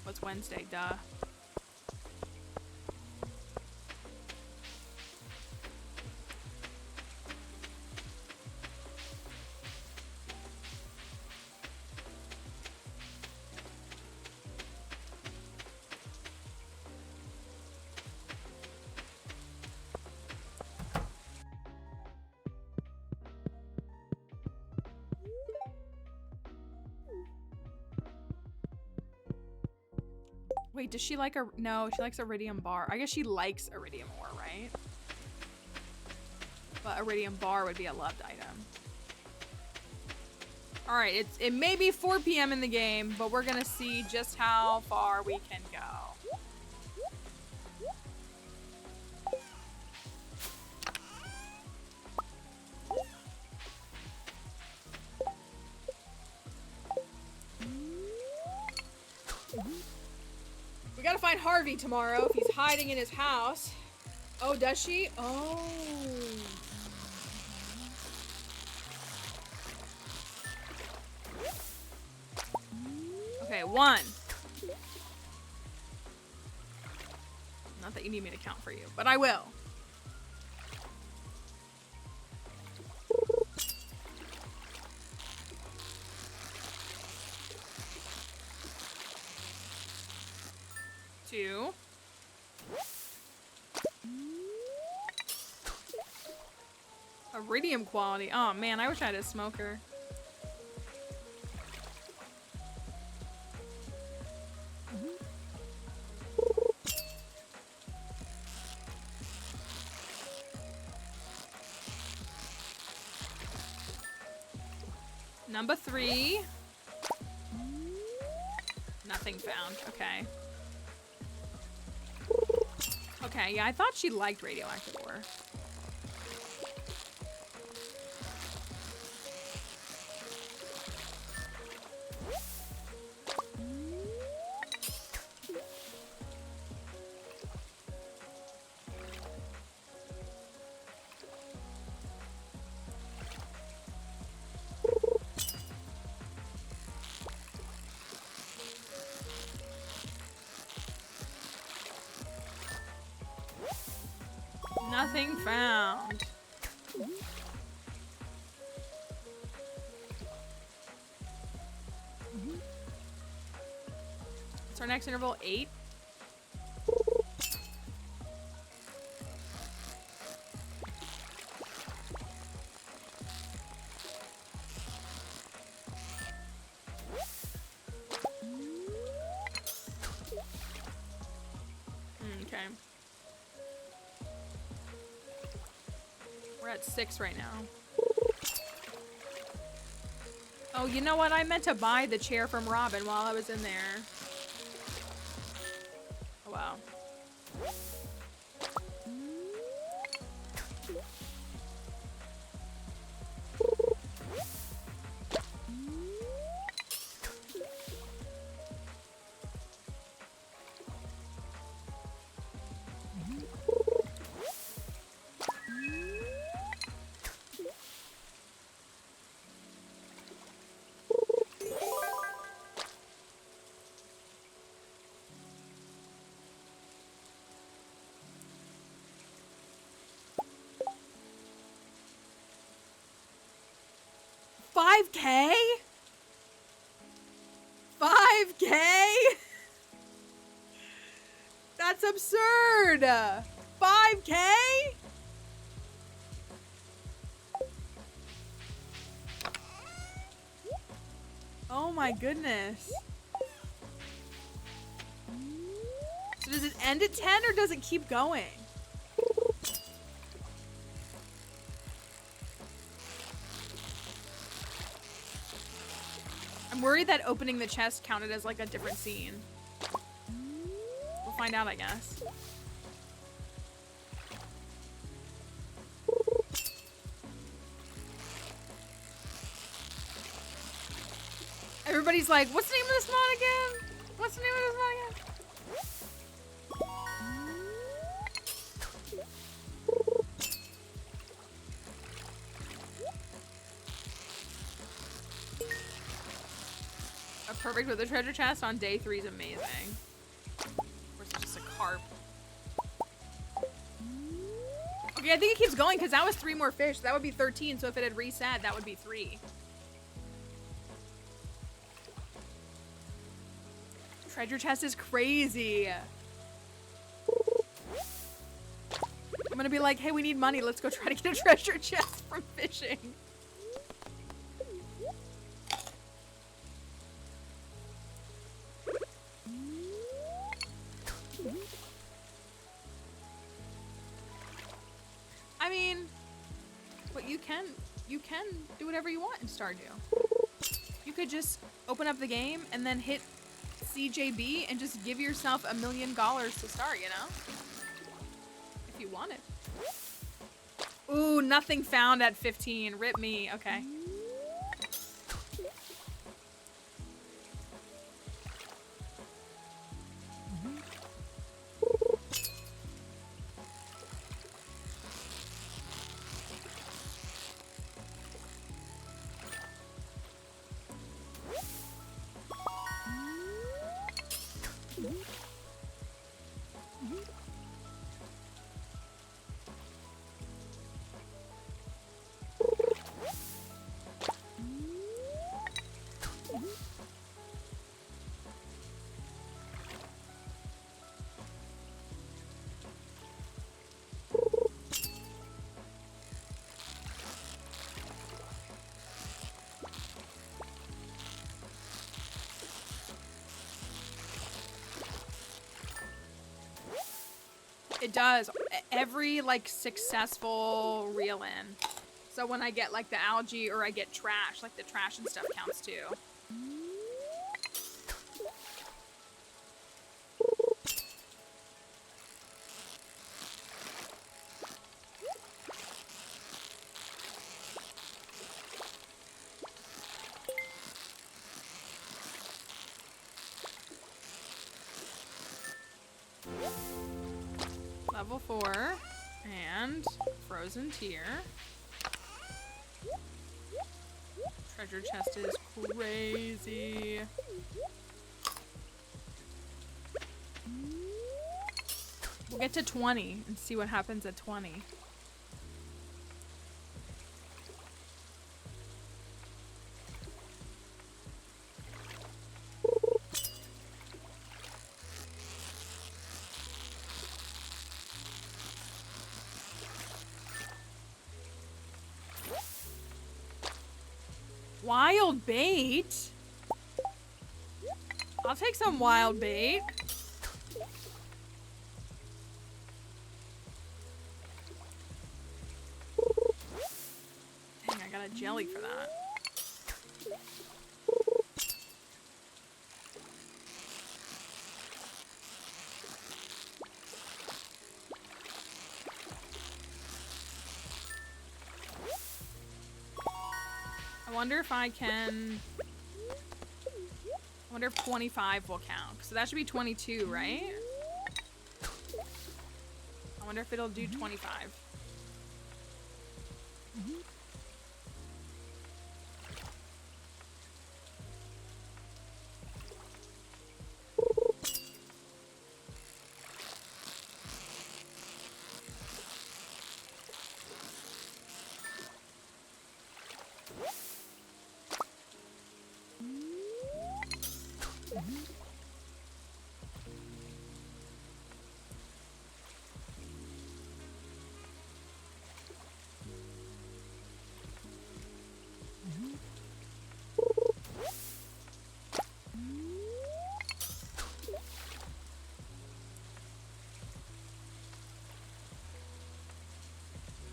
What's Wednesday? Duh. Wait, does she like a... No, she likes iridium bar. I guess she likes iridium ore, right? But iridium bar would be a loved item. Alright, it may be 4 p.m. in the game, but we're gonna see just how far we can go. We gotta find Harvey tomorrow if he's hiding in his house. Oh, does she? Oh. Okay, 1. Not that you need me to count for you, but I will. Two. Iridium quality. Oh man, I wish I had a smoker. Number 3. Nothing found. Okay. Okay, yeah, I thought she liked radioactive ore. Nothing found. What's our next interval? 8? Okay. We're at 6 right now. Oh, you know what? I meant to buy the chair from Robin while I was in there. Oh, wow. $5K? $5K? That's absurd. $5K? Oh my goodness. So does it end at 10 or does it keep going? worried that opening the chest counted as like a different scene. We'll find out, I guess. Everybody's like, what's the name of this mod again? What's the name of this mod again? Perfect with the treasure chest on day 3 is amazing. Of course, it's just a carp. Okay, I think it keeps going because that was 3 more fish. That would be 13. So if it had reset, that would be 3. Treasure chest is crazy. I'm gonna be like, hey, we need money. Let's go try to get a treasure chest from fishing. I mean, but you can do whatever you want in Stardew. You could just open up the game and then hit CJB and just give yourself $1 million to start, you know? If you wanted. Ooh, nothing found at 15. Rip me. Okay. It does. Every, like, successful reel in. So when I get, like, the algae or I get trash, like, the trash and stuff counts, too. Level 4 and frozen tier. Treasure chest is crazy. We'll get to 20 and see what happens at 20. Wild bait? I'll take some wild bait. Dang, I got a jelly for that. I wonder if I can... I wonder if 25 will count. So that should be 22, right? I wonder if it'll do 25.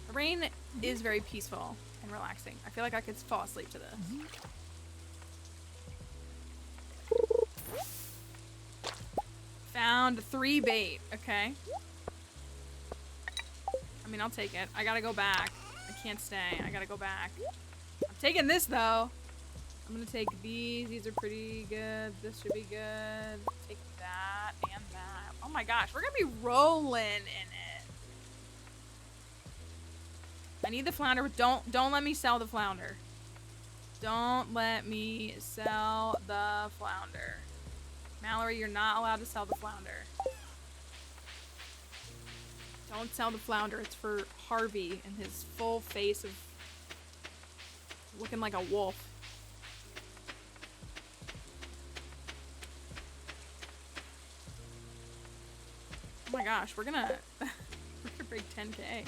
The rain is very peaceful and relaxing. I feel like I could fall asleep to this. spawned 3 bait. Okay. I mean, I'll take it. I gotta go back. I can't stay. I gotta go back. I'm taking this, though. I'm gonna take these. These are pretty good. This should be good. Take that and that. Oh my gosh, we're gonna be rolling in it. I need the flounder, but don't let me sell the flounder. Don't let me sell the flounder. Mallory, you're not allowed to sell the flounder. Don't sell the flounder. It's for Harvey and his full face of looking like a wolf. Oh my gosh, we're gonna break 10K.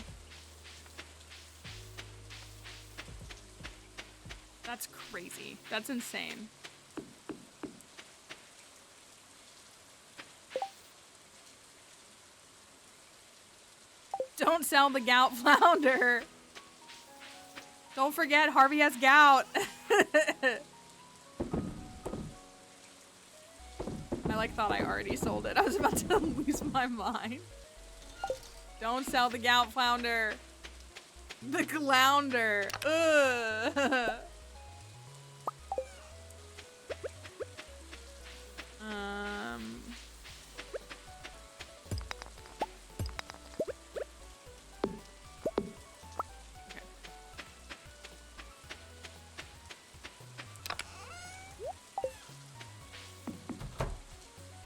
That's crazy. That's insane. Don't sell the gout flounder. Don't forget, Harvey has gout. I thought I already sold it. I was about to lose my mind. Don't sell the gout flounder. The glounder. Ugh.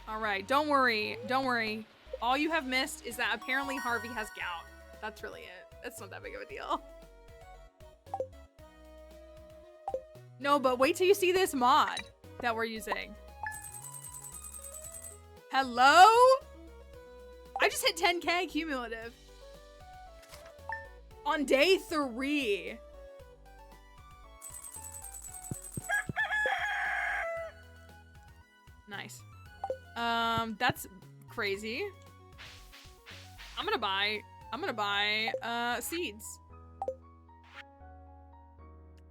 Alright, don't worry. Don't worry. All you have missed is that apparently Harvey has gout. That's really it. It's not that big of a deal. No, but wait till you see this mod that we're using. Hello? I just hit 10K cumulative. On day 3. Nice. That's crazy. I'm gonna buy seeds.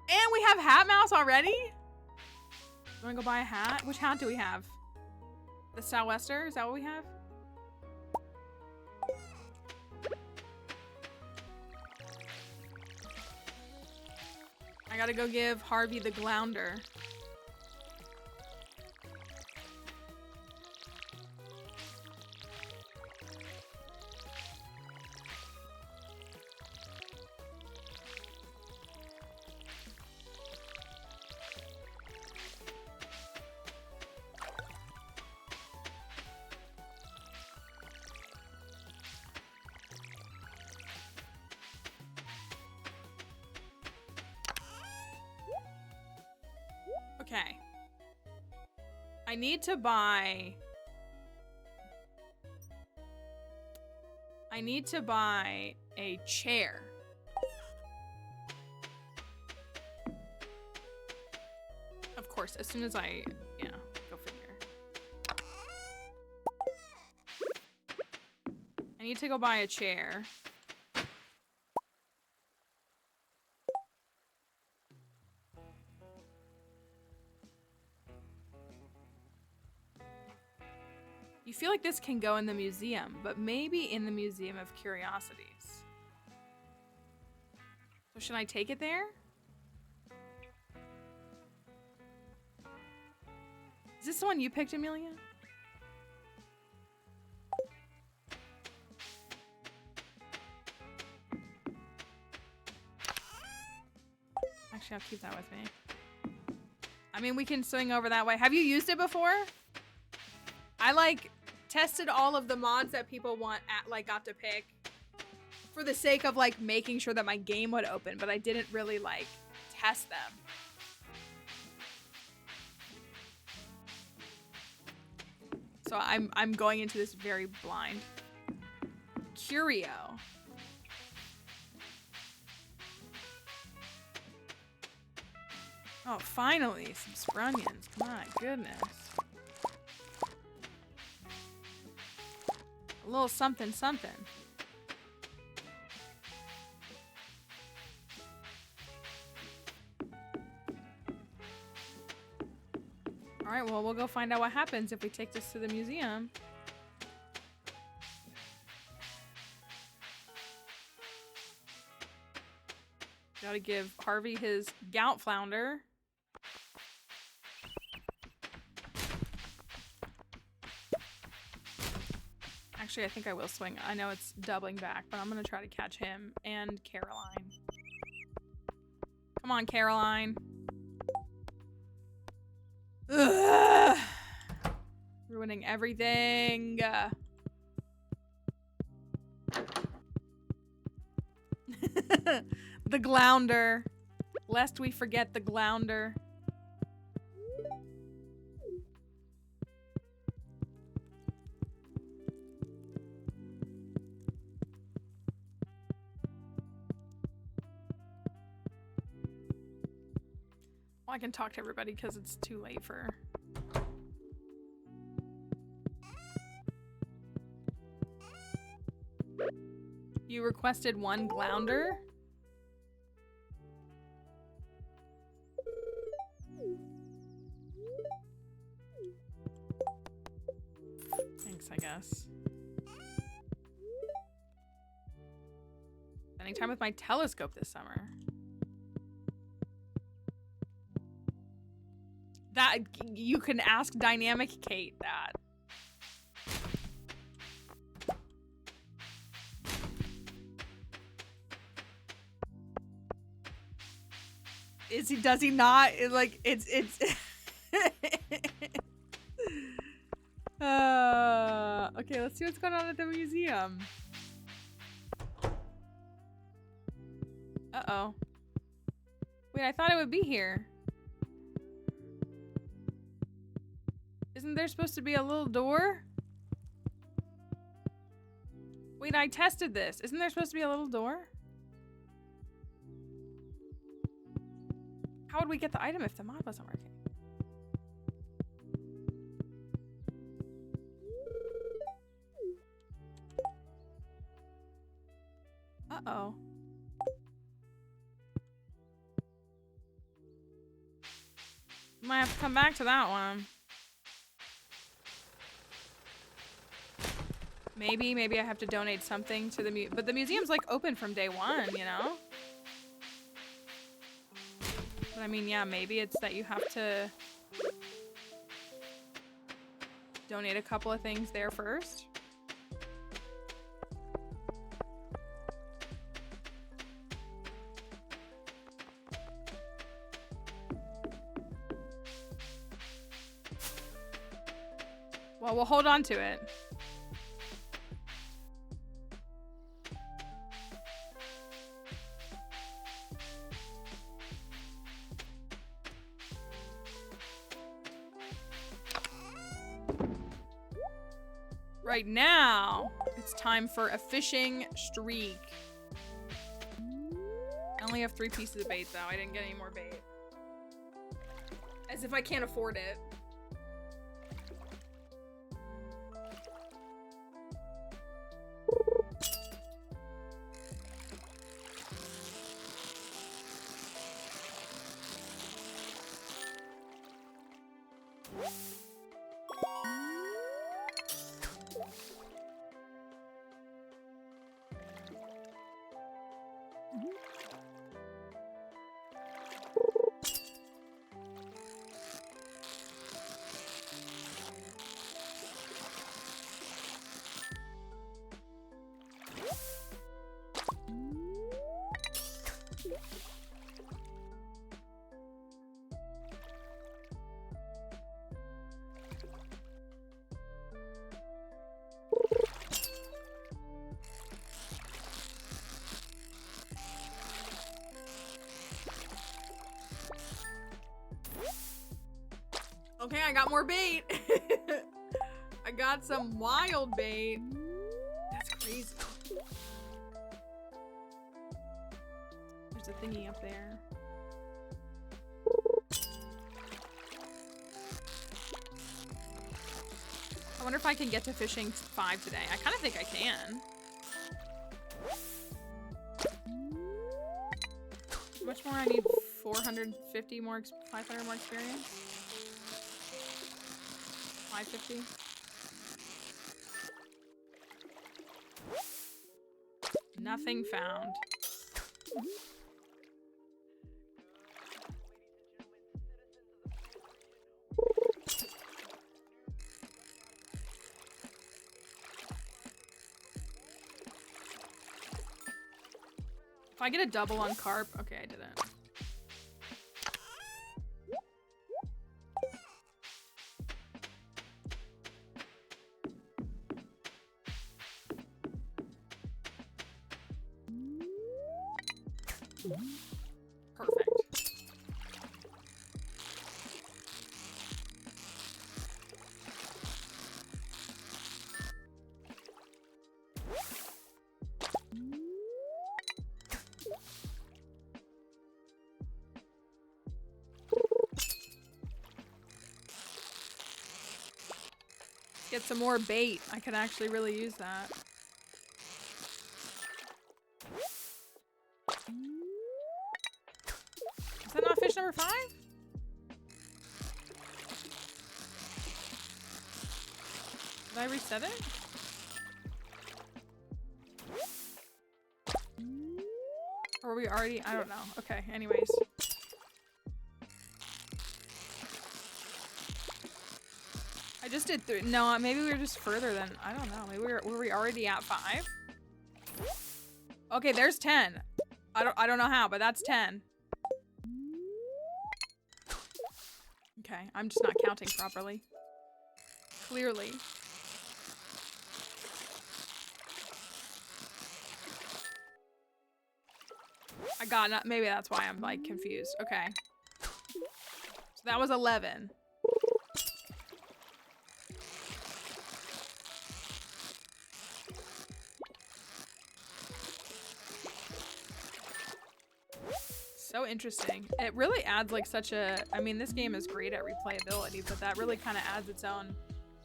And we have Hat Mouse already? You wanna go buy a hat? Which hat do we have? The Southwester? Is that what we have? I gotta go give Harvey the glounder. Okay. I need to buy a chair. Of course, as soon as I, yeah, go figure. I need to go buy a chair. You feel like this can go in the museum, but maybe in the Museum of Curiosities. So should I take it there? Is this the one you picked, Amelia? Actually, I'll keep that with me. I mean, we can swing over that way. Have you used it before? I tested all of the mods that people got to pick for the sake of making sure that my game would open, but I didn't really test them. So I'm going into this very blind. Curio. Oh, finally, some Sprunions. My goodness. A little something something. Alright, well, we'll go find out what happens if we take this to the museum. Gotta give Harvey his gout flounder. Actually, I think I will swing. I know it's doubling back, but I'm gonna try to catch him and Caroline. Come on, Caroline. Ugh! Ruining everything. The glounder. Lest we forget the glounder. Well, I can talk to everybody because it's too late for... You requested one glounder? Thanks, I guess. Spending time with my telescope this summer. That, you can ask Dynamic Kate that. Is he, does he not? Like, it's okay, let's see what's going on at the museum. Uh-oh. Wait, I thought it would be here. Isn't there supposed to be a little door? Wait, I tested this. Isn't there supposed to be a little door? How would we get the item if the mod wasn't working? Uh-oh. Might have to come back to that one. Maybe I have to donate something to the but the museum's like open from day one, you know? But I mean, yeah, maybe it's that you have to donate a couple of things there first. Well, we'll hold on to it. Right now, it's time for a fishing streak. I only have 3 pieces of bait, though. I didn't get any more bait. As if I can't afford it. Okay, I got more bait. I got some wild bait. That's crazy. There's a thingy up there. I wonder if I can get to fishing 5 today. I kind of think I can. How much more? I need 450 more, 500 more experience. 550. Nothing found. If I get a double on carp, okay, I didn't. Perfect. Get some more bait. I could actually really use that. Is that not fish number 5? Did I reset it? Or were we already? I don't know. Okay, anyways. I just did 3. No, maybe we were just further than, I don't know. Maybe were we already at 5? Okay, there's 10. I don't know how, but that's 10. Okay, I'm just not counting properly. Clearly. I got it. Maybe that's why I'm like confused. Okay. So that was 11. So interesting. It really adds like such a, I mean, this game is great at replayability, but that really kind of adds its own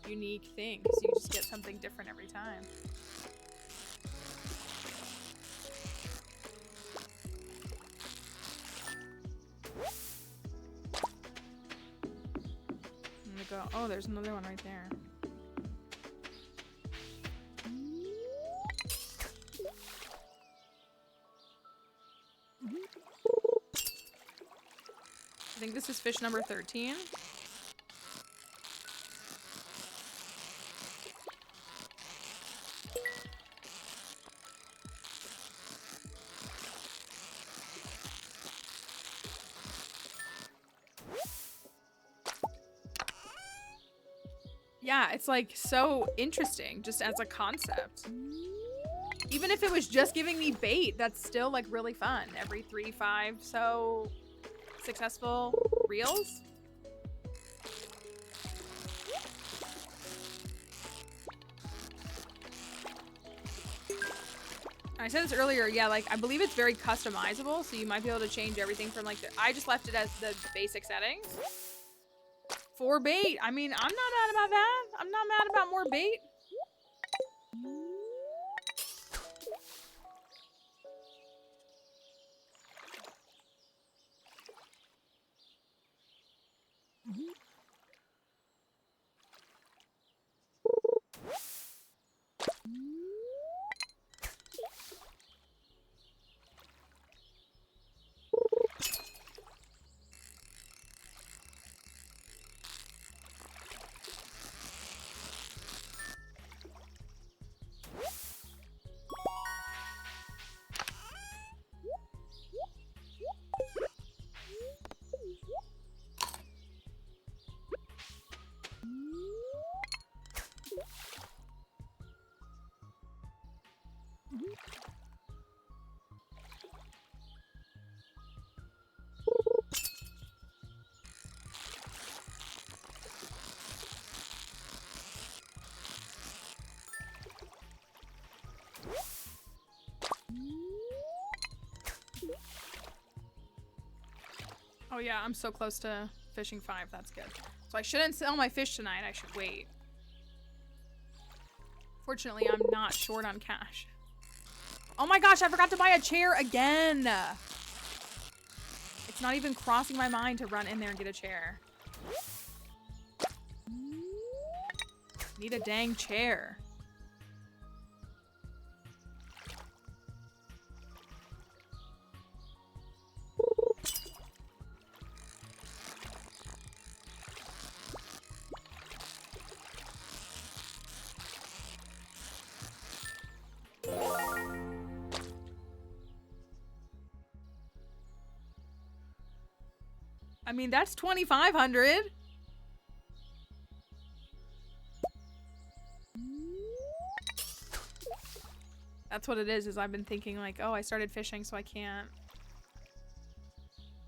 unique thing because you just get something different every time. I'm gonna go, oh, there's another one right there. I think this is fish number 13. Yeah, it's like so interesting just as a concept. Even if it was just giving me bait, that's still like really fun. Every 3, 5, so successful reels. I said this earlier, yeah, like I believe it's very customizable, so you might be able to change everything from like I just left it as the basic settings. For bait, I mean, I'm not mad about that. I'm not mad about more bait. Oh yeah, I'm so close to fishing 5. That's good. So I shouldn't sell my fish tonight. I should wait. Fortunately, I'm not short on cash. Oh my gosh, I forgot to buy a chair again. It's not even crossing my mind to run in there and get a chair. Need a dang chair. I mean, that's 2,500. That's what it is I've been thinking like, oh, I started fishing so I can't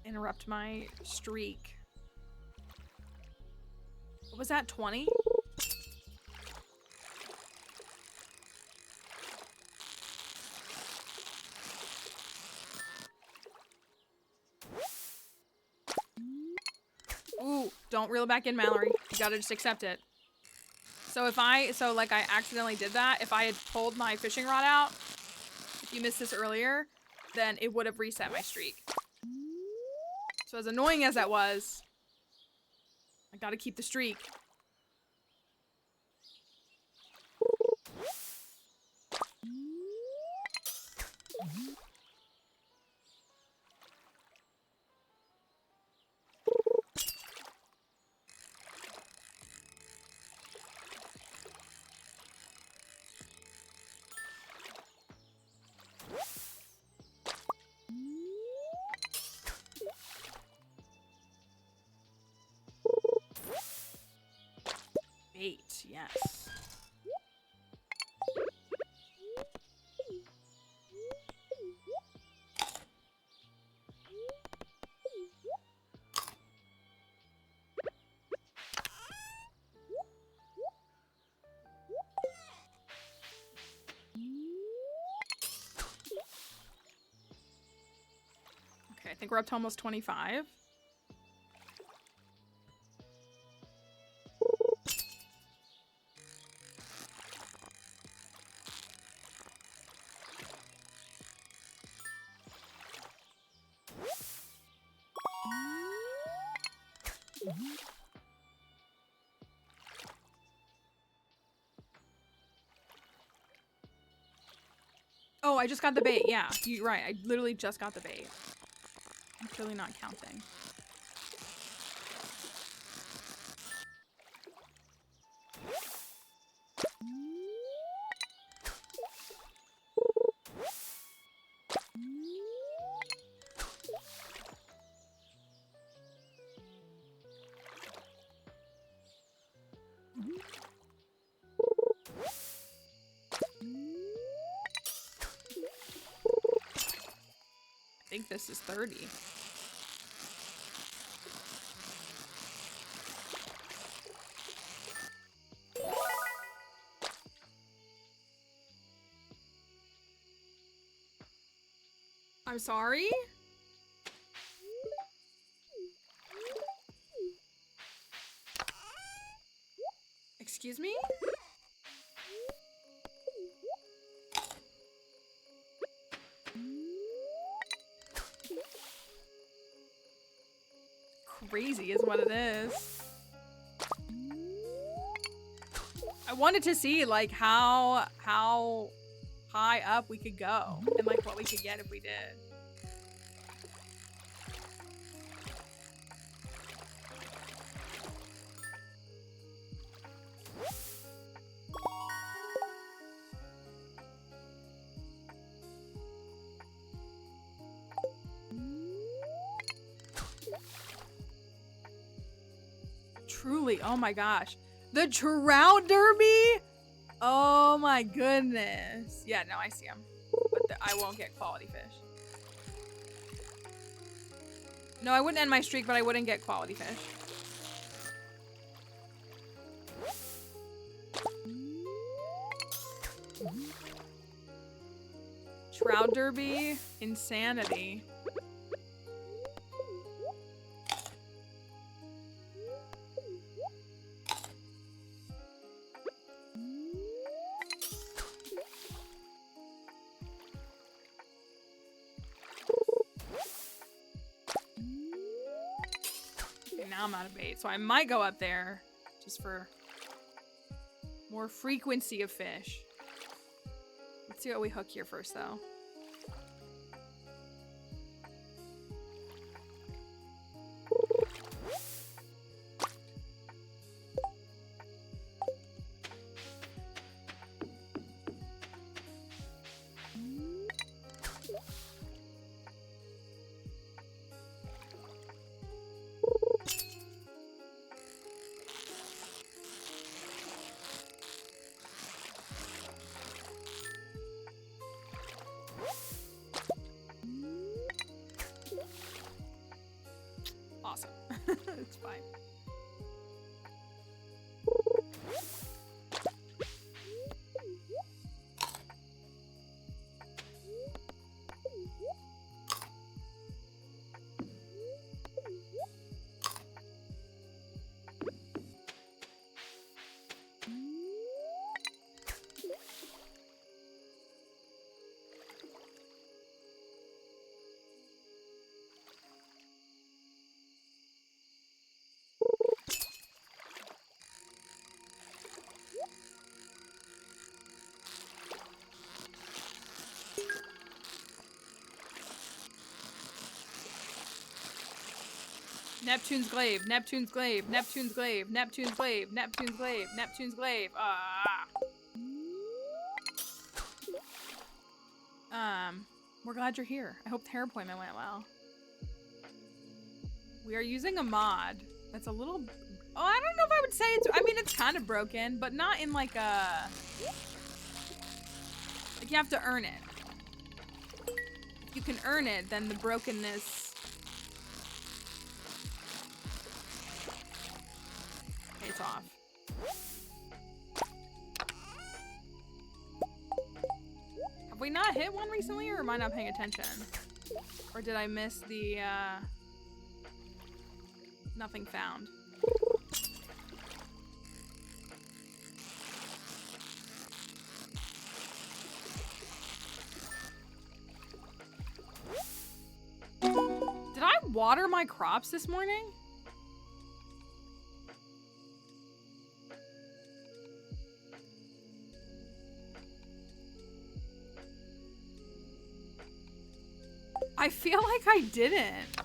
interrupt my streak. What was that, 20? Ooh, don't reel it back in, Mallory. You gotta just accept it. So if I accidentally did that, if I had pulled my fishing rod out, if you missed this earlier, then it would have reset my streak. So as annoying as that was, I gotta keep the streak. Bait, yes. Okay, I think we're up to almost 25. Oh, I just got the bait. Yeah, you're right. I literally just got the bait. I'm clearly not counting. I think this is 30. I'm sorry? Excuse me? Crazy is what it is. I wanted to see like how high up we could go and like what we could get if we did. Truly, oh my gosh. The trout derby? Oh my goodness. Yeah, no, I see them. But I won't get quality fish. No, I wouldn't end my streak, but I wouldn't get quality fish. Trout derby? Insanity. Now I'm out of bait, so I might go up there just for more frequency of fish. Let's see what we hook here first, though. It's fine. Neptune's glaive, Neptune's glaive, Neptune's glaive, Neptune's glaive, Neptune's glaive, Neptune's glaive. We're glad you're here. I hope the hair appointment went well. We are using a mod that's a little... Oh, I don't know if I would say it's... I mean, it's kind of broken, but not in like a... Like, you have to earn it. If you can earn it, then the brokenness... It's off. Have we not hit one recently, or am I not paying attention? Or did I miss the, nothing found? Did I water my crops this morning? I feel like I didn't.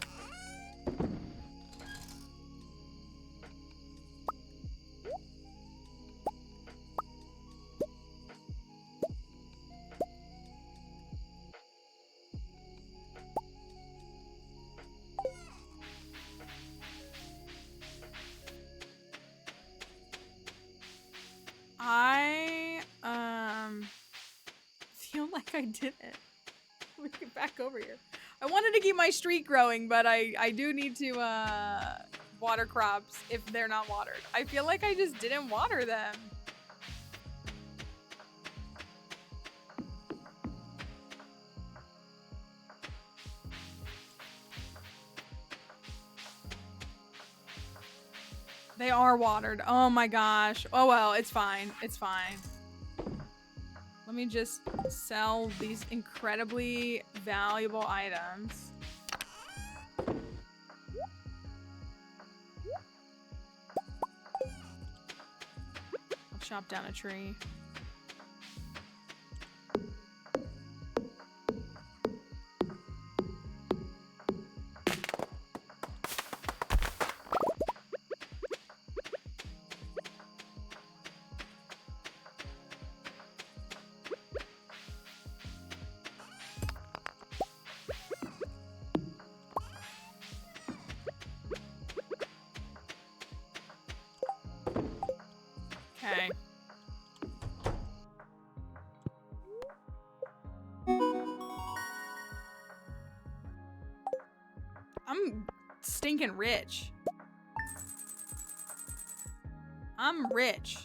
I feel like I didn't. Let me get back over here. I wanted to keep my streak growing, but I do need to water crops if they're not watered. I feel like I just didn't water them. They are watered. Oh my gosh. Oh well, it's fine. It's fine. Let me just sell these incredibly valuable items. I'll chop down a tree. Okay. I'm stinking rich. I'm rich.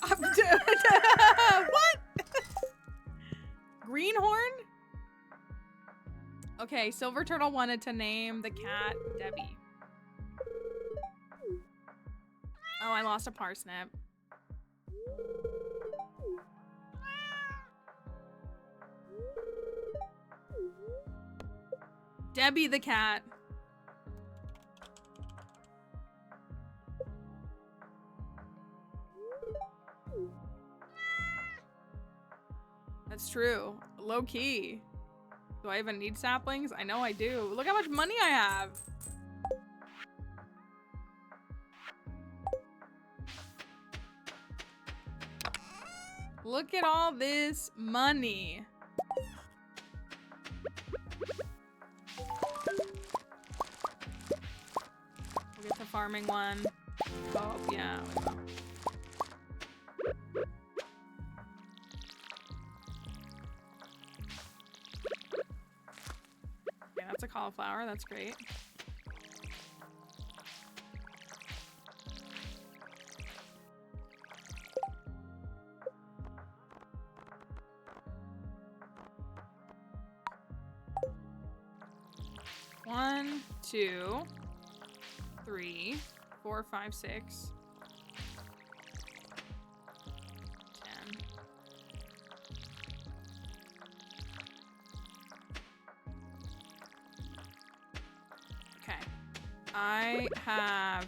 I'm doing what? Greenhorn? Okay, Silver Turtle wanted to name the cat Debbie. Oh, I lost a parsnip. Debbie the cat. That's true. Low key. Do I even need saplings? I know I do. Look how much money I have. Look at all this money. We'll get the farming one. Oh, yeah. We will. far. That's great. One, 2, 3, 4, 5, 6, 10. Okay. I have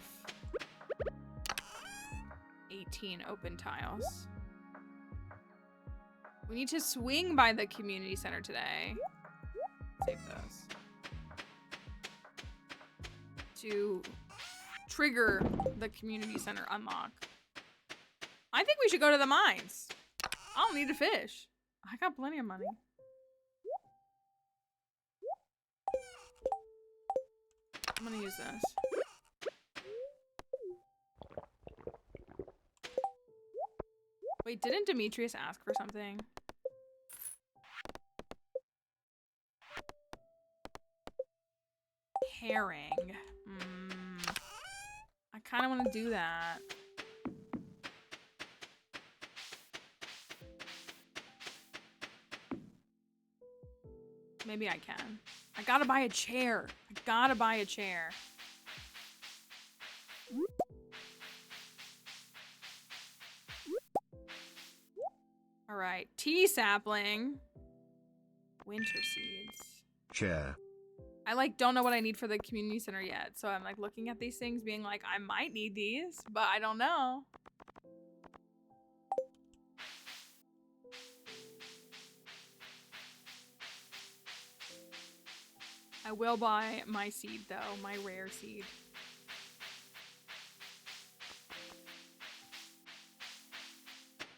18 open tiles. We need to swing by the community center today. Save those. To trigger the community center unlock. I think we should go to the mines. I don't need to fish. I got plenty of money. I'm gonna use this. Wait, didn't Demetrius ask for something? Herring. I kind of want to do that. Maybe I can. I gotta buy a chair. I gotta buy a chair. All right, tea sapling. Winter seeds. Chair. I like don't know what I need for the community center yet. So I'm like looking at these things being like, I might need these, but I don't know. I will buy my seed though, my rare seed.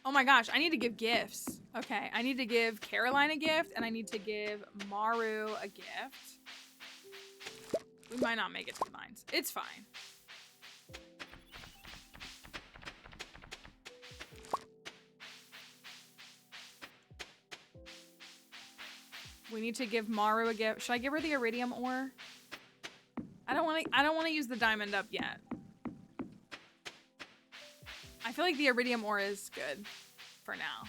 Oh my gosh, I need to give gifts. Okay, I need to give Caroline a gift and I need to give Maru a gift. We might not make it to the mines. It's fine. We need to give Maru a gift. Should I give her the iridium ore? I don't want to use the diamond up yet. I feel like the iridium ore is good for now.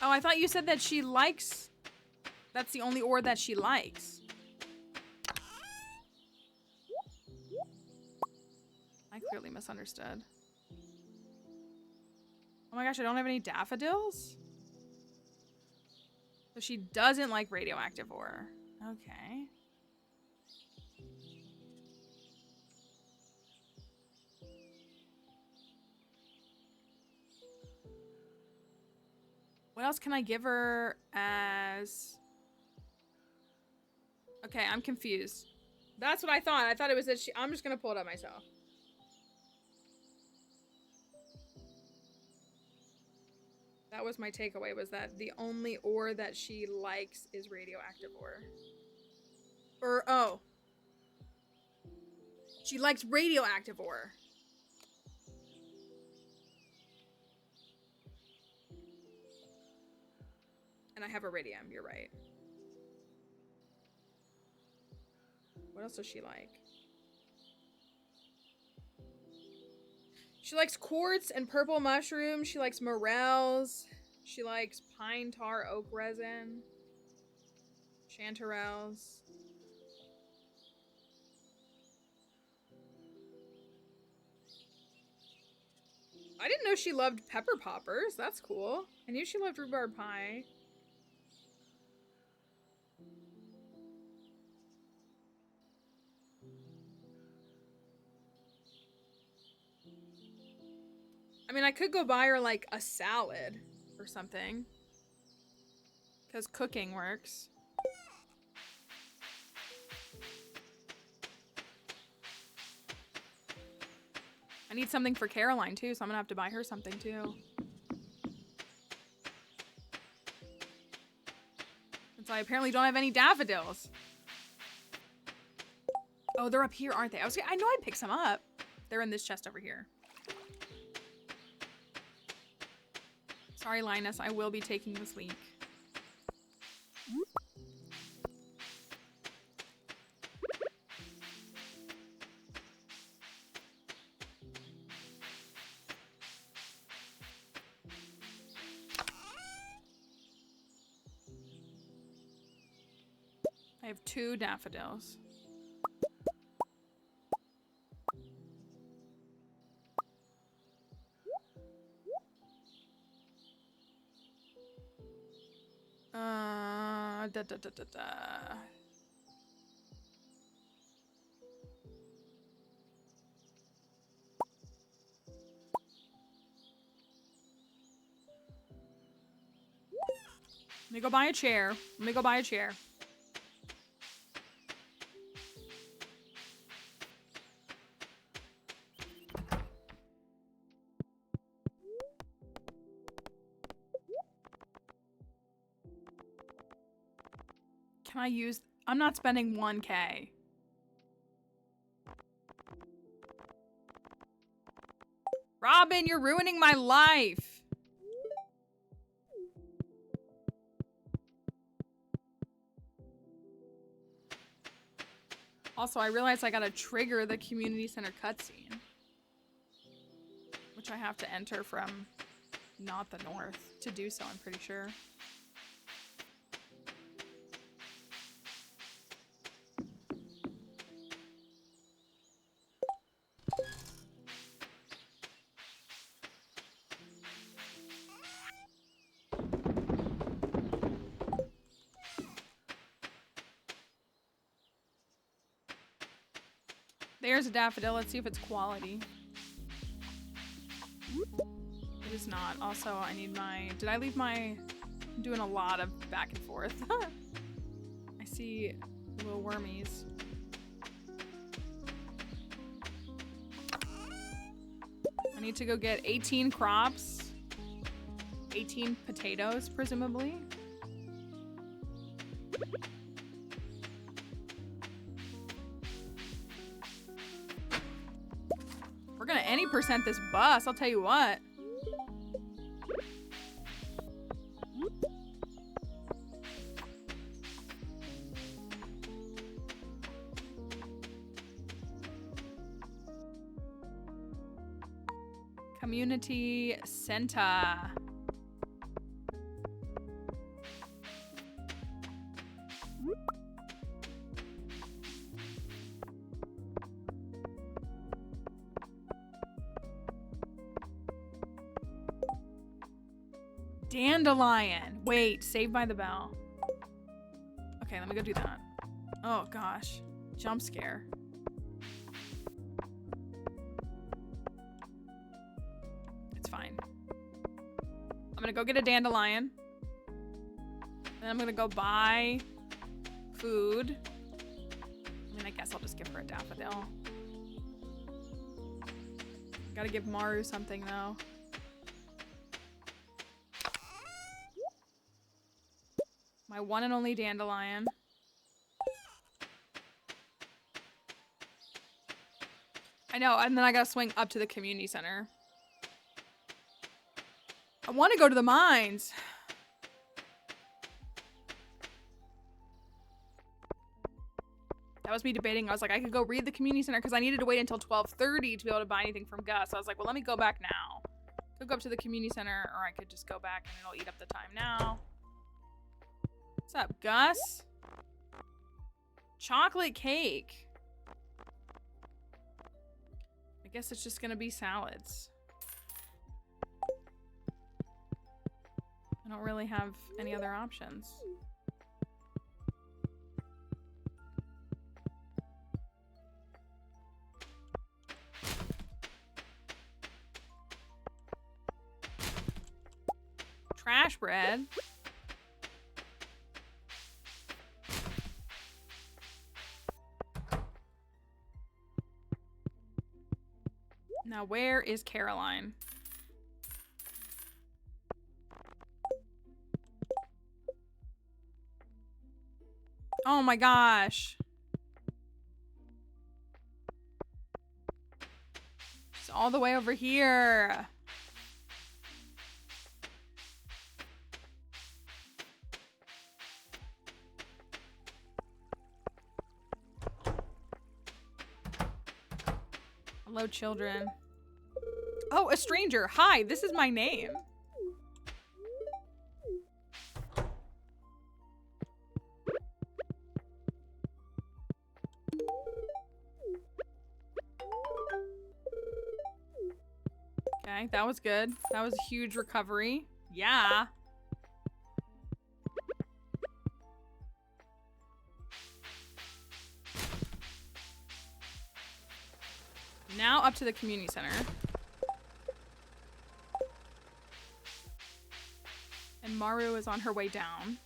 Oh, I thought you said that she likes... That's the only ore that she likes. I clearly misunderstood. Oh my gosh, I don't have any daffodils? So she doesn't like radioactive ore. Okay. What else can I give her as... Okay, I'm confused. That's what I thought. I thought it was that she... I'm just gonna pull it up myself. That was my takeaway, was that the only ore that she likes is radioactive ore. Or, oh. She likes radioactive ore. And I have iridium, you're right. What else does she like? She likes quartz and purple mushrooms. She likes morels. She likes pine tar oak resin. Chanterelles. I didn't know she loved pepper poppers. That's cool. I knew she loved rhubarb pie. I mean, I could go buy her, like, a salad or something. Because cooking works. I need something for Caroline, too, so I'm gonna have to buy her something, too. Since I apparently don't have any daffodils. Oh, they're up here, aren't they? I know I'd pick some up. They're in this chest over here. Sorry, Linus, I will be taking this week. I have 2 daffodils. Da, da, da, da, da. Let me go buy a chair. Let me go buy a chair. Can I use... I'm not spending 1K. Robin, you're ruining my life. Also, I realized I gotta trigger the community center cutscene, which I have to enter from not the north to do so, I'm pretty sure. There's a daffodil. Let's see if it's quality. It is not. Also, I need my... Did I leave my... I'm doing a lot of back and forth. I see little wormies. I need to go get 18 crops. 18 potatoes, presumably. We're gonna any percent this bus, I'll tell you what. Community center. Dandelion. Wait, Saved by the Bell. Okay, let me go do that. Oh gosh. Jump scare. It's fine. I'm gonna go get a dandelion. Then I'm gonna go buy food. I mean, I guess I'll just give her a daffodil. Gotta give Maru something though. My one and only dandelion. I know, and then I gotta swing up to the community center. I want to go to the mines. That was me debating. I was like, I could go read the community center because I needed to wait until 12:30 to be able to buy anything from Gus. So I was like, well, let me go back now. Could go up to the community center, or I could just go back and it'll eat up the time now. What's up, Gus? Chocolate cake. I guess it's just gonna be salads. I don't really have any other options. Trash bread. Now, where is Caroline? Oh my gosh. It's all the way over here. Hello, children. Oh, a stranger. Hi, this is my name. Okay, that was good. That was a huge recovery. Yeah. Now up to the community center. And Maru is on her way down.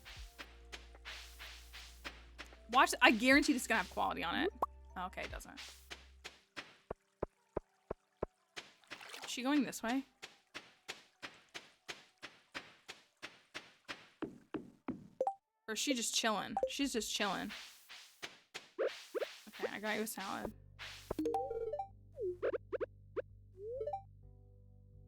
Watch, I guarantee this is gonna have quality on it. Okay, it doesn't. Is she going this way? Or is she just chilling? She's just chilling. Okay, I got you a salad.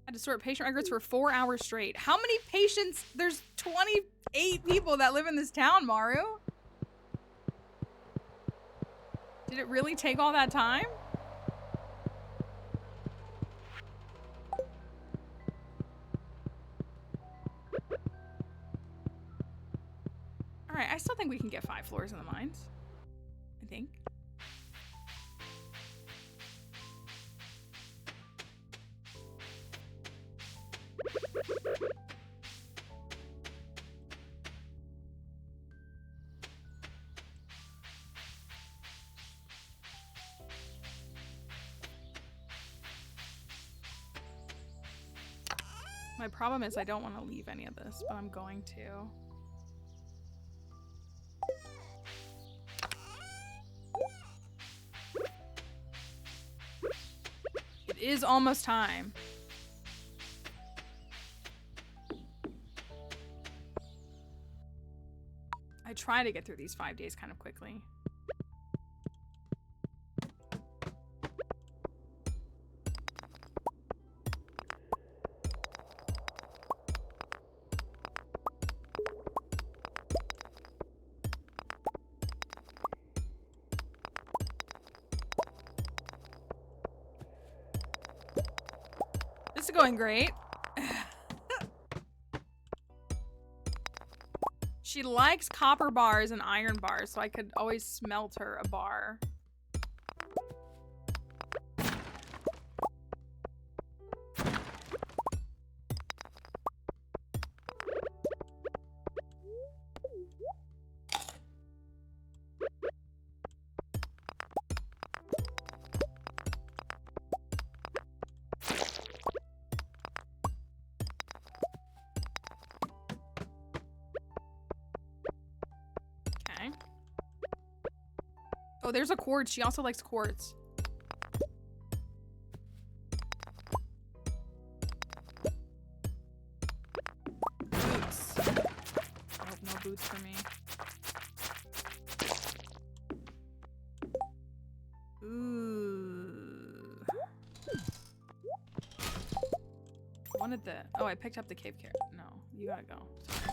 Had to sort patient records for 4 hours straight. How many patients? There's 28 people that live in this town, Maru. Did it really take all that time? Alright, I still think we can get 5 floors in the mines. I think. My problem is I don't want to leave any of this, but I'm going to. It is almost time. I try to get through these 5 days kind of quickly. This is going great. She likes copper bars and iron bars, so I could always smelt her a bar. Oh, there's a quartz. She also likes quartz. Boots. Nope, no boots for me. Ooh. Wanted the... Oh, I picked up the cave carrot. No, you gotta go. Sorry.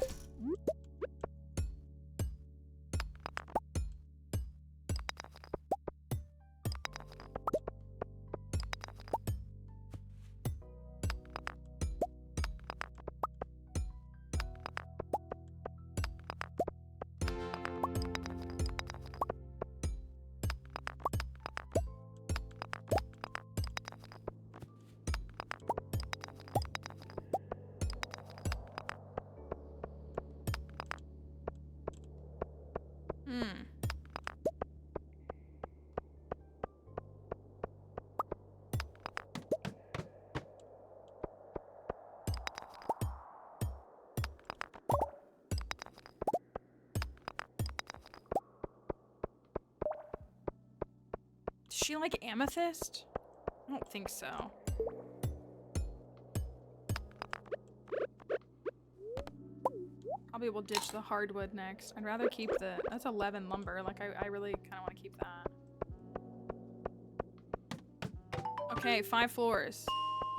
Does she like amethyst? I don't think so. Probably will ditch the hardwood next. I'd rather keep the... That's 11 lumber. Like, I really kind of want to keep that. Okay, 5 floors.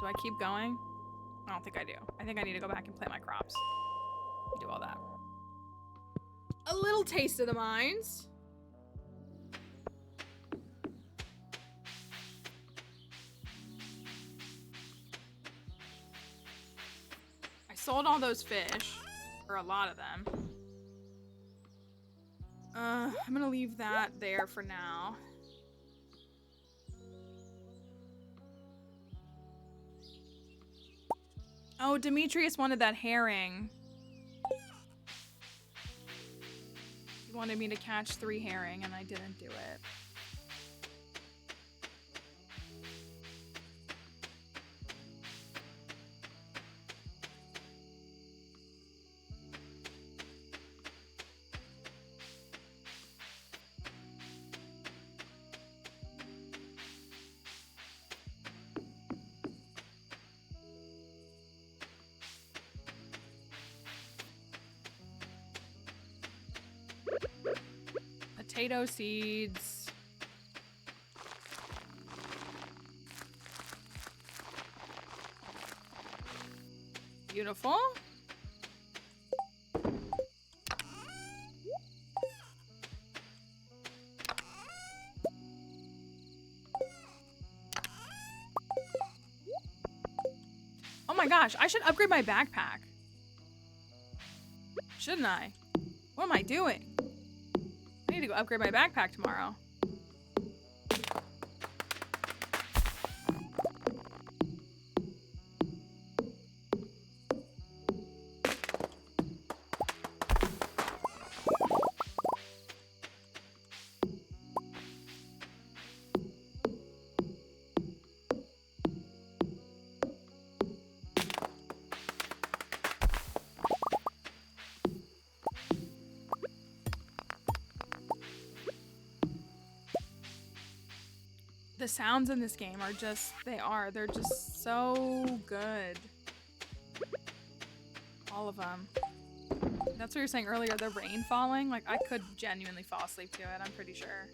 Do I keep going? I don't think I do. I think I need to go back and plant my crops. Do all that. A little taste of the mines. sold all those fish. Or a lot of them. I'm gonna leave that there for now. Oh, Demetrius wanted that herring. He wanted me to catch 3 herring and I didn't do it. Potato seeds. Beautiful. Oh my gosh, I should upgrade my backpack. Shouldn't I? What am I doing? I need to go upgrade my backpack tomorrow. The sounds in this game are just, they're just so good. All of them. That's what you were saying earlier, the rain falling. Like, I could genuinely fall asleep to it, I'm pretty sure.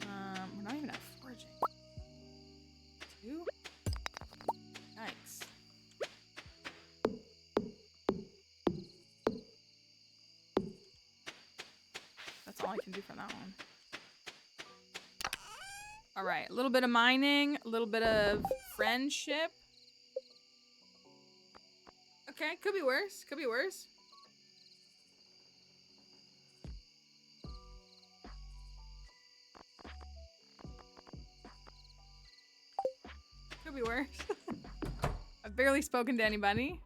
We're not even at foraging. 2? Yikes. That's all I can do for that one. All right, a little bit of mining, a little bit of friendship. Okay, could be worse, could be worse. Could be worse. I've barely spoken to anybody.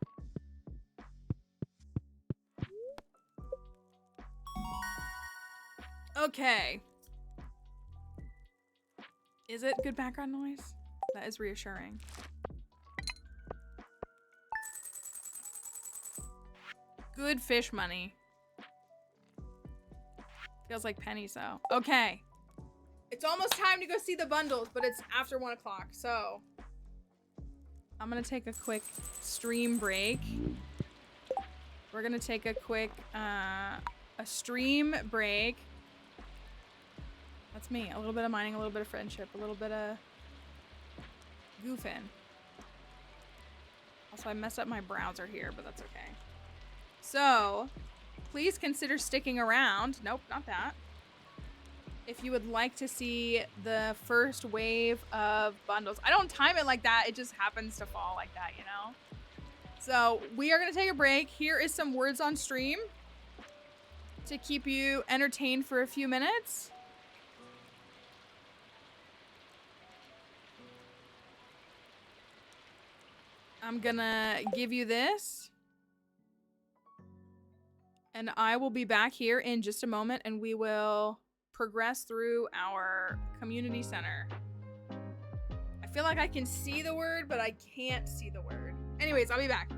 Okay. Is it good background noise? That is reassuring. Good fish money. Feels like pennies though. Okay. It's almost time to go see the bundles, but it's after 1 o'clock, so I'm gonna take a quick stream break. We're gonna take a quick a stream break. That's me. A little bit of mining, a little bit of friendship, a little bit of goofing. Also, I messed up my browser here, but that's okay. So, please consider sticking around. Nope, not that. If you would like to see the first wave of bundles. I don't time it like that. It just happens to fall like that, you know? So, we are going to take a break. Here is some words on stream to keep you entertained for a few minutes. I'm gonna give you this. And I will be back here in just a moment and we will progress through our community center. I feel like I can see the word, but I can't see the word. Anyways, I'll be back.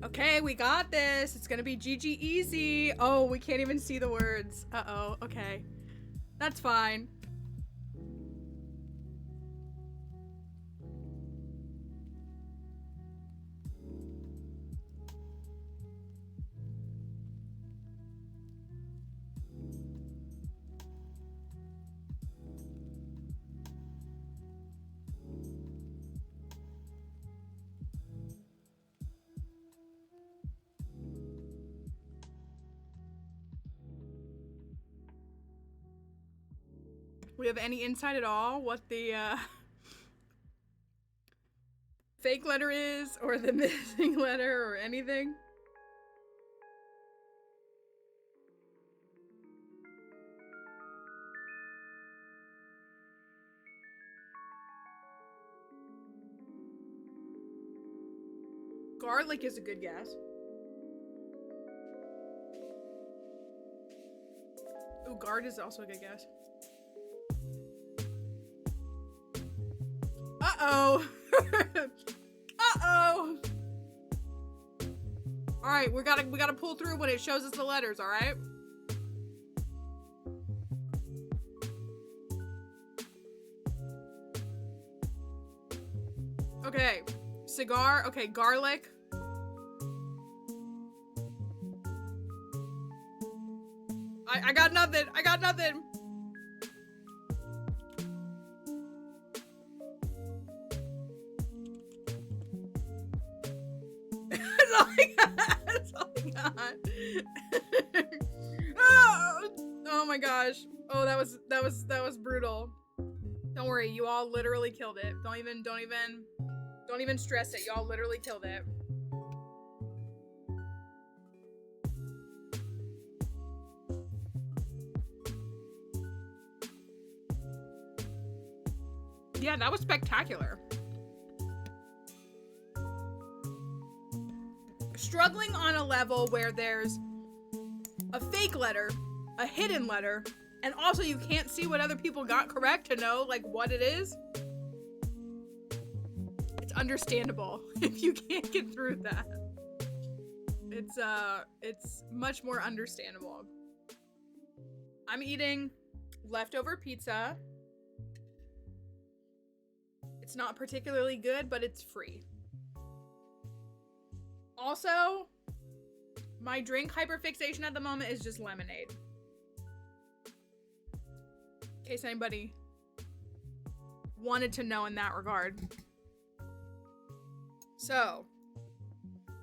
Okay, we got this. It's gonna be GG easy. Oh, we can't even see the words. Uh-oh, okay. That's fine. We have any insight at all what the fake letter is, or the missing letter, or anything? Garlic is a good guess. Ooh, guard is also a good guess. Uh-oh. Uh-oh. All right, we gotta pull through when it shows us the letters, all right? Okay, cigar, okay, garlic. I got nothing, I got nothing. That's all I got. That's all I got. Oh my gosh. Oh, that was brutal. Don't worry, you all literally killed it. Don't even stress it. Y'all literally killed it. Yeah, that was spectacular. Struggling on a level where there's a fake letter, a hidden letter, and also you can't see what other people got correct to know like what it is. It's understandable if you can't get through that. It's much more understandable. I'm eating leftover pizza. It's not particularly good, but it's free. Also, my drink hyperfixation at the moment is just lemonade. In case anybody wanted to know in that regard. So, I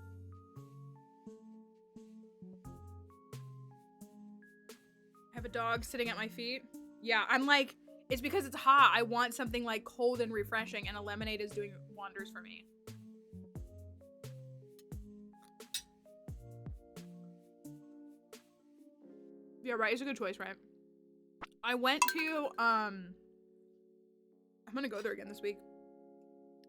have a dog sitting at my feet. Yeah, I'm like, it's because it's hot. I want something like cold and refreshing, and a lemonade is doing wonders for me. Yeah, right, it's a good choice, right? I went to, I'm gonna go there again this week.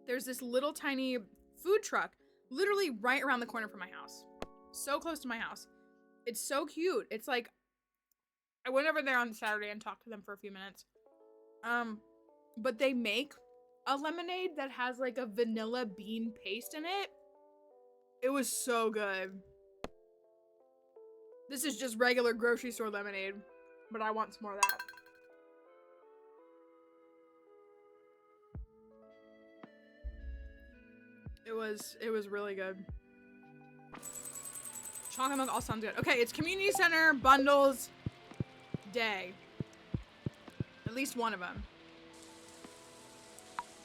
There's this little tiny food truck, literally right around the corner from my house. So close to my house. It's so cute. It's like, I went over there on Saturday and talked to them for a few minutes. But they make a lemonade that has like a vanilla bean paste in it. It was so good. This is just regular grocery store lemonade, but I want some more of that. It was really good. Chocolate milk all sounds good. Okay, it's community center bundles day. At least one of them.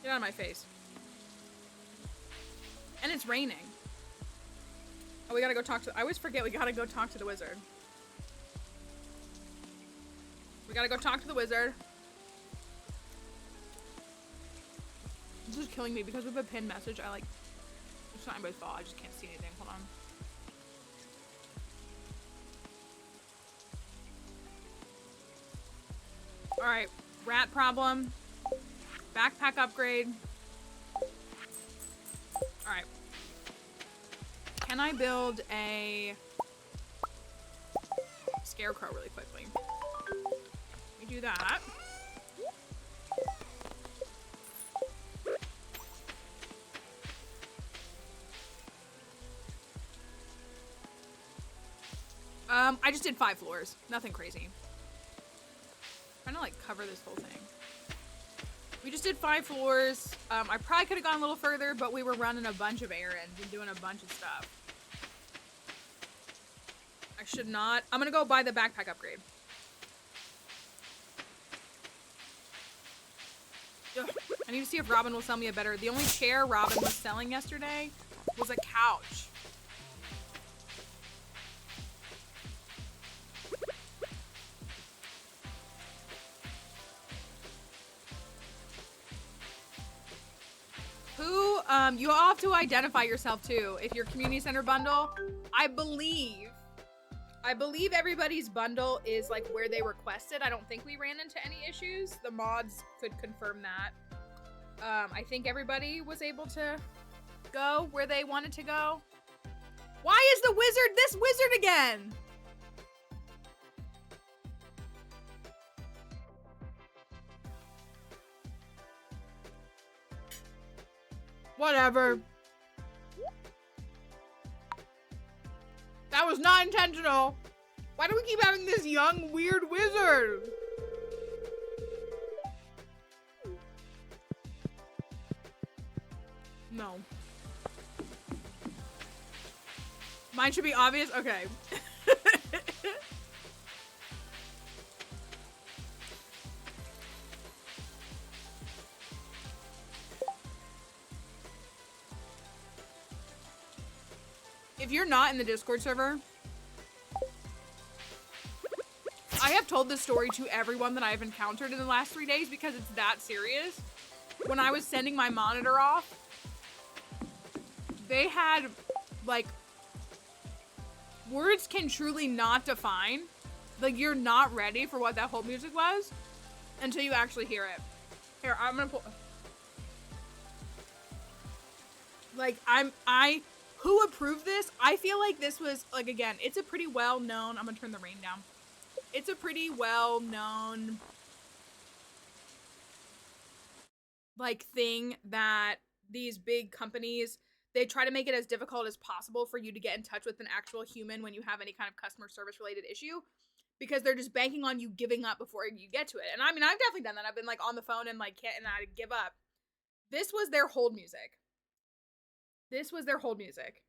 Get out of my face. And it's raining. Oh, we gotta go talk to... I always forget we gotta go talk to the wizard. We gotta go talk to the wizard. This is killing me because with a pinned message, I like... It's not anybody's fault, I just can't see anything. Hold on. Alright, rat problem. Backpack upgrade. Alright. Can I build a scarecrow really quickly? Let me do that. I just did 5 floors. Nothing crazy. I'm trying to like cover this whole thing. We just did 5 floors. I probably could have gone a little further, but we were running a bunch of errands and doing a bunch of stuff. I should not. I'm gonna go buy the backpack upgrade. Ugh. I need to see if Robin will sell me a better. The only chair Robin was selling yesterday was a couch. Who, you all have to identify yourself too. If your community center bundle, I believe everybody's bundle is like where they requested. I don't think we ran into any issues. The mods could confirm that. I think everybody was able to go where they wanted to go. Why is the wizard this wizard again? Whatever. That was not intentional. Why do we keep having this young, weird wizard? No. Mine should be obvious? Okay. If you're not in the Discord server, I have told this story to everyone that I've encountered in the last 3 days because it's that serious. When I was sending my monitor off, they had, like, words can truly not define. Like, you're not ready for what that whole music was until you actually hear it. Here, I'm gonna pull. Like, who approved this? I feel like this was, like, again, it's a pretty well-known, I'm gonna turn the rain down. It's a pretty well-known, like, thing that these big companies, they try to make it as difficult as possible for you to get in touch with an actual human when you have any kind of customer service related issue, because they're just banking on you giving up before you get to it. And I mean, I've definitely done that. I've been, like, on the phone and, like, and I give up. This was their hold music. This was their hold music.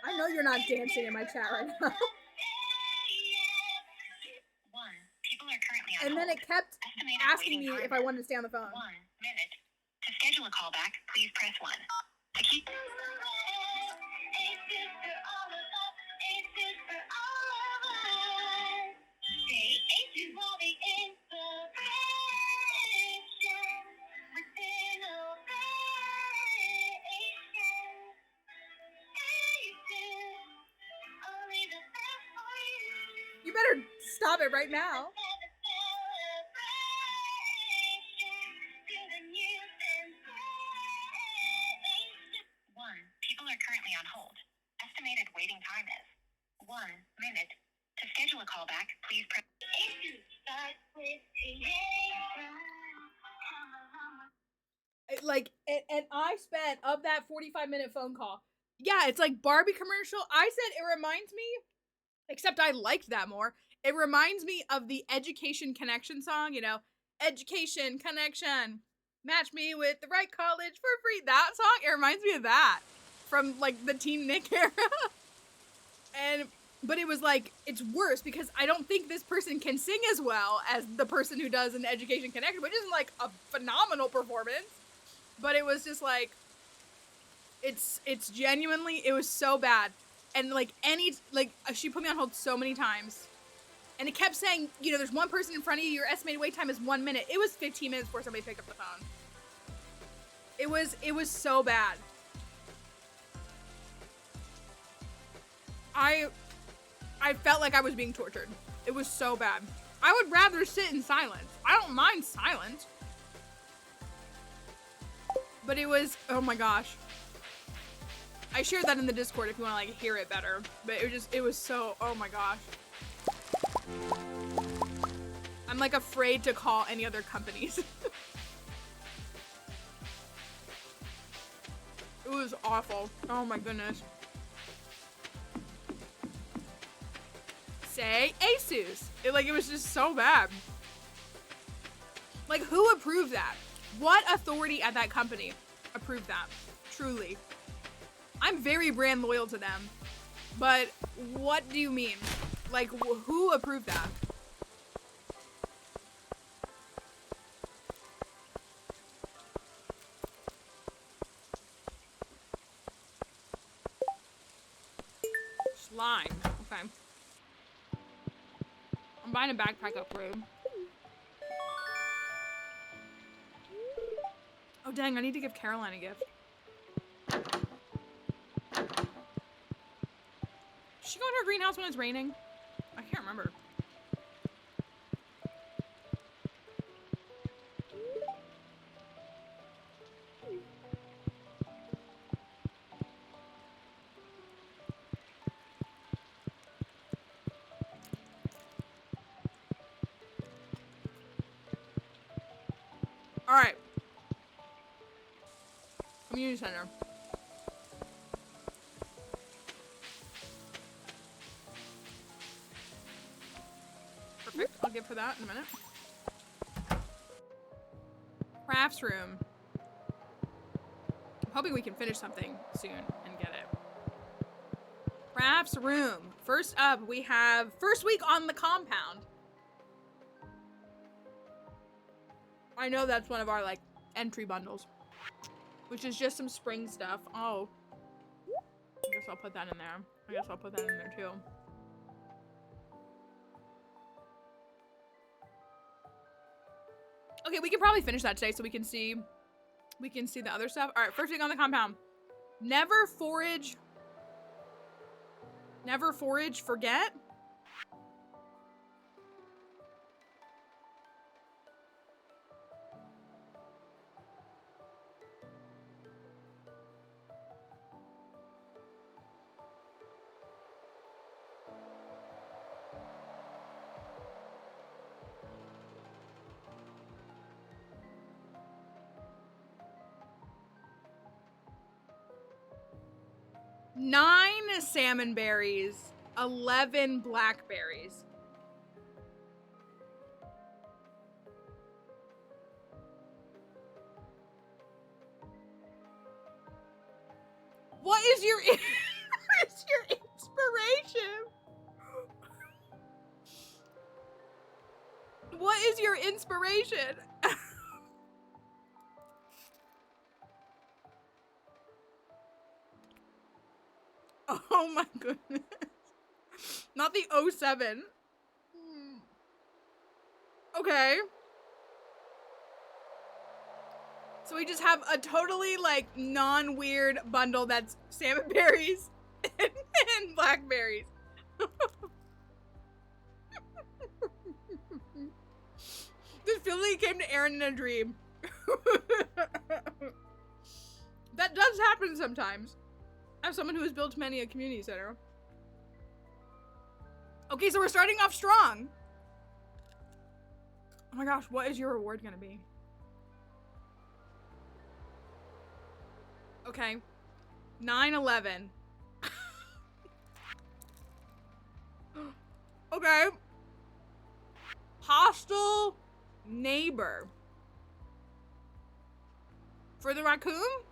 I know you're not dancing in my chat right now. And then it kept asking me if I wanted to stay on the phone. 1 minute. To schedule a callback, please press 1. To keep... You better stop it right now. People are currently on hold. Estimated waiting time is 1 minute. To schedule a callback, please press... Like, and I spent, of that 45-minute phone call, yeah, it's like Barbie commercial. I said it reminds me, except I liked that more. It reminds me of the Education Connection song, you know, Education Connection, match me with the right college for free. That song, it reminds me of that from, like, the Teen Nick era. But it was like, it's worse because I don't think this person can sing as well as the person who does an Education Connection, which isn't, like, a phenomenal performance. But it was just like, it's genuinely, it was so bad. And like she put me on hold so many times. And it kept saying, you know, there's one person in front of you, your estimated wait time is 1 minute. It was 15 minutes before somebody picked up the phone. It was so bad. I felt like I was being tortured. It was so bad. I would rather sit in silence. I don't mind silence. But it was, oh my gosh. I shared that in the Discord if you want to like hear it better. But it was so, oh my gosh. I'm like afraid to call any other companies. It was awful. Oh my goodness. Say Asus. It was just so bad. Like, who approved that? What authority at that company approved that? Truly. I'm very brand loyal to them. But what do you mean? Like, who approved that? Slime. Okay. I'm buying a backpack upgrade. Oh dang, I need to give Caroline a gift. Does she go in her greenhouse when it's raining? I can't remember. All right. Community center. Perfect. I'll give her that in a minute. Crafts room. I'm hoping we can finish something soon and get it. Crafts room. First up, we have first week on the compound. I know that's one of our like entry bundles, which is just some spring stuff. Oh, I guess I'll put that in there. I guess I'll put that in there too. Okay, we can probably finish that today so we can see the other stuff. All right, first week on the compound. Never forage, forget. Nine salmon berries, 11 blackberries. What is your inspiration? What is your inspiration? Oh my goodness. Not the 07. Okay. So we just have a totally like non-weird bundle that's salmon berries and blackberries. This feeling came to Aaron in a dream. That does happen sometimes. As someone who has built many a community center. Okay, so we're starting off strong. Oh my gosh, what is your reward gonna be? Okay. 9/11. Okay. Hostile neighbor. For the raccoon?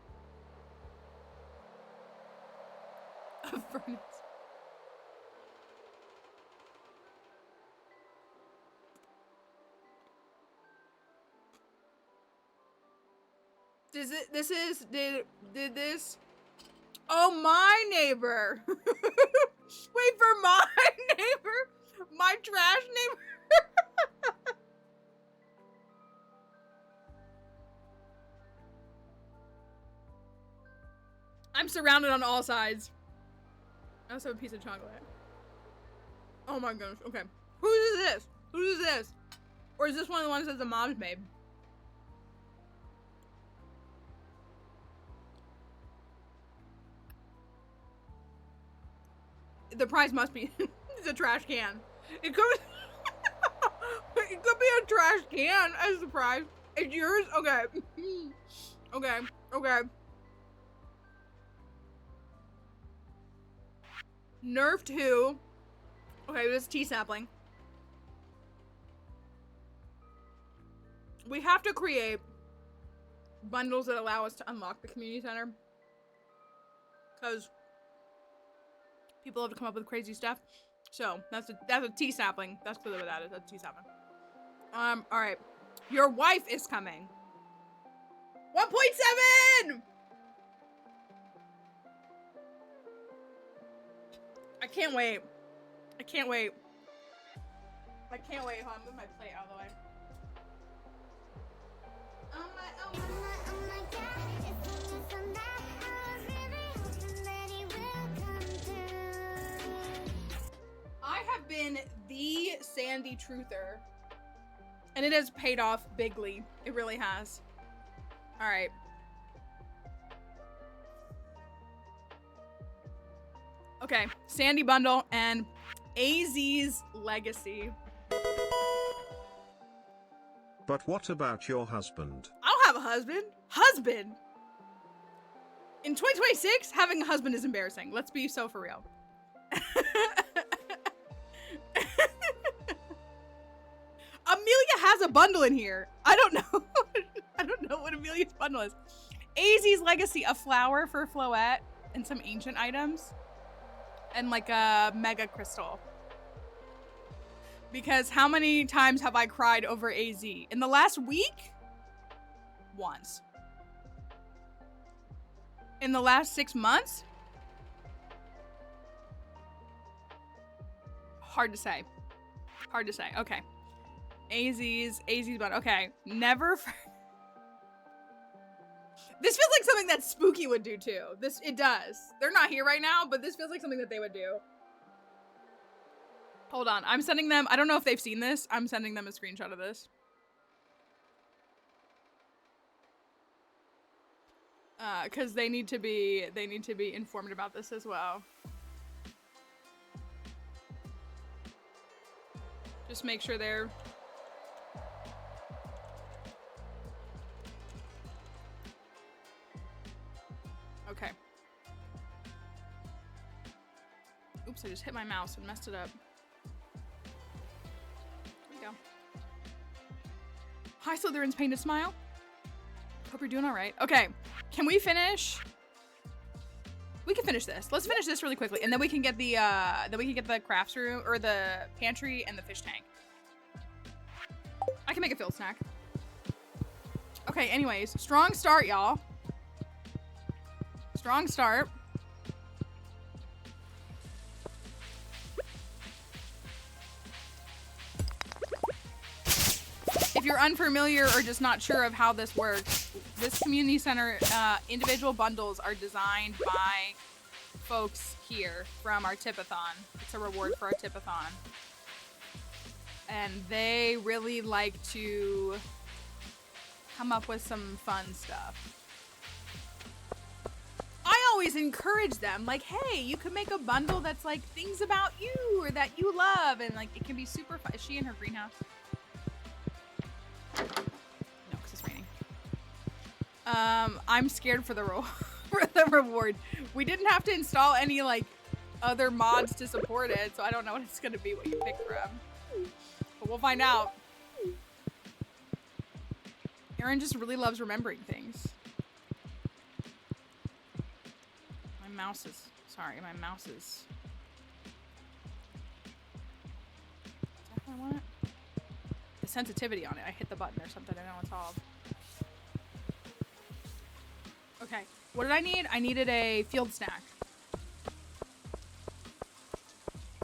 A furnace. Did this? Oh, my neighbor. Wait, for my neighbor? My trash neighbor? I'm surrounded on all sides. I also have a piece of chocolate. Oh my goodness. Okay. Whose is this? Whose is this? Or is this one of the ones that the mom's made? the prize must be it's a trash can. It could it could be a trash can as the prize. It's yours? Okay. Okay. Okay. Nerf 2. Okay, this is tea sapling. We have to create bundles that allow us to unlock the community center. Because people have to come up with crazy stuff. So that's a tea sapling. That's clearly what that is. That's tea sapling. Alright. Your wife is coming. 1.7! I can't wait. I can't wait. I can't wait. Hold on, move my plate out of the way. I have been the Sandy truther. And it has paid off bigly. It really has. Alright. Okay, Sandy bundle and AZ's legacy. But what about your husband? I don't have a husband. Husband! In 2026, having a husband is embarrassing. Let's be so for real. Amelia has a bundle in here. I don't know. I don't know what Amelia's bundle is. AZ's legacy, a flower for Floette and some ancient items. And like a mega crystal. Because how many times have I cried over AZ? In the last week? Once. In the last 6 months? Hard to say. Hard to say. Okay. AZ's bundle. Okay. Never. This feels like something that Spooky would do too. It does. They're not here right now, but this feels like something that they would do. Hold on. I'm sending them. I don't know if they've seen this. I'm sending them a screenshot of this. Because they need to be informed about this as well. Just make sure they're. Okay. Oops, I just hit my mouse and messed it up. There we go. Hi, Slytherin's painted smile. Hope you're doing all right. Okay, can we finish? We can finish this. Let's finish this really quickly, and then we can get the crafts room or the pantry and the fish tank. I can make a field snack. Okay. Anyways, strong start, y'all. Strong start. If you're unfamiliar or just not sure of how this works, this community center individual bundles are designed by folks here from our tipathon. It's a reward for our tipathon. And they really like to come up with some fun stuff. I always encourage them, like, hey, you could make a bundle that's like things about you or that you love, and like it can be super fun. Is she in her greenhouse? No, because it's raining. I'm scared for the reward. We didn't have to install any like other mods to support it, so I don't know what it's gonna be what you pick from. But we'll find out. Aaron just really loves remembering things. My mouse is Is that how I want it? The sensitivity on it. I hit the button or something. I don't know what's all. Okay. What did I need? I needed a field snack.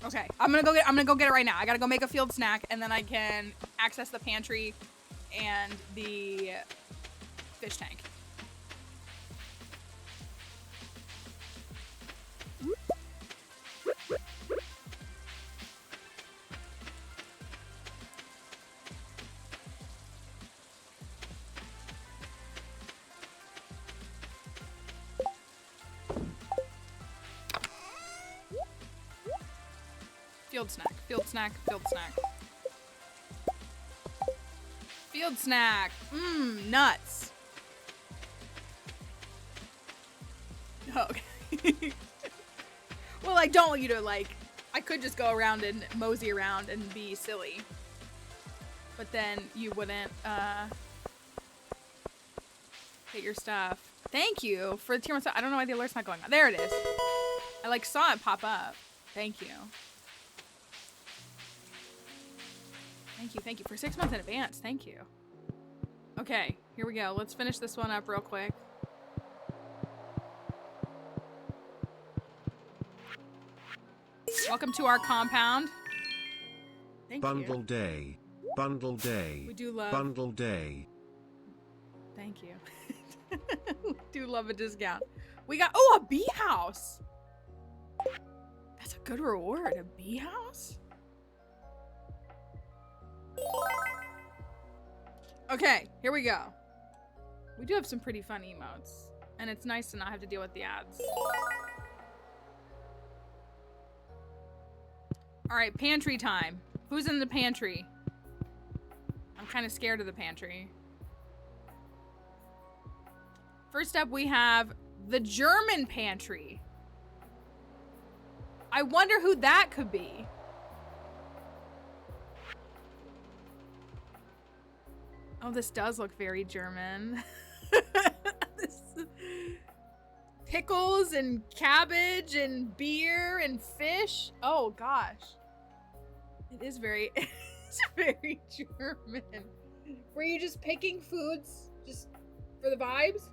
Okay. I'm gonna go get it right now. I gotta go make a field snack, and then I can access the pantry and the fish tank. Field snack, field snack, field snack. Field snack. Mmm, nuts. Okay. Well, I don't want you to, like, I could just go around and mosey around and be silly. But then you wouldn't, get your stuff. Thank you for the tier 1 stuff. I don't know why the alert's not going on. There it is. I, like, saw it pop up. Thank you. Thank you for 6 months in advance. Thank you. Okay, here we go. Let's finish this one up real quick. Welcome to our compound. Thank Bundle you. day. Bundle day. We do love. Bundle day. Thank you. We do love a discount. We got, oh, a bee house. That's a good reward. A bee house? Okay, here we go. We do have some pretty fun emotes. And it's nice to not have to deal with the ads. Alright, pantry time. Who's in the pantry? I'm kind of scared of the pantry. First up, we have the German pantry. I wonder who that could be. Oh, this does look very German. Pickles and cabbage and beer and fish. Oh gosh. It is very, it's very German. Were you just picking foods just for the vibes?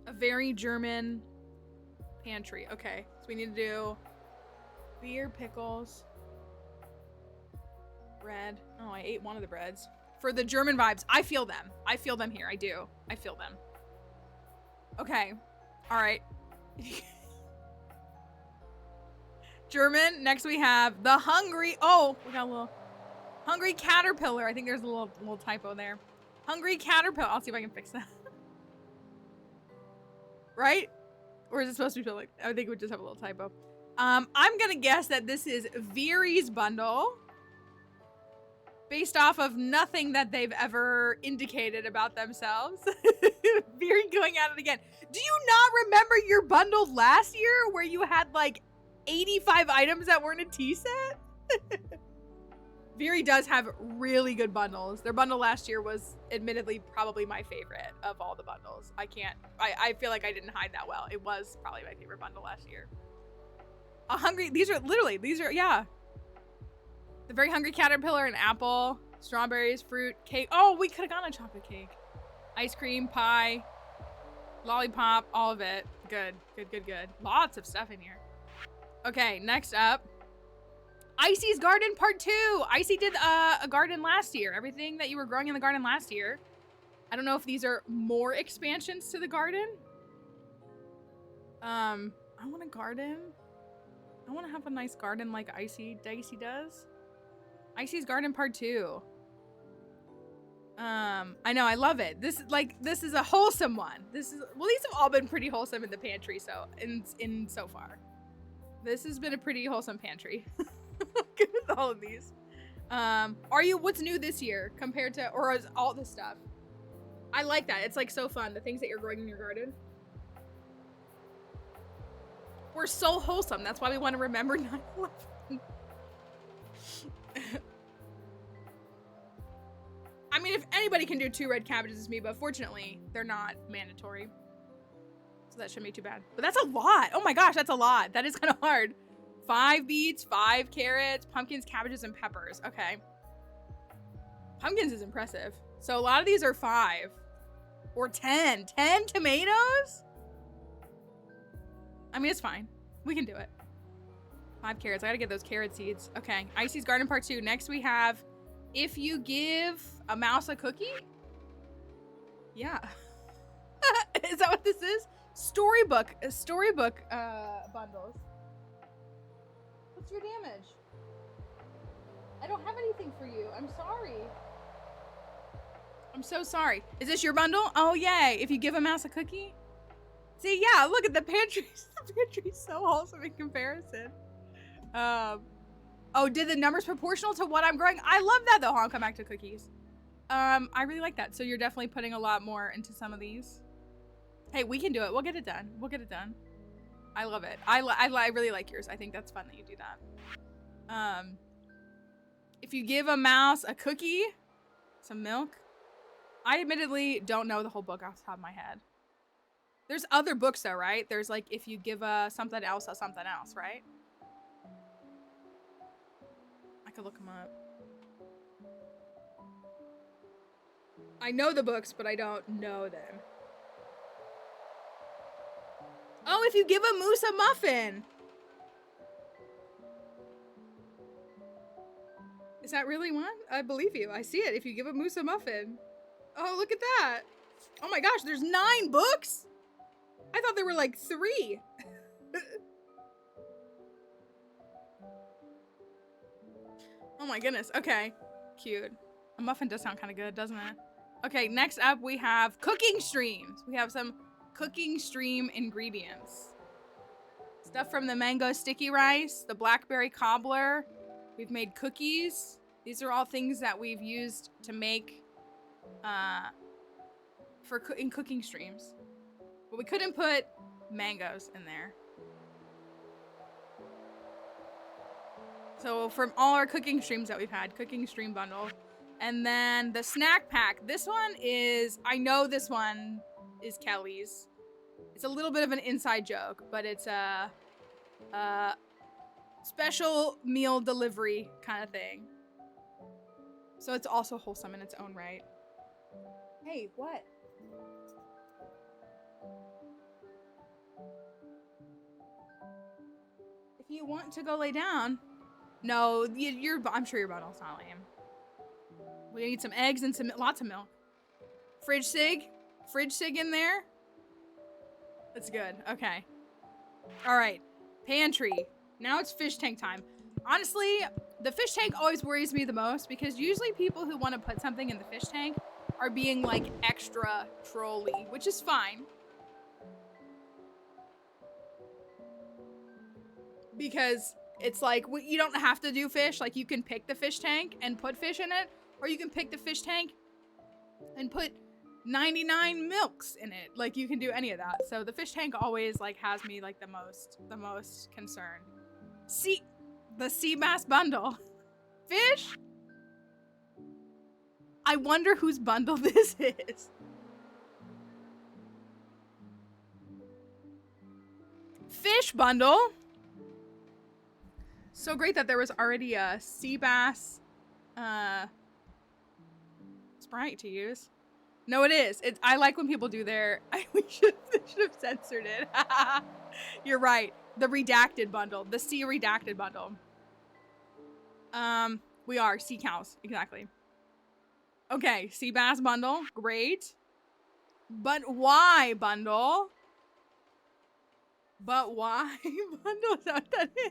A very German pantry. Okay, so we need to do beer, pickles, bread. Oh, I ate one of the breads. For the German vibes, I feel them. I feel them here. I do. I feel them. Okay. All right. German. Next we have the hungry. Oh, we got a little hungry caterpillar. I think there's a little typo there. Hungry caterpillar. I'll see if I can fix that. Right? Or is it supposed to be like? I think we just have a little typo. I'm gonna guess that this is Veery's bundle. Based off of nothing that they've ever indicated about themselves. Veery going at it again. Do you not remember your bundle last year where you had like 85 items that weren't a tea set? Veery does have really good bundles. Their bundle last year was admittedly probably my favorite of all the bundles. I feel like I didn't hide that well. It was probably my favorite bundle last year. These are, yeah. The very hungry caterpillar, an apple, strawberries, fruit, cake. Oh, we could have gotten a chocolate cake. Ice cream, pie, lollipop, all of it. Good. Lots of stuff in here. Okay, next up. Icy's garden part 2. Icy did a garden last year. Everything that you were growing in the garden last year. I don't know if these are more expansions to the garden. I want a garden. I want to have a nice garden like Icy does. Icy's garden part 2. I know, I love it. This is a wholesome one. These have all been pretty wholesome in the pantry, so in so far. This has been a pretty wholesome pantry. Good with all of these. What's new this year compared to, or is all this stuff? I like that. It's like so fun. The things that you're growing in your garden. We're so wholesome. That's why we want to remember 9/11. I mean, if anybody can do 2 red cabbages, it's me, but fortunately, they're not mandatory. So that shouldn't be too bad. But that's a lot. Oh my gosh, that's a lot. That is kind of hard. 5 beets, 5 carrots, pumpkins, cabbages, and peppers. Okay. Pumpkins is impressive. So a lot of these are 5. Or 10. 10 tomatoes? I mean, it's fine. We can do it. 5 carrots. I gotta get those carrot seeds. Okay. Icy's garden part 2. Next we have, if you give a mouse a cookie? Yeah. Is that what this is? Storybook bundles. What's your damage? I don't have anything for you. I'm sorry. I'm so sorry. Is this your bundle? Oh, yay. If you give a mouse a cookie? See, yeah, look at the pantry. The pantry's so wholesome in comparison. Oh, did the numbers proportional to what I'm growing? I love that though. I'll come back to cookies. I really like that. So you're definitely putting a lot more into some of these. Hey, we can do it. We'll get it done. We'll get it done. I love it. I really like yours. I think that's fun that you do that. If you give a mouse a cookie, some milk. I admittedly don't know the whole book off the top of my head. There's other books though, right? There's like if you give a something else, right? I could look them up. I know the books, but I don't know them. Oh, if you give a moose a muffin. Is that really one? I believe you. I see it. If you give a moose a muffin. Oh, look at that. Oh my gosh, there's 9 books? I thought there were like 3. Oh my goodness. Okay. Cute. A muffin does sound kind of good, doesn't it? Okay, next up we have cooking streams. We have some cooking stream ingredients. Stuff from the mango sticky rice, the blackberry cobbler. We've made cookies. These are all things that we've used to make in cooking streams. But we couldn't put mangoes in there. So from all our cooking streams that we've had, cooking stream bundle. And then the snack pack. This one is, I know this one is Kelly's. It's a little bit of an inside joke, but it's a special meal delivery kind of thing. So it's also wholesome in its own right. Hey, what? If you want to go lay down. No, I'm sure your bundle's not lame. We need some eggs and lots of milk. Fridge sig in there. That's good. Okay. All right. Pantry. Now it's fish tank time. Honestly, the fish tank always worries me the most because usually people who want to put something in the fish tank are being like extra trolly, which is fine. Because it's like, you don't have to do fish. Like you can pick the fish tank and put fish in it, or you can pick the fish tank and put 99 milks in it. Like you can do any of that. So the fish tank always like has me like the most concerned. The sea bass bundle. Fish? I wonder whose bundle this is. Fish bundle. So great that there was already a sea bass Sprite to use. No, it is. I like when people do their. We should have censored it. You're right. The redacted bundle. The sea redacted bundle. We are sea cows. Exactly. Okay, sea bass bundle. Great. But why bundle? But why bundle? Is that what that is?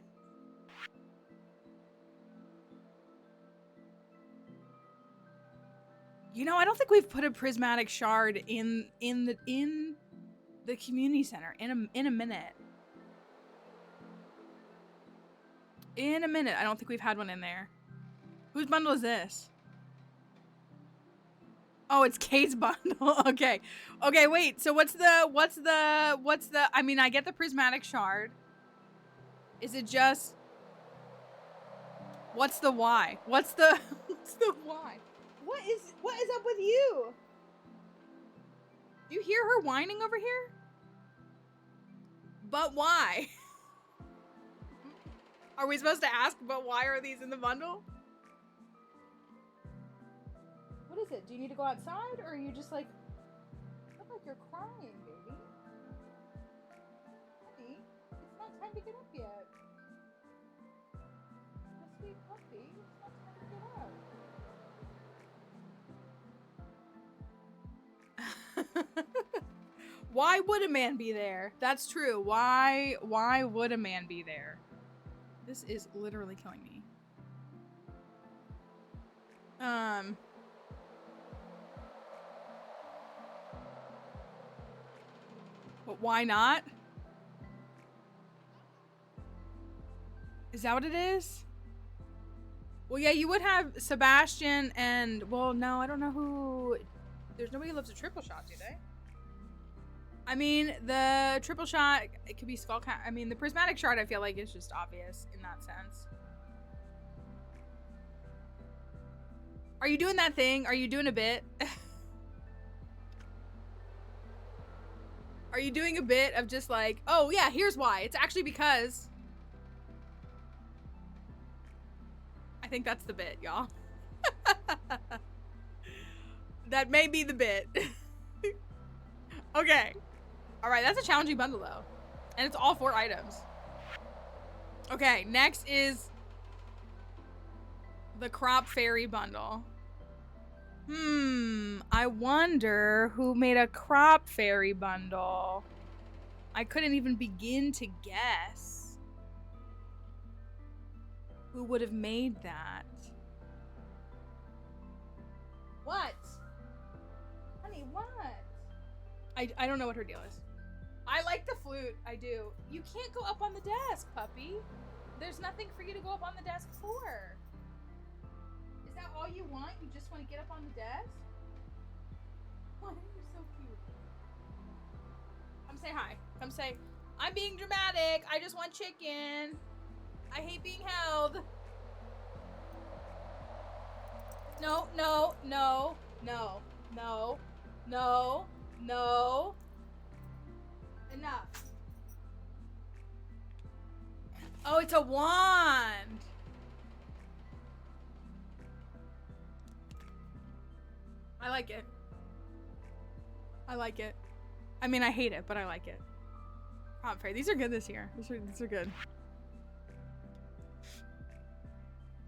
You know, I don't think we've put a prismatic shard in the community center in a minute. In a minute, I don't think we've had one in there. Whose bundle is this? Oh, it's Kate's bundle. Okay. Okay, wait. So what's the I mean, I get the prismatic shard. Is it just what's the why? What's the why? What is up with you? Do you hear her whining over here? But why? Are we supposed to ask, but why are these in the bundle? What is it? Do you need to go outside, or are you just like, look like you're crying, baby? Honey, it's not time to get up yet. My sweet puppy, it's not time to get up. Why would a man be there? That's true. Why would a man be there? This is literally killing me. I But why not? Is that what it is? Well, yeah, you would have Sebastian and... Well, no, I don't know who... There's nobody who lives a triple shot, do they? I mean, the triple shot, it could be Skullcat. I mean, the prismatic shard, I feel like, is just obvious in that sense. Are you doing that thing? Are you doing a bit? Are you doing a bit of just like, oh yeah, here's why. It's actually because... I think that's the bit, y'all. That may be the bit. Okay. Alright, that's a challenging bundle though. And it's all 4 items. Okay, next is the Crop Fairy bundle. I wonder who made a Crop Fairy bundle. I couldn't even begin to guess who would have made that. What? Honey, what? I don't know what her deal is. I like the flute. I do. You can't go up on the desk, puppy. There's nothing for you to go up on the desk for. Is that all you want? You just want to get up on the desk? Oh, you're so cute. Come say hi. Come say, I'm being dramatic. I just want chicken. I hate being held. No, no, no, no, no, no, no. Enough. Oh, it's a wand. I like it. I like it. I mean, I hate it, but I like it. Crop Fairy. These are good this year. These are good.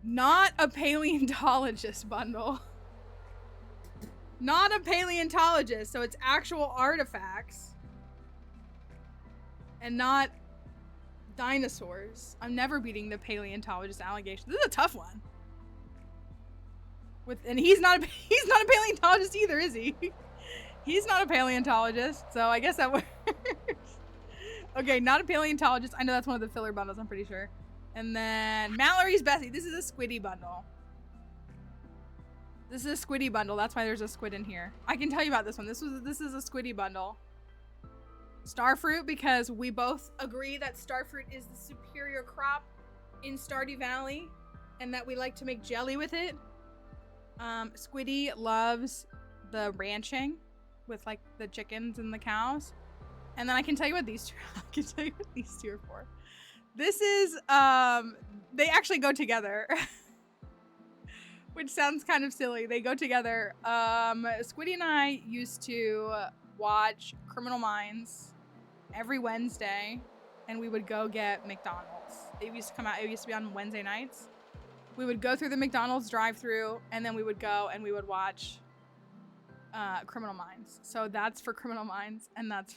Not a paleontologist bundle. Not a paleontologist, so it's actual artifacts. And not dinosaurs. I'm never beating the paleontologist allegation. This is a tough one. And he's not a paleontologist either, is he? He's not a paleontologist, so I guess that works. Okay, not a paleontologist. I know that's one of the filler bundles, I'm pretty sure. And then Mallory's Bessie. This is a squiddy bundle. This is a squiddy bundle. That's why there's a squid in here. I can tell you about this one. This is a squiddy bundle. Starfruit, because we both agree that Starfruit is the superior crop in Stardew Valley, and that we like to make jelly with it. Squiddy loves the ranching with like the chickens and the cows. And then I can tell you what these two are for. This is they actually go together. Which sounds kind of silly. They go together. Squiddy and I used to watch Criminal Minds every Wednesday, and we would go get McDonald's. It used to come out, it used to be on Wednesday nights. We would go through the McDonald's drive-thru, and then we would go and we would watch Criminal Minds. So that's for Criminal Minds, and that's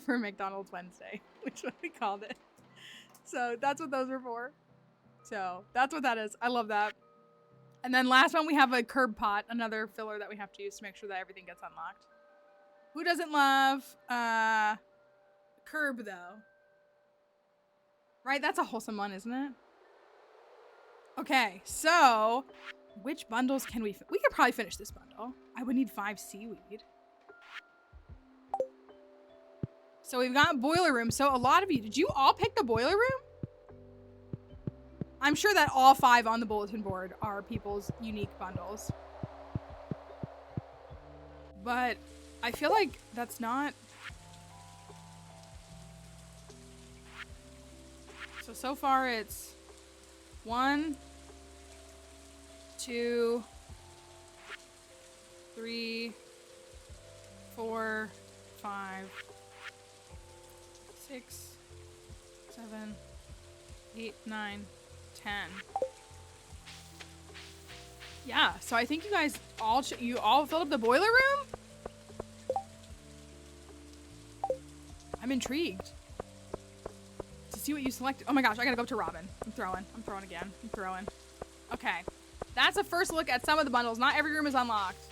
for McDonald's Wednesday, which is what we called it. So that's what those were for. So that's what that is. I love that. And then last one, we have a curb pot, another filler that we have to use to make sure that everything gets unlocked. Who doesn't love curb, though? Right? That's a wholesome one, isn't it? Okay, so which bundles can we... We could probably finish this bundle. I would need 5 seaweed. So we've got Boiler Room. So a lot of you... Did you all pick the Boiler Room? I'm sure that all 5 on the bulletin board are people's unique bundles. But I feel like that's not... So far it's 1, 2, 3, 4, 5, 6, 7, 8, 9, 10. Yeah, so I think you guys all filled up the boiler room? I'm intrigued to see what you selected. Oh my gosh, I gotta go up to Robin. I'm throwing again. Okay, that's a first look at some of the bundles. Not every room is unlocked.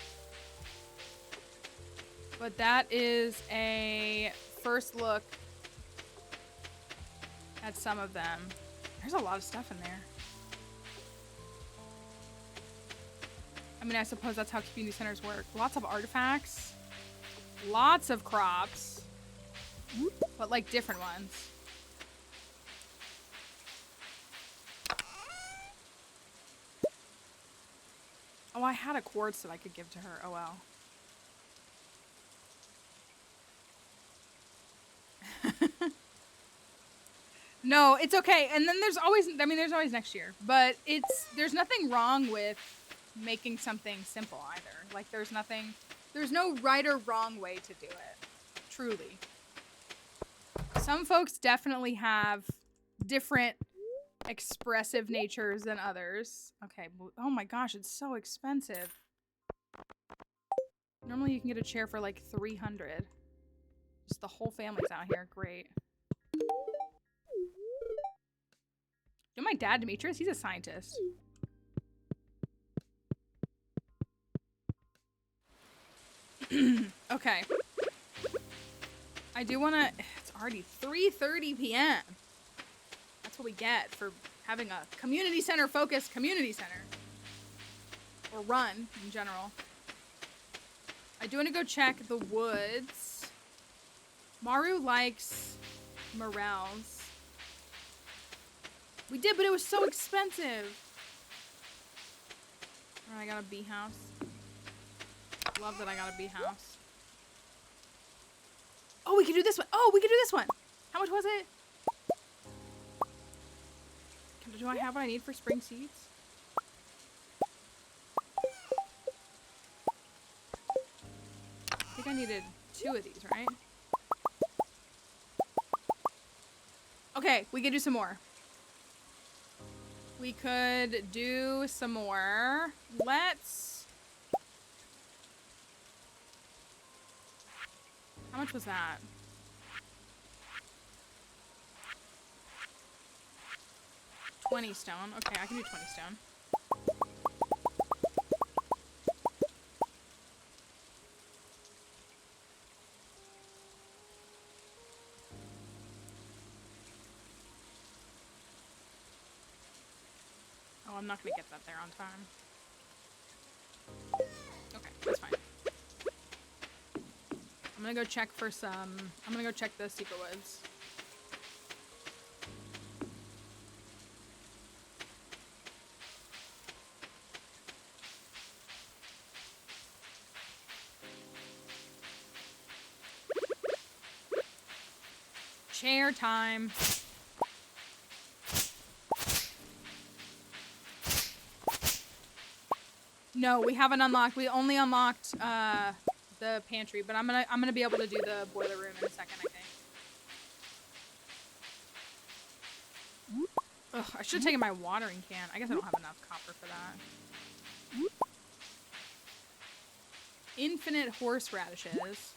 But that is a first look at some of them. There's a lot of stuff in there. I mean, I suppose that's how community centers work. Lots of artifacts. Lots of crops. But like different ones. Oh, I had a quartz that I could give to her. Oh well. No, it's okay. And then there's always, I mean, there's always next year. But there's nothing wrong with making something simple either. Like there's no right or wrong way to do it. Truly. Some folks definitely have different expressive natures than others. Okay. Oh my gosh, it's so expensive. Normally you can get a chair for like 300. Just the whole family's out here. Great. You know my dad, Demetrius? He's a scientist. Okay. I do want to... It's already 3:30 p.m. That's what we get for having a community center focused community center. Or run, in general. I do want to go check the woods. Maru likes morels. We did, but it was so expensive. Oh, I got a bee house. Love that I got a bee house. Oh, we can do this one. Oh, we can do this one. How much was it? Do I have what I need for spring seeds? I think I needed 2 of these, right? Okay, we could do some more. We could do some more. Let's... How much was that? 20 stone. Okay, I can do 20 stone. Oh, I'm not gonna get that there on time. Okay, that's fine. I'm gonna go check for some... I'm gonna go check the secret woods. Chair time. No, we haven't unlocked. We only unlocked the pantry, but I'm gonna be able to do the boiler room in a second, I think. Ugh, I should have taken my watering can. I guess I don't have enough copper for that. Infinite horseradishes.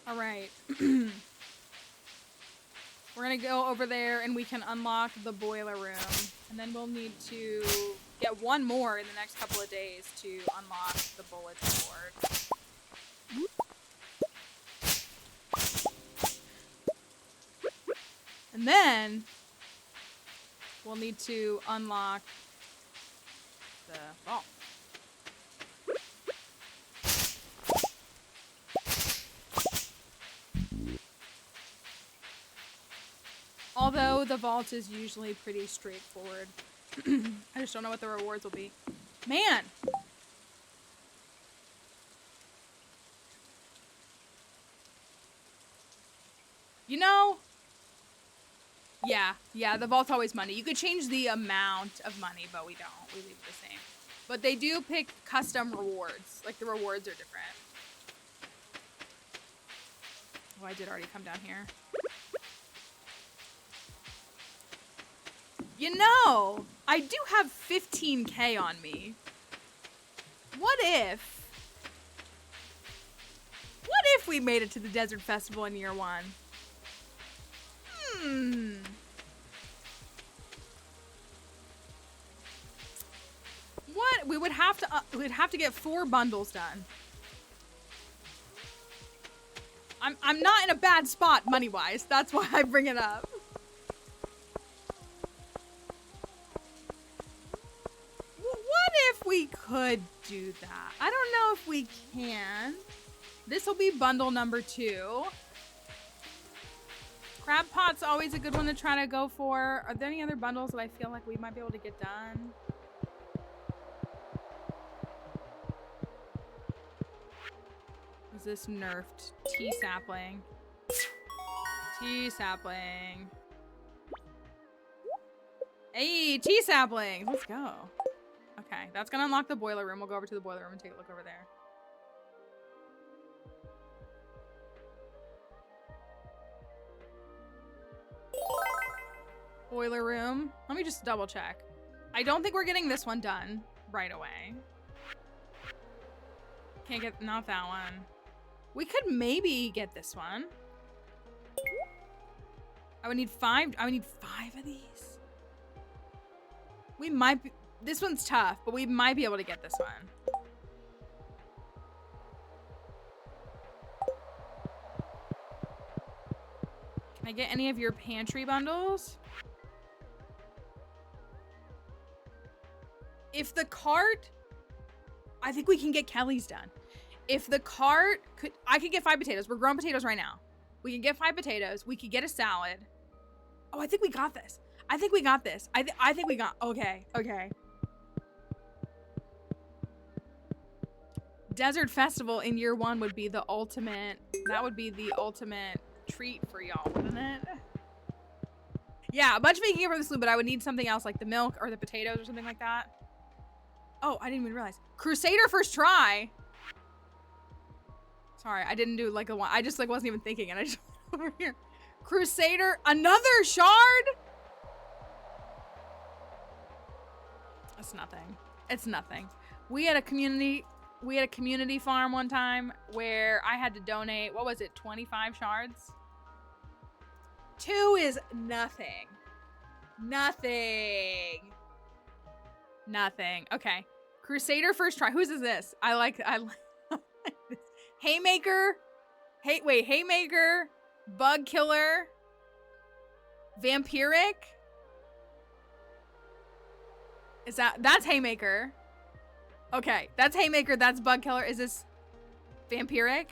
Alright. We're gonna go over there and we can unlock the boiler room. And then we'll need to get one more in the next couple of days to unlock the bulletin board. And then we'll need to unlock the vault. Although the vault is usually pretty straightforward. I just don't know what the rewards will be. Man! You know... Yeah, the vault's always money. You could change the amount of money, but we don't. We leave it the same. But they do pick custom rewards. Like, the rewards are different. Oh, I did already come down here. You know, I do have 15K on me. What if we made it to the Desert Festival in year 1? What? We'd have to get 4 bundles done. I'm not in a bad spot money-wise. That's why I bring it up. What if we could do that? I don't know if we can. This will be bundle number 2. Crab Pot's always a good one to try to go for. Are there any other bundles that I feel like we might be able to get done? Is this nerfed? T-sapling. T-sapling. Hey, T-sapling! Let's go. Okay, that's gonna unlock the boiler room. We'll go over to the boiler room and take a look over there. Boiler room. Let me just double check. I don't think we're getting this one done right away. Can't get, not that one. We could maybe get this one. I would need 5 of these. We might be, this one's tough, but we might be able to get this one. Can I get any of your pantry bundles? If the cart, I think we can get Kelly's done. If the cart could, I could get 5 potatoes. We're growing potatoes right now. We can get 5 potatoes. We could get a salad. Oh, I think we got this. I think we got this. I think we got, okay. Desert Festival in year 1 would be the ultimate, that would be the ultimate treat for y'all, wouldn't it? Yeah, a bunch of making it from the sloop, but I would need something else like the milk or the potatoes or something like that. Oh, I didn't even realize. Crusader first try. Sorry, I didn't do like a one. I just like wasn't even thinking and I just went over here. Crusader, another shard? It's nothing. It's nothing. We had a community farm one time where I had to donate, what was it, 25 shards? 2 is nothing. Nothing. Okay. Crusader first try. Whose is this? I like this. Haymaker. Haymaker. Bug Killer. Vampiric. That's Haymaker. Okay, that's Haymaker, that's Bug Killer. Is this Vampiric?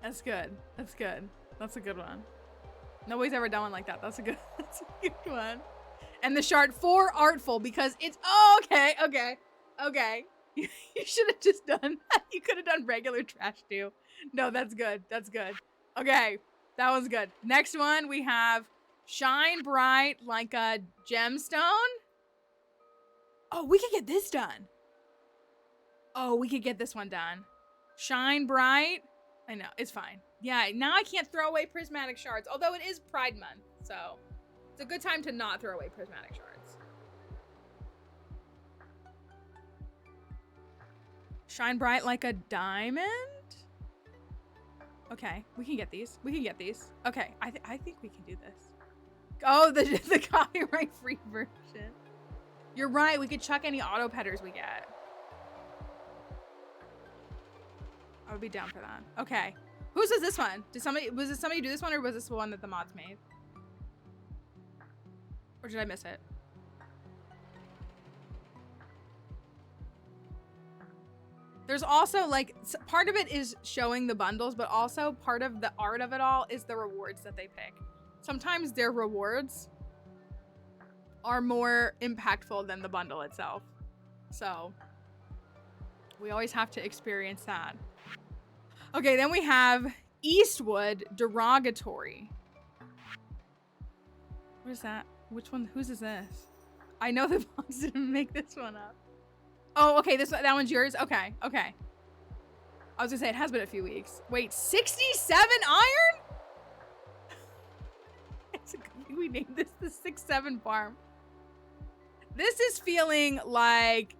That's good. That's good. That's a good one. Nobody's ever done one like that. That's a good one. And the shard 4 artful because it's, oh, okay. You should have just done, you could have done regular trash too. No, that's good. Okay, that was good. Next one, we have shine bright like a gemstone. Oh, we could get this done. Oh, we could get this one done. Shine bright. I know, it's fine. Yeah, now I can't throw away prismatic shards, although it is Pride Month, so it's a good time to not throw away prismatic shards. Shine bright like a diamond? Okay, we can get these. Okay, I think we can do this. Oh, the copyright free version. You're right, we could chuck any auto petters we get. I would be down for that. Okay. Whose is this one? Was it somebody do this one or was this the one that the mods made? Or did I miss it? There's also like, part of it is showing the bundles, but also part of the art of it all is the rewards that they pick. Sometimes their rewards are more impactful than the bundle itself. So we always have to experience that. Okay, then we have Eastwood Derogatory. What is that? Which one? Whose is this? I know the box didn't make this one up. Oh, okay, that one's yours? Okay. I was gonna say, it has been a few weeks. Wait, 67 iron? It's a good thing we named this the 6-7 farm. This is feeling like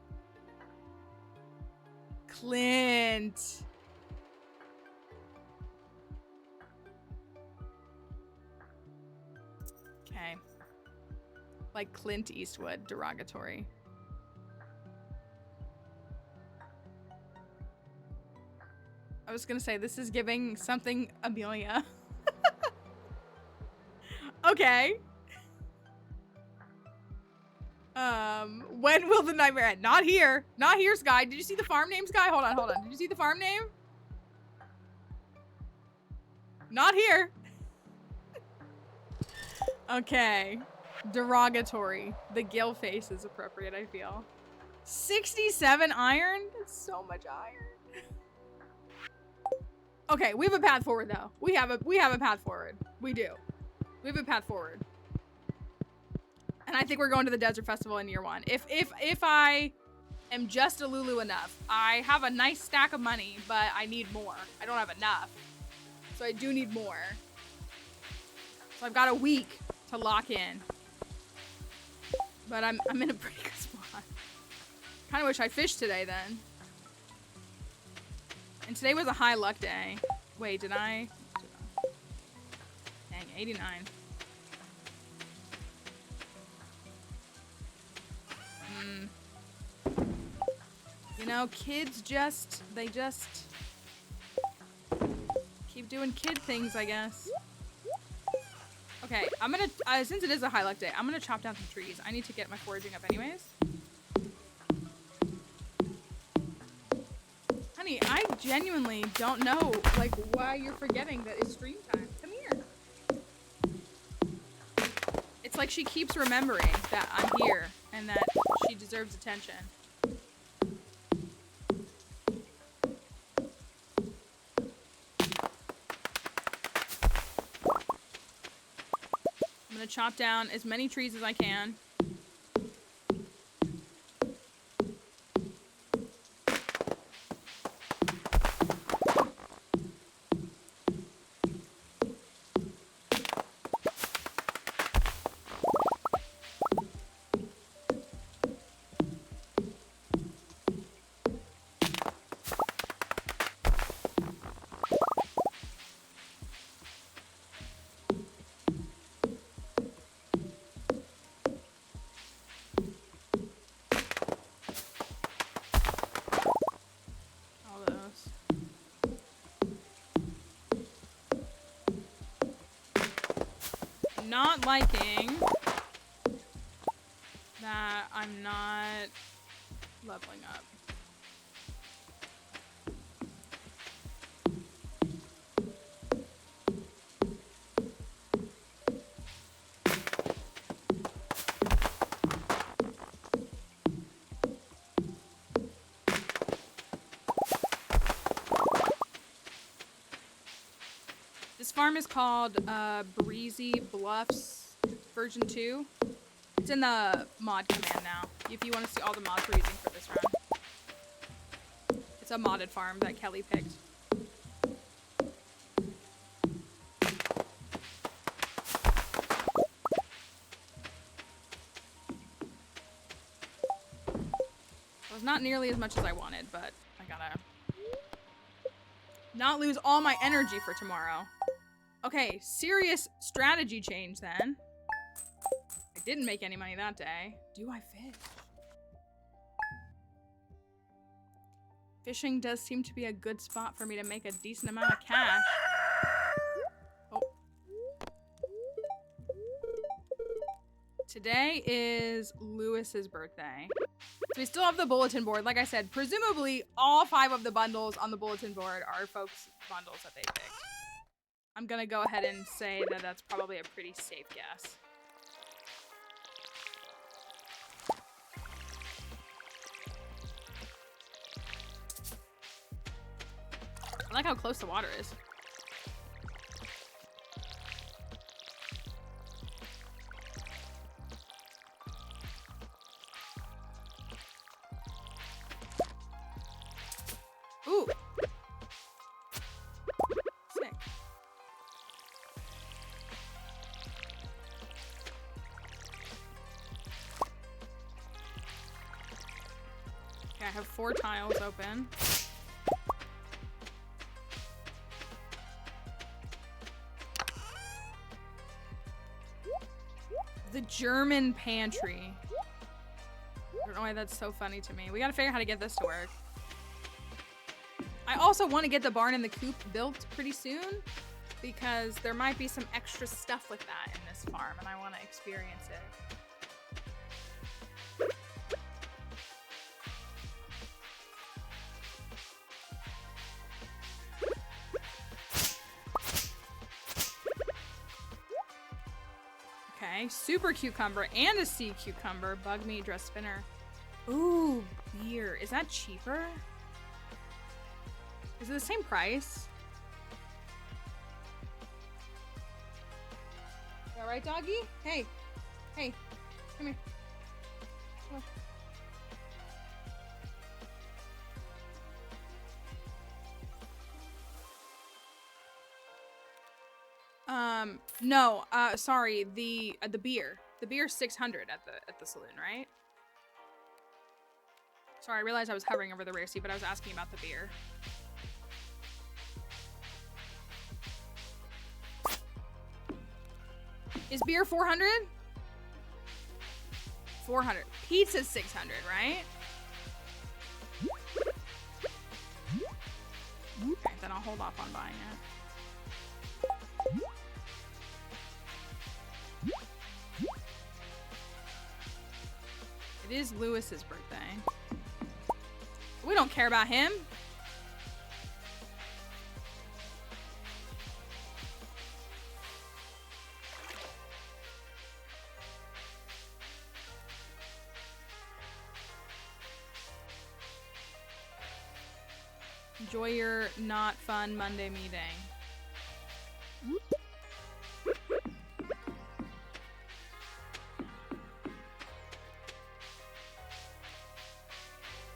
Clint. Okay. Like Clint Eastwood, derogatory. I was gonna say, this is giving something Amelia. Okay. When will the nightmare end? Not here. Not here, Sky. Did you see the farm name, Sky? Hold on. Did you see the farm name? Not here. Okay. Derogatory. The gill face is appropriate, I feel. 67 iron? That's so much iron. Okay, we have a path forward though. We have a path forward. We do. We have a path forward. And I think we're going to the Desert Festival in year 1. If I am just a Lulu enough, I have a nice stack of money, but I need more. I don't have enough. So I do need more. So I've got a week to lock in. But I'm in a pretty good spot. Kind of wish I fished today then. And today was a high luck day. Wait, did I? Dang, 89. You know, kids they just keep doing kid things, I guess. Okay, I'm gonna, since it is a high luck day, I'm gonna chop down some trees. I need to get my foraging up anyways. Honey, I genuinely don't know, like, why you're forgetting that it's stream time. Come here. It's like she keeps remembering that I'm here and that she deserves attention. I'm gonna chop down as many trees as I can. Not liking that I'm not leveling up. This farm is called Breezy Bluffs version 2. It's in the mod command now, if you want to see all the mods we're using for this round. It's a modded farm that Kelly picked. It was not nearly as much as I wanted, but I gotta not lose all my energy for tomorrow. Okay, serious strategy change then. I didn't make any money that day. Do I fish? Fishing does seem to be a good spot for me to make a decent amount of cash. Oh. Today is Lewis's birthday. So we still have the bulletin board. Like I said, presumably all 5 of the bundles on the bulletin board are folks' bundles that they picked. I'm gonna go ahead and say that that's probably a pretty safe guess. I like how close the water is. Ooh. Sick. have 4 tiles open. The German pantry. I don't know why that's so funny to me. We gotta figure out how to get this to work. I also want to get the barn and the coop built pretty soon because there might be some extra stuff with that in this farm and I want to experience it. Okay, super cucumber and a sea cucumber. Bug me, dress spinner. Ooh, beer. Is that cheaper? Is it the same price? You all right, doggy? Hey. Hey. Come here. Come on. No, sorry, the beer. The beer's 600 at the saloon, right? Sorry, I realized I was hovering over the rare seed, but I was asking about the beer. Is beer 400? 400. Pizza's 600, right? Okay, then I'll hold off on buying it. It is Lewis's birthday. We don't care about him. Enjoy your not fun Monday meeting.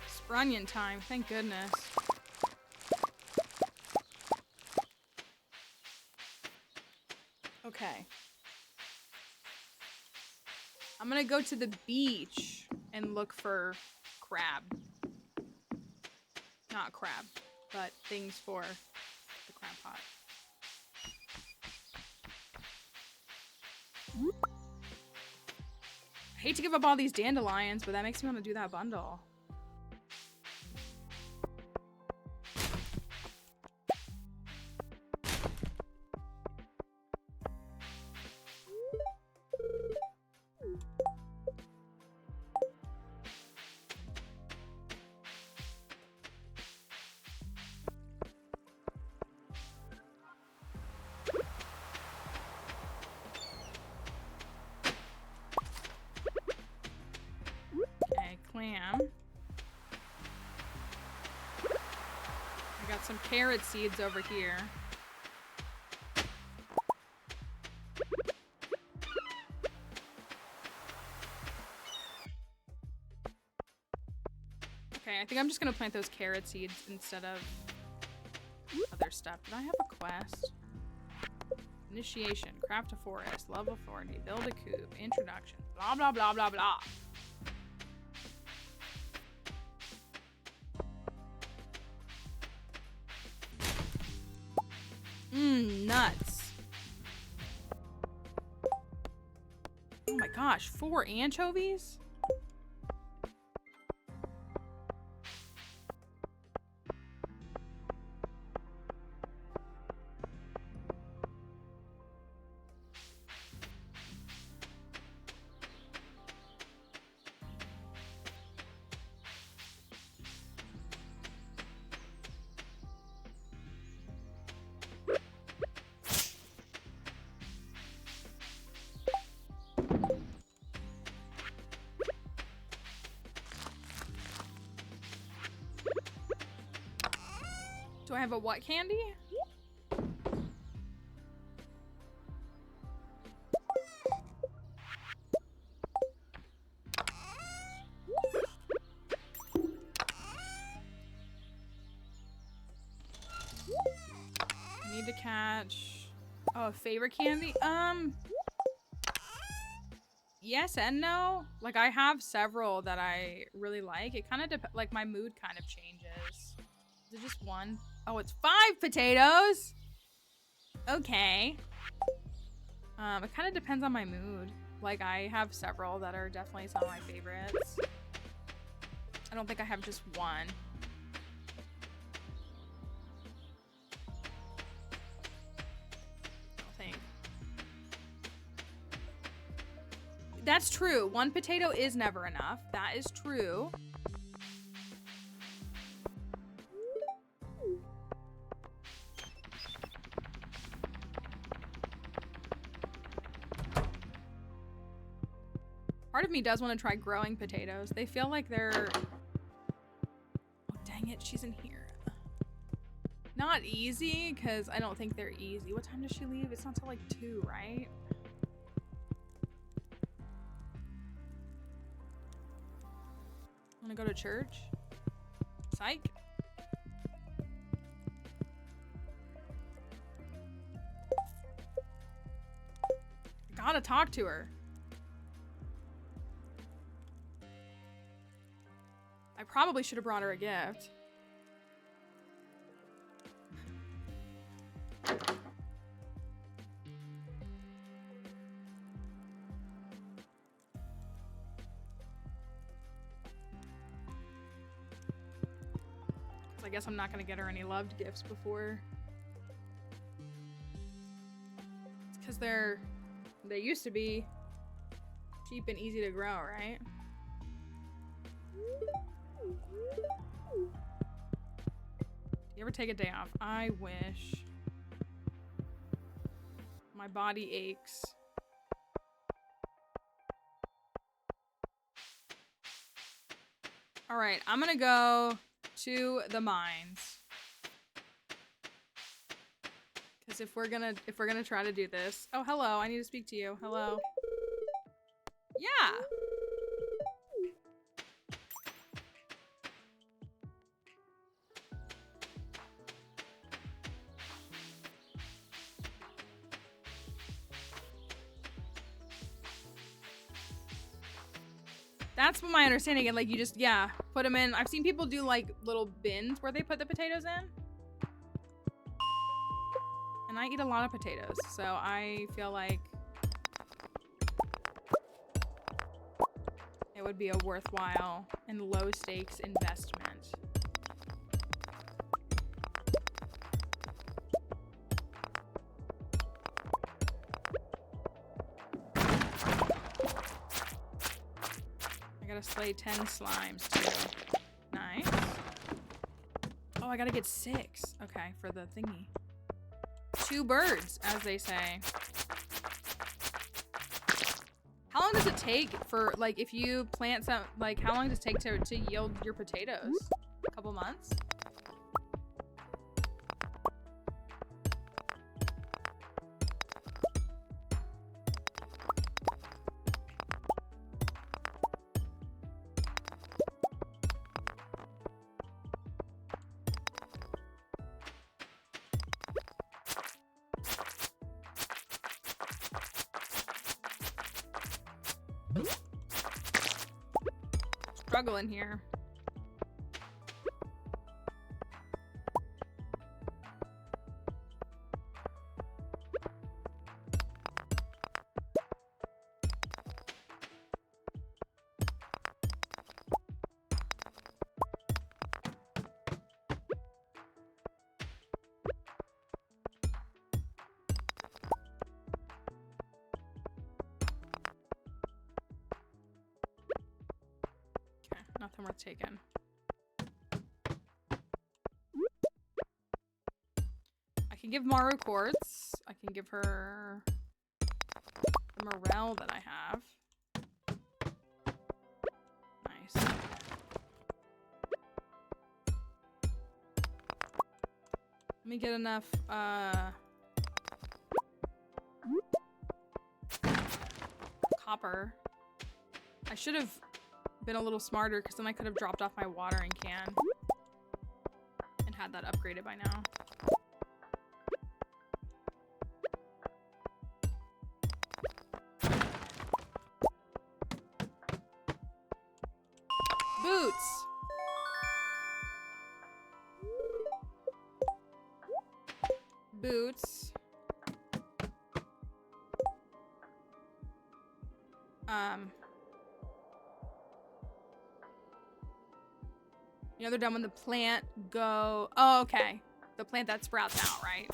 Sprunion time, thank goodness. Okay. I'm gonna go to the beach and look for crab. Not crab, but things for the crab pot. I hate to give up all these dandelions, but that makes me want to do that bundle. Clam. I got some carrot seeds over here. Okay, I think I'm just gonna plant those carrot seeds instead of other stuff. Did I have a quest? Initiation, craft a forest, level 40, build a coop, introduction, blah blah blah blah blah. Nuts. Oh my gosh, 4 anchovies? Do I have a what candy? Need to catch... Oh, favorite candy? yes and no. Like, I have several that I really like. It kind of like my mood kind of changes. Is it just one? Oh, it's 5 potatoes. Okay. It kind of depends on my mood. Like, I have several that are definitely some of my favorites. I don't think I have just one. I don't think. That's true. 1 potato is never enough. That is true. Part of me does want to try growing potatoes. They feel like they're... Oh, dang it. She's in here. Not easy, because I don't think they're easy. What time does she leave? It's not till like 2, right? Want to go to church? Psych. I gotta talk to her. I probably should have brought her a gift. I guess I'm not gonna get her any loved gifts before. It's because they used to be cheap and easy to grow, right? You ever take a day off? I wish. My body aches. All right, I'm gonna go to the mines. Because if we're gonna try to do this. Oh, hello, I need to speak to you. Hello. Yeah. That's what my understanding is. Like, you just, yeah, put them in. I've seen people do, like, little bins where they put the potatoes in. And I eat a lot of potatoes, so I feel like it would be a worthwhile and low-stakes investment. Slay 10 slimes too. Nice. Oh, I gotta get 6. Okay, for the thingy. 2 birds, as they say. How long does it take for, like, if you plant some, like, how long does it take to yield your potatoes? A couple months? Struggle in here. Nothing worth taking. I can give Maru quartz. I can give her the morel that I have. Nice. Let me get enough copper. I should have been a little smarter, because then I could have dropped off my watering can and had that upgraded by now. boots. You know they're done when the plant go. Oh, okay. The plant that sprouts out, right?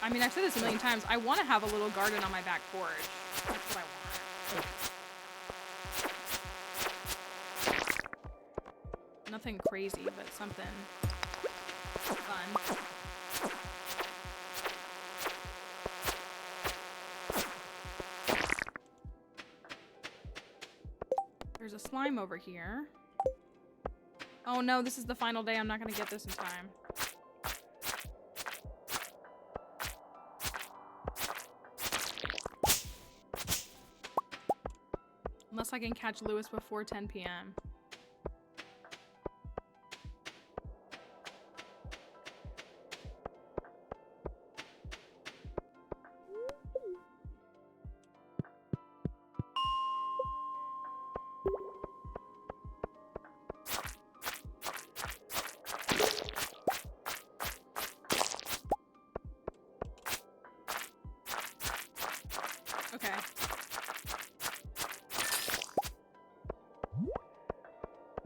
I mean, I've said this a million times. I want to have a little garden on my back porch. That's what I want. Nothing crazy, but something fun. There's a slime over here. Oh no, this is the final day. I'm not gonna get this in time. Unless I can catch Lewis before 10 p.m.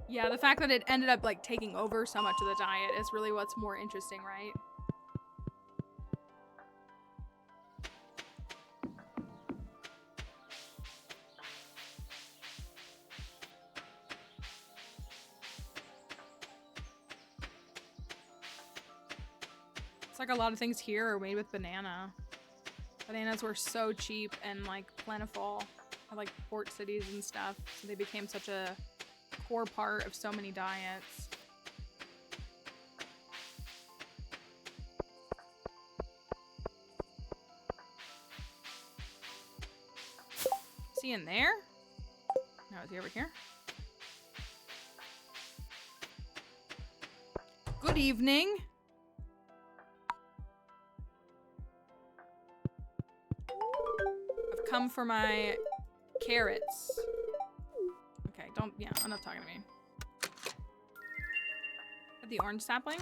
Yeah, the fact that it ended up like taking over so much of the diet is really what's more interesting, right? It's like a lot of things here are made with banana. Bananas were so cheap and like plentiful at like port cities and stuff, so they became such a core part of so many diets. Is he in there? No, is he over here? Good evening. I've come for my carrots. Okay, don't, yeah, enough talking to me. At the orange sapling?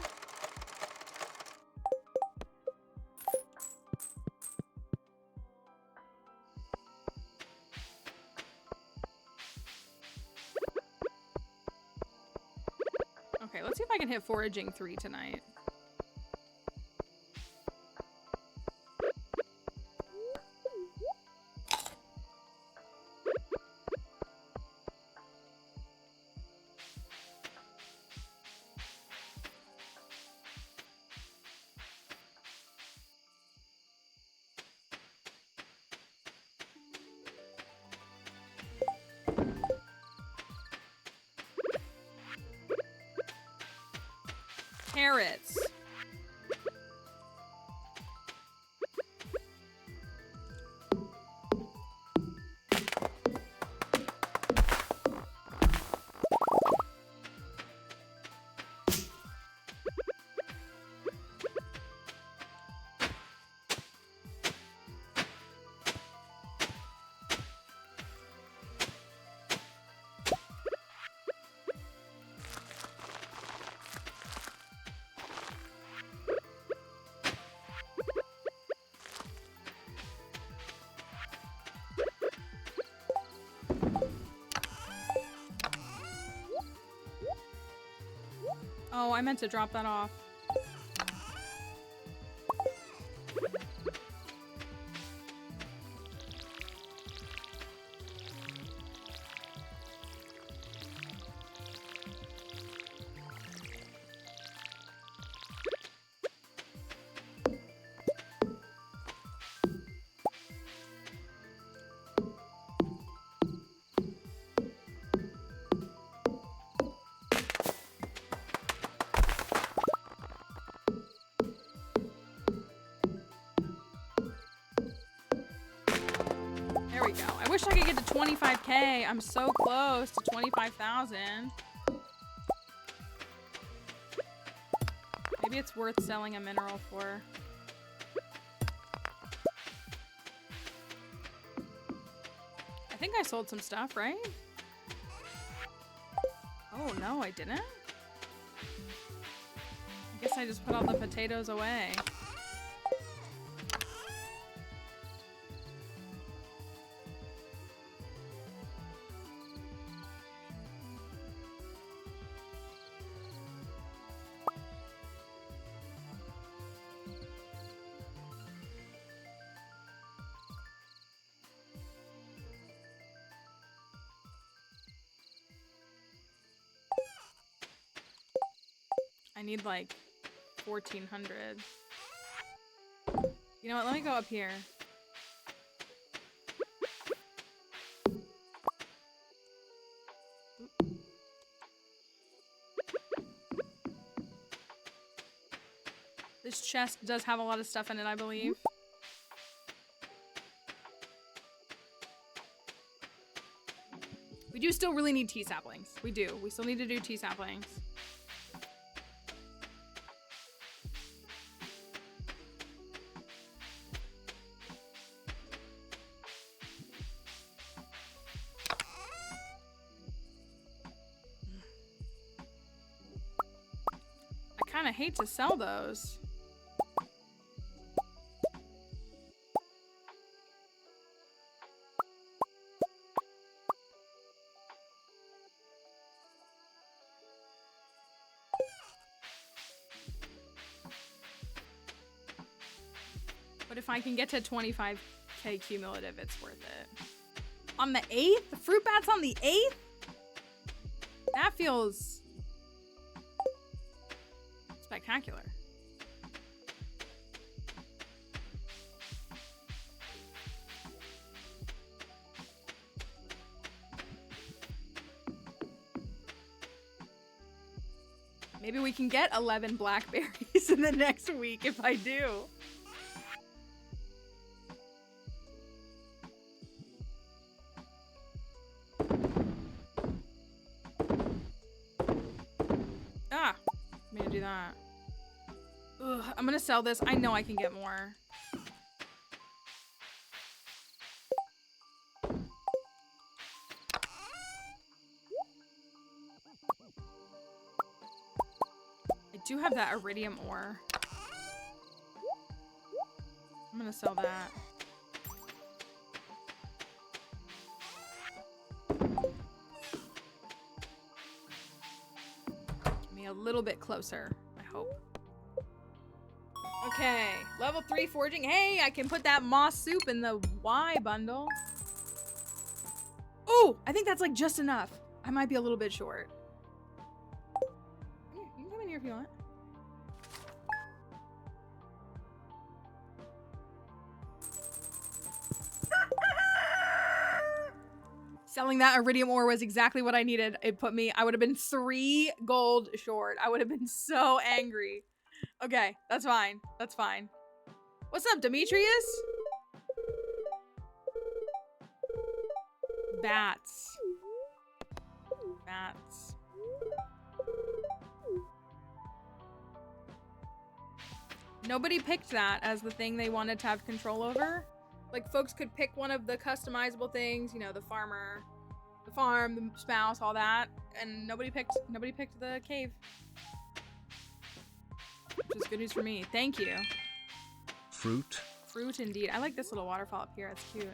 Okay, let's see if I can hit foraging 3 tonight. Carrots. Oh, I meant to drop that off. There we go. I wish I could get to 25K. I'm so close to 25,000. Maybe it's worth selling a mineral for. I think I sold some stuff, right? Oh, no, I didn't? I guess I just put all the potatoes away. I need like 1,400. You know what? Let me go up here. This chest does have a lot of stuff in it, I believe. We do still really need tea saplings. We do. We still need to do tea saplings. I kind of hate to sell those. But if I can get to 25k cumulative, it's worth it. On the 8th? The fruit bat's on the 8th? That feels spectacular. Maybe we can get 11 blackberries in the next week if I do. Ah, I'm gonna do that. Ugh, I'm gonna sell this. I know I can get more. I do have that iridium ore. I'm gonna sell that. Get me a little bit closer, I hope. Okay, level 3 forging. Hey, I can put that moss soup in the Y bundle. Oh, I think that's like just enough. I might be a little bit short. Yeah, you can come in here if you want. Selling that iridium ore was exactly what I needed. It put me, I would have been 3 gold short. I would have been so angry. Okay, that's fine. That's fine. What's up, Demetrius? Bats. Bats. Nobody picked that as the thing they wanted to have control over. Like, folks could pick one of the customizable things, you know, the farmer, the farm, the spouse, all that, and nobody picked the cave. Which is good news for me. Thank you. Fruit. Fruit indeed. I like this little waterfall up here. It's cute.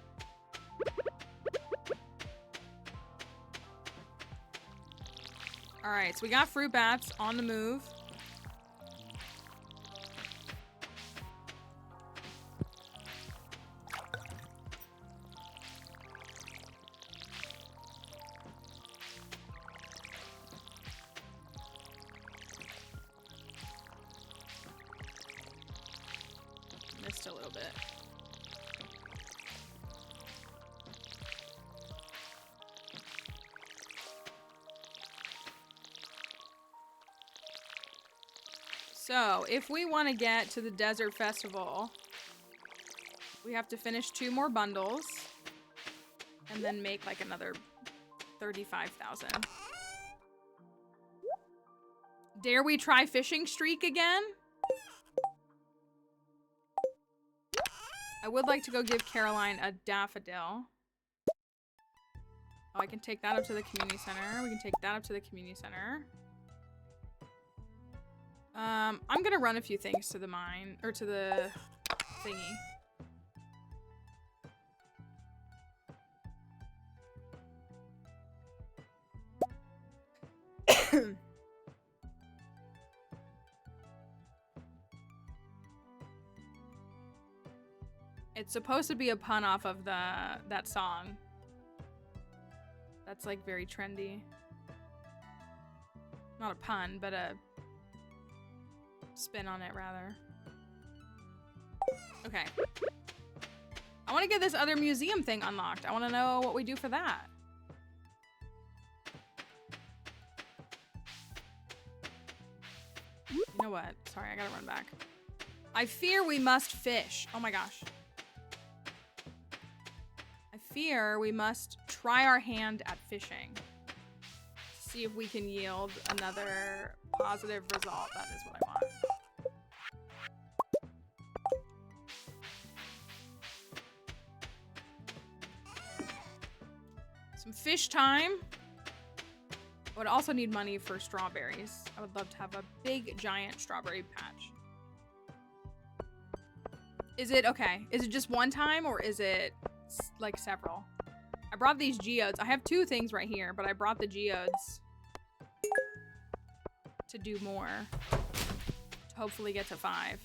All right, so we got fruit bats on the move. Missed a little bit. So, if we want to get to the Desert Festival, we have to finish 2 more bundles and then make like another 35,000. Dare we try fishing streak again? I would like to go give Caroline a daffodil. Oh, I can take that up to the community center. We can take that up to the community center. I'm gonna run a few things to the mine, or to the thingy. It's supposed to be a pun off of that song. That's like very trendy. Not a pun, but a spin on it rather. Okay. I want to get this other museum thing unlocked. I want to know what we do for that. You know what? Sorry, I gotta run back. I fear we must fish. Oh my gosh. I fear we must try our hand at fishing. See if we can yield another positive result. That is what I want. Some fish time. I would also need money for strawberries. I would love to have a big, giant strawberry patch. Is it, okay, is it just one time or is it like several? I brought these geodes. I have 2 things right here, but I brought the geodes to do more. To hopefully get to 5.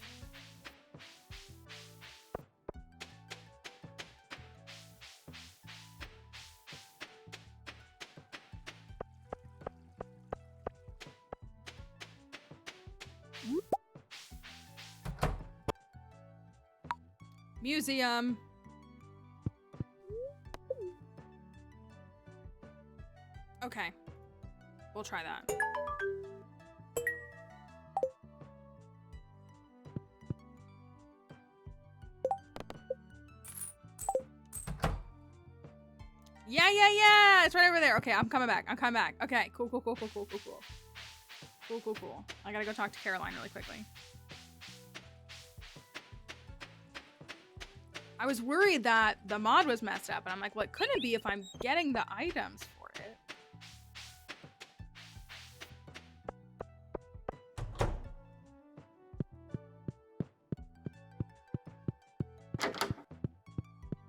Museum. Okay. We'll try that. Yeah. It's right over there. Okay, I'm coming back. Okay, cool. Cool. I gotta go talk to Caroline really quickly. I was worried that the mod was messed up, and I'm like, well, it couldn't be if I'm getting the items for it.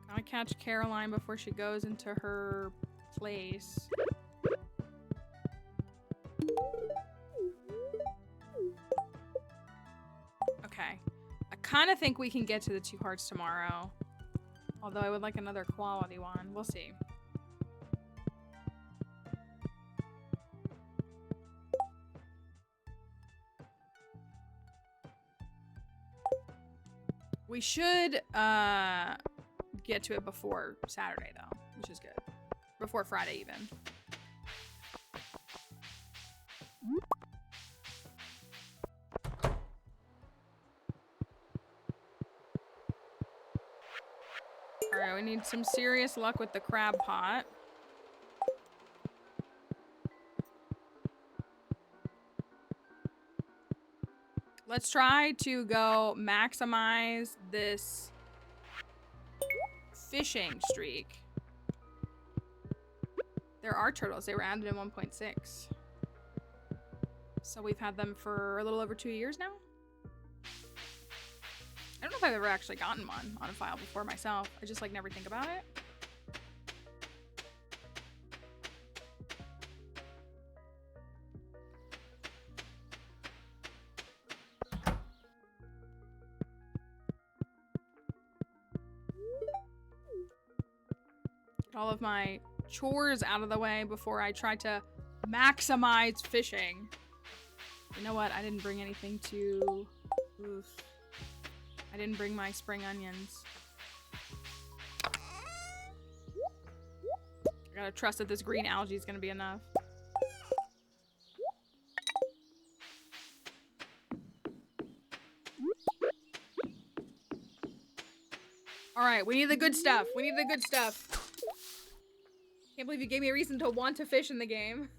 Gotta catch Caroline before she goes into her place. Okay. I kind of think we can get to the 2 hearts tomorrow. Although I would like another quality one. We'll see. We should get to it before Saturday though, which is good. Before Friday even. Alright, we need some serious luck with the crab pot. Let's try to go maximize this fishing streak. There are turtles. They were added in 1.6. So we've had them for a little over 2 years now. I don't know if I've ever actually gotten one on a file before myself. I just like never think about it. Get all of my chores out of the way before I try to maximize fishing. You know what? I didn't bring anything to... Oof. I didn't bring my spring onions. I gotta trust that this green algae is gonna be enough. Alright, we need the good stuff. We need the good stuff. Can't believe you gave me a reason to want to fish in the game.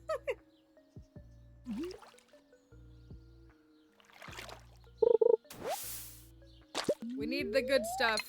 We need the good stuff.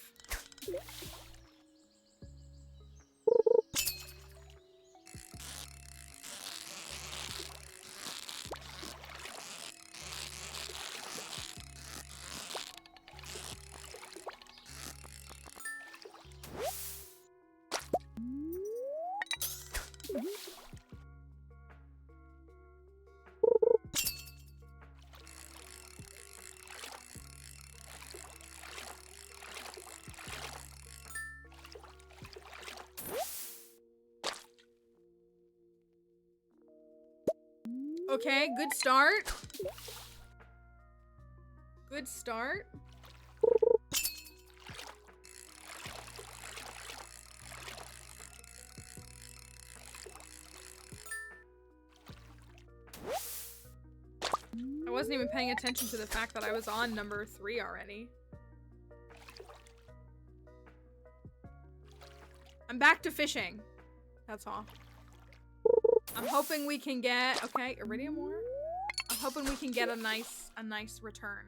Okay, good start. Good start. I wasn't even paying attention to the fact that I was on number 3 already. I'm back to fishing. That's all. I'm hoping we can get, okay, iridium ore. I'm hoping we can get a nice return.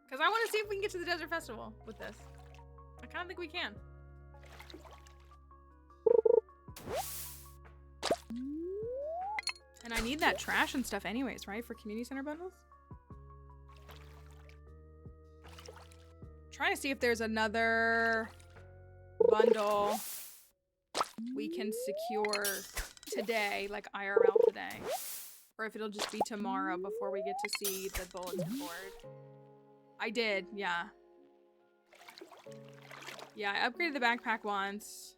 Cause I want to see if we can get to the desert festival with this. I kind of think we can. And I need that trash and stuff anyways, right? For community center bundles? Trying to see if there's another bundle we can secure today, like IRL today. Or if it'll just be tomorrow before we get to see the bulletin board. I did, yeah. Yeah, I upgraded the backpack once.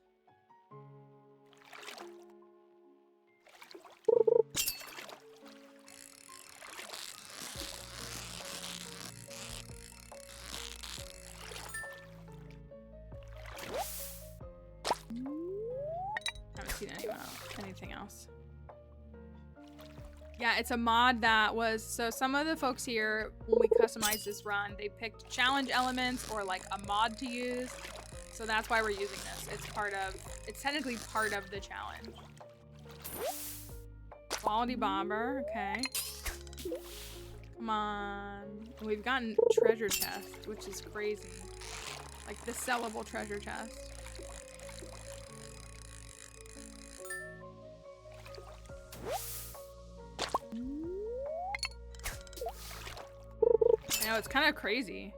Haven't seen anything else. Yeah, it's a mod that was, so some of the folks here, when we customized this run, they picked challenge elements or like a mod to use. So that's why we're using this. It's technically part of the challenge. Quality bomber, okay. Come on. And we've gotten treasure chest, which is crazy. Like the sellable treasure chest. I know, it's kind of crazy.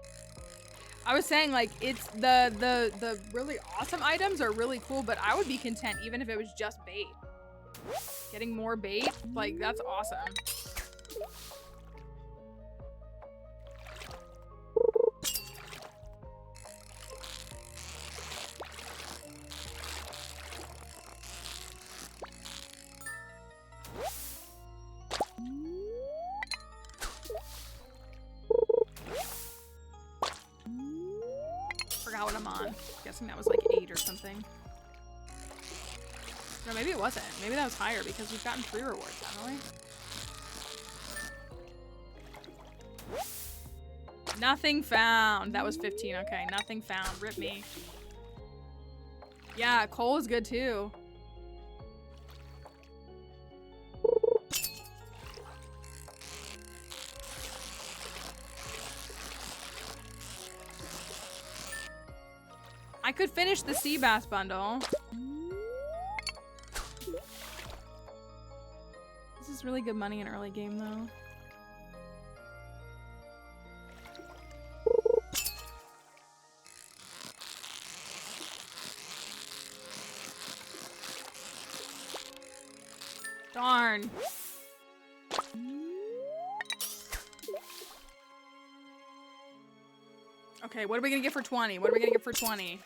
I was saying, like, it's the really awesome items are really cool, but I would be content even if it was just bait. Getting more bait, like, that's awesome. Forgot what I'm on. Guessing that was like 8 or something. No, maybe it wasn't. Maybe that was higher because we've gotten 3 rewards, haven't we? Nothing found. That was 15. Okay, nothing found. Rip me. Yeah, coal is good too. I could finish the sea bass bundle. This is really good money in early game though. Darn. Okay, what are we gonna get for 20? What are we gonna get for 20?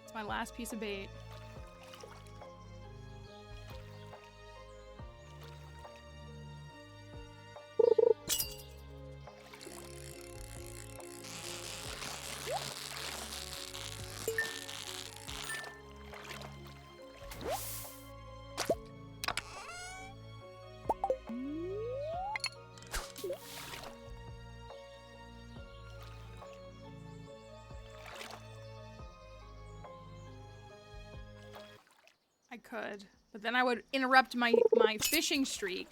It's my last piece of bait. I could, but then I would interrupt my fishing streak.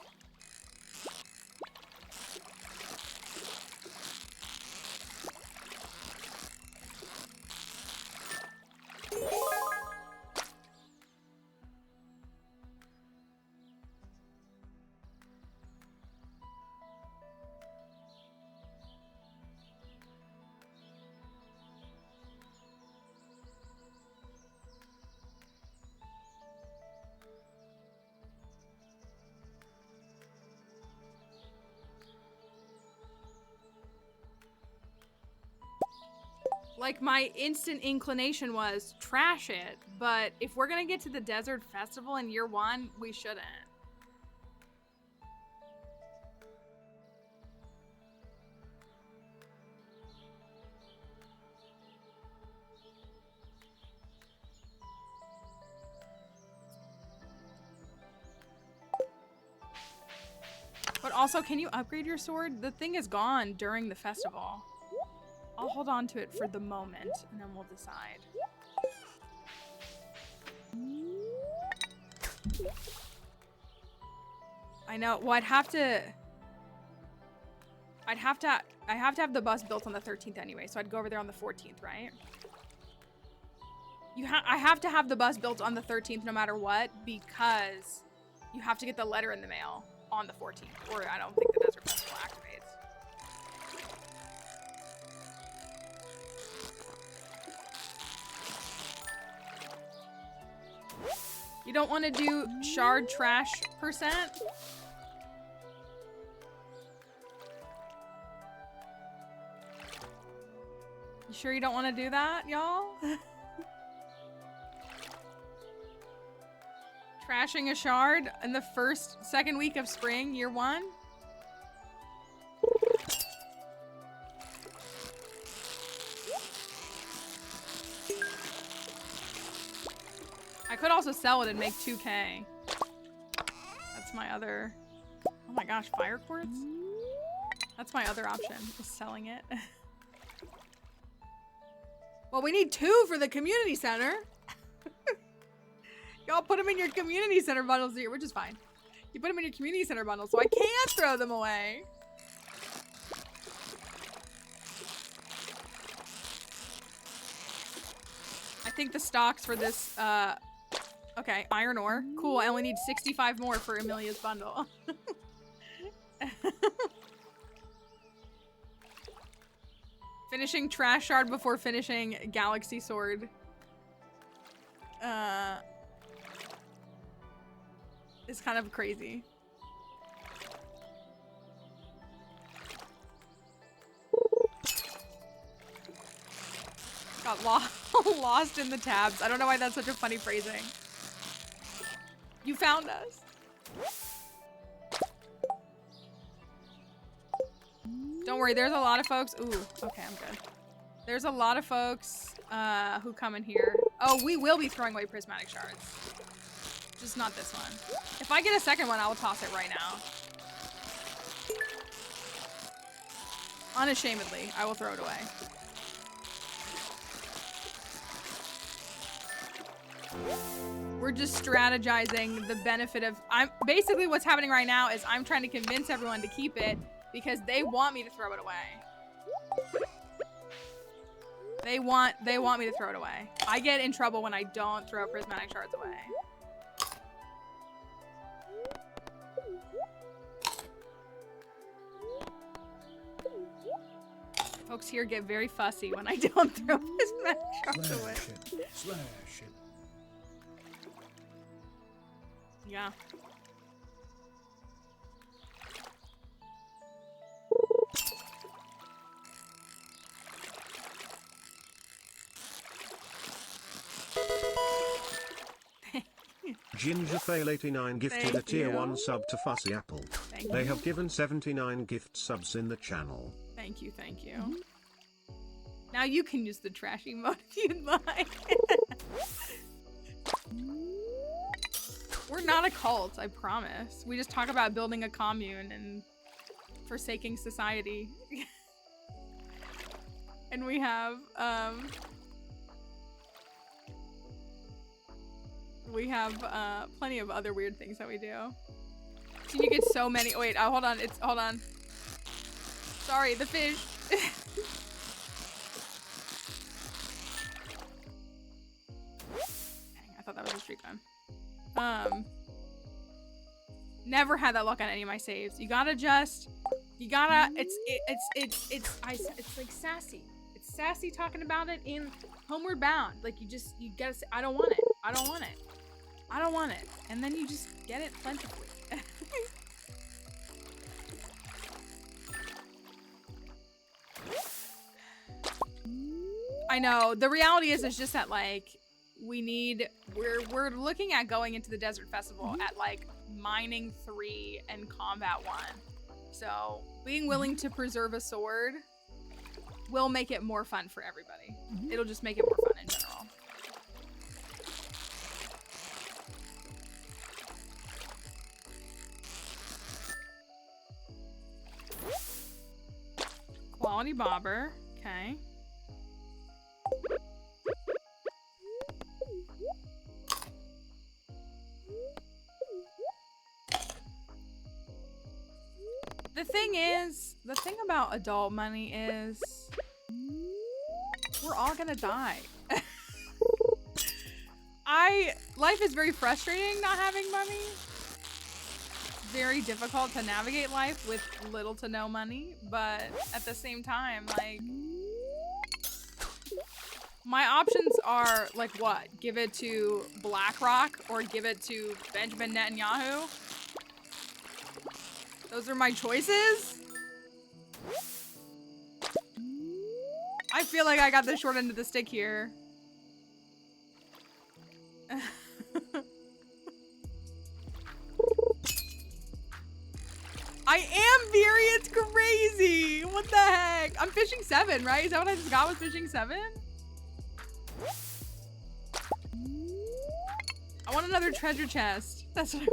Like, my instant inclination was trash it, but if we're gonna get to the desert festival in year 1, we shouldn't. But also, can you upgrade your sword? The thing is gone during the festival. I'll hold on to it for the moment, and then we'll decide. I know. Well, I have to have the bus built on the 13th anyway, so I'd go over there on the 14th, right? I have to have the bus built on the 13th no matter what, because you have to get the letter in the mail on the 14th, or I don't think the Desert Festival activates. You don't want to do shard trash percent? You sure you don't want to do that, y'all? Trashing a shard in the second week of spring, year 1? I could also sell it and make 2K. That's my other... Oh my gosh, fire quartz? That's my other option, is selling it. Well, we need 2 for the community center. Y'all put them in your community center bundles here, which is fine. You put them in your community center bundles, so I can't throw them away. I think the stocks for this, okay, iron ore. Cool, I only need 65 more for Amelia's bundle. Finishing trash shard before finishing galaxy sword. Is kind of crazy. Got lost in the tabs. I don't know why that's such a funny phrasing. You found us. Don't worry, there's a lot of folks. Ooh, okay, I'm good. There's a lot of folks who come in here. Oh, we will be throwing away prismatic shards. Just not this one. If I get a second one, I will toss it right now. Unashamedly, I will throw it away. We're just strategizing the benefit of... basically what's happening right now is I'm trying to convince everyone to keep it because they want me to throw it away. They want me to throw it away. I get in trouble when I don't throw prismatic shards away. Folks here get very fussy when I don't throw prismatic shards away. Slash it. Yeah. Gingerfail89 gifted Thank a tier you. 1 sub to Fussy Apple. Thank They you. have given 79 gift subs in the channel. Thank you, thank you. Now you can use the trash emote if you'd like. We're not a cult, I promise. We just talk about building a commune and forsaking society. And we have, plenty of other weird things that we do. So you get so many. Wait, hold on. Hold on. Sorry, the fish. Dang, I thought that was a streak gun. Never had that luck on any of my saves. It's like sassy. It's sassy talking about it in Homeward Bound. Like you gotta say, I don't want it. I don't want it. I don't want it. And then you just get it plentifully. I know. The reality is just that like we're looking at going into the Desert Festival at like mining 3 and combat 1. So being willing to preserve a sword will make it more fun for everybody. It'll just make it more fun in general. Quality bobber. Okay. The thing about adult money is we're all gonna die. Life is very frustrating not having money. Very difficult to navigate life with little to no money, but at the same time, like, my options are like what? Give it to BlackRock or give it to Benjamin Netanyahu? Those are my choices? I feel like I got the short end of the stick here. I am Veery, it's crazy! What the heck? I'm fishing 7, right? Is that what I just got was fishing 7? I want another treasure chest. That's what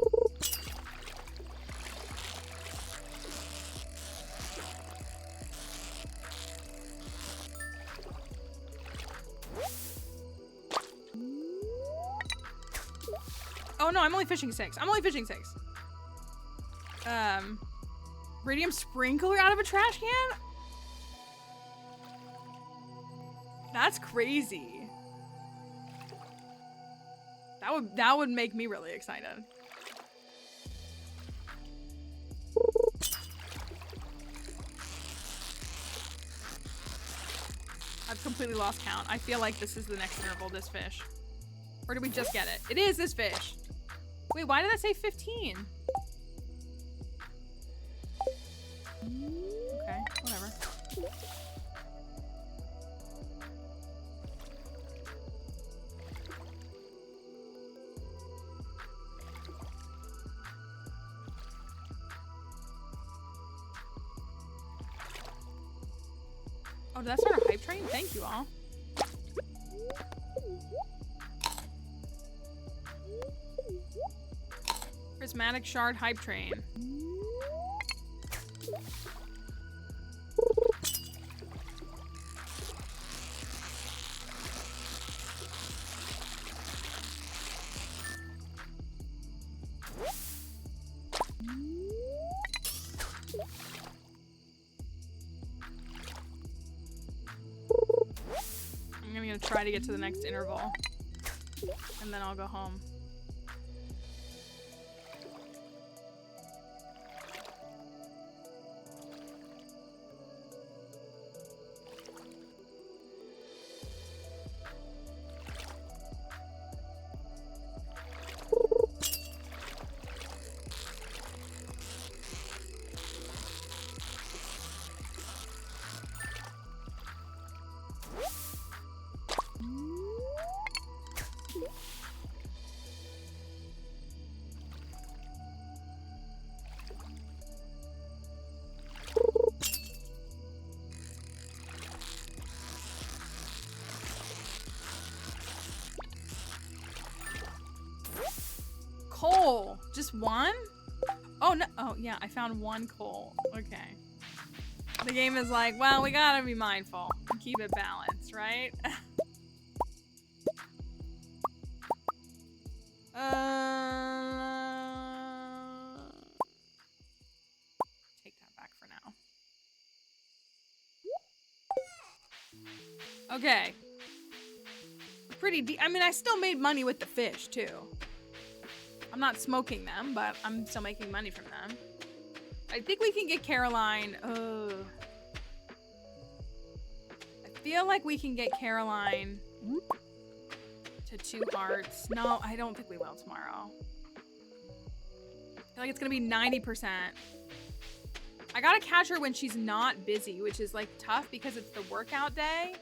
Oh no, I'm only fishing 6. I'm only fishing 6. Radium sprinkler out of a trash can? That's crazy. That would make me really excited. I've completely lost count. I feel like this is the next interval, this fish. Or did we just get it? It is this fish. Wait, why did that say 15? Okay, whatever. Oh, did that start a hype train? Thank you all. Prismatic shard hype train. I'm gonna try to get to the next interval and then I'll go home. Coal. Just one? Oh, no. Oh, yeah. I found one coal. Okay. The game is like, well, we gotta be mindful. Keep it balanced, right? Take that back for now. Okay. Pretty deep. I mean, I still made money with the fish, too. I'm not smoking them, but I'm still making money from them. I think we can get Caroline. Oh. I feel like we can get Caroline to 2 hearts. No, I don't think we will tomorrow. I feel like it's gonna be 90%. I gotta catch her when she's not busy, which is like tough because it's the workout day.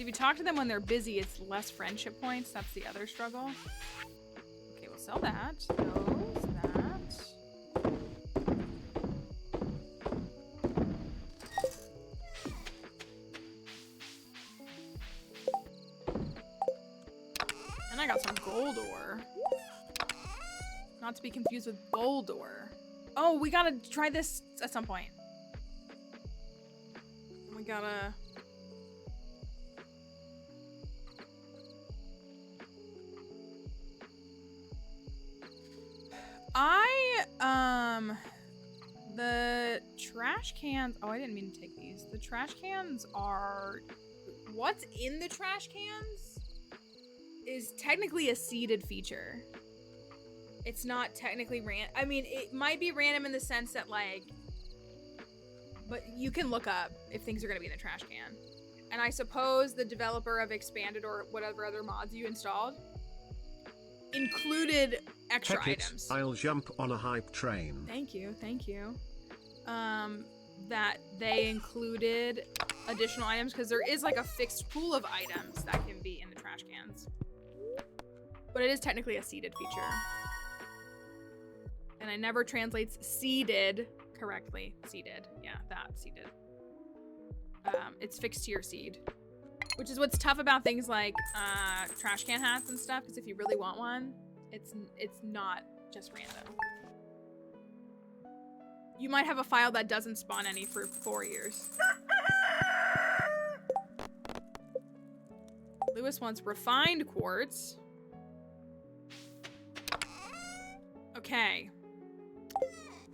If you talk to them when they're busy, it's less friendship points. That's the other struggle. Okay, we'll sell that. Those, that. And I got some gold ore. Not to be confused with gold ore. Oh, we gotta try this at some point. We gotta... The trash cans... Oh, I didn't mean to take these. The trash cans are... What's in the trash cans is technically a seeded feature. It's not technically random. I mean, it might be random in the sense that, like... But you can look up if things are going to be in the trash can. And I suppose the developer of Expanded or whatever other mods you installed included extra items. I'll jump on a hype train. Thank you, thank you. That they included additional items because there is like a fixed pool of items that can be in the trash cans. But it is technically a seeded feature. And it never translates seeded correctly. Seeded, yeah, that, seeded. It's fixed to your seed. Which is what's tough about things like trash can hats and stuff, because if you really want one, it's not just random. You might have a file that doesn't spawn any for 4 years. Lewis wants refined quartz. Okay.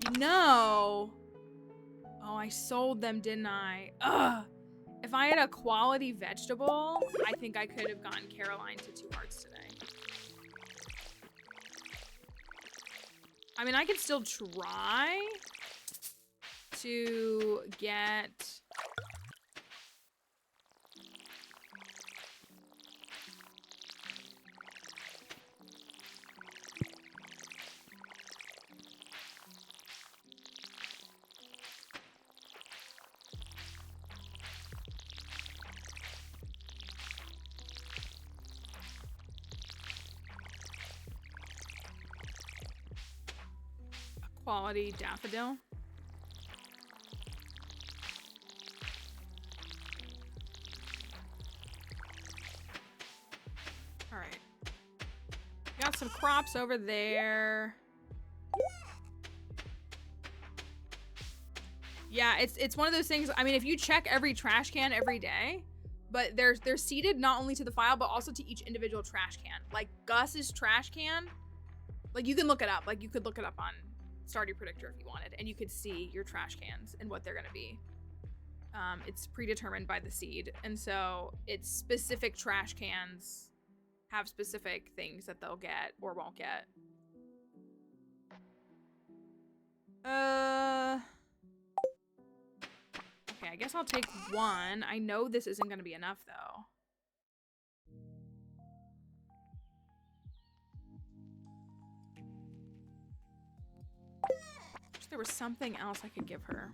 You know... Oh, I sold them, didn't I? Ugh! If I had a quality vegetable, I think I could have gotten Caroline to 2 hearts today. I mean, I could still try to get... quality daffodil. All right. Got some crops over there. Yeah, it's one of those things. I mean, if you check every trash can every day, but they're seeded not only to the file but also to each individual trash can. Like Gus's trash can, like you can look it up. Like you could look it up on Stardew Predictor if you wanted, and you could see your trash cans and what they're gonna be. It's predetermined by the seed, and so it's specific trash cans have specific things that they'll get or won't get. Okay, I guess I'll take 1. I know this isn't gonna be enough though. There was something else I could give her.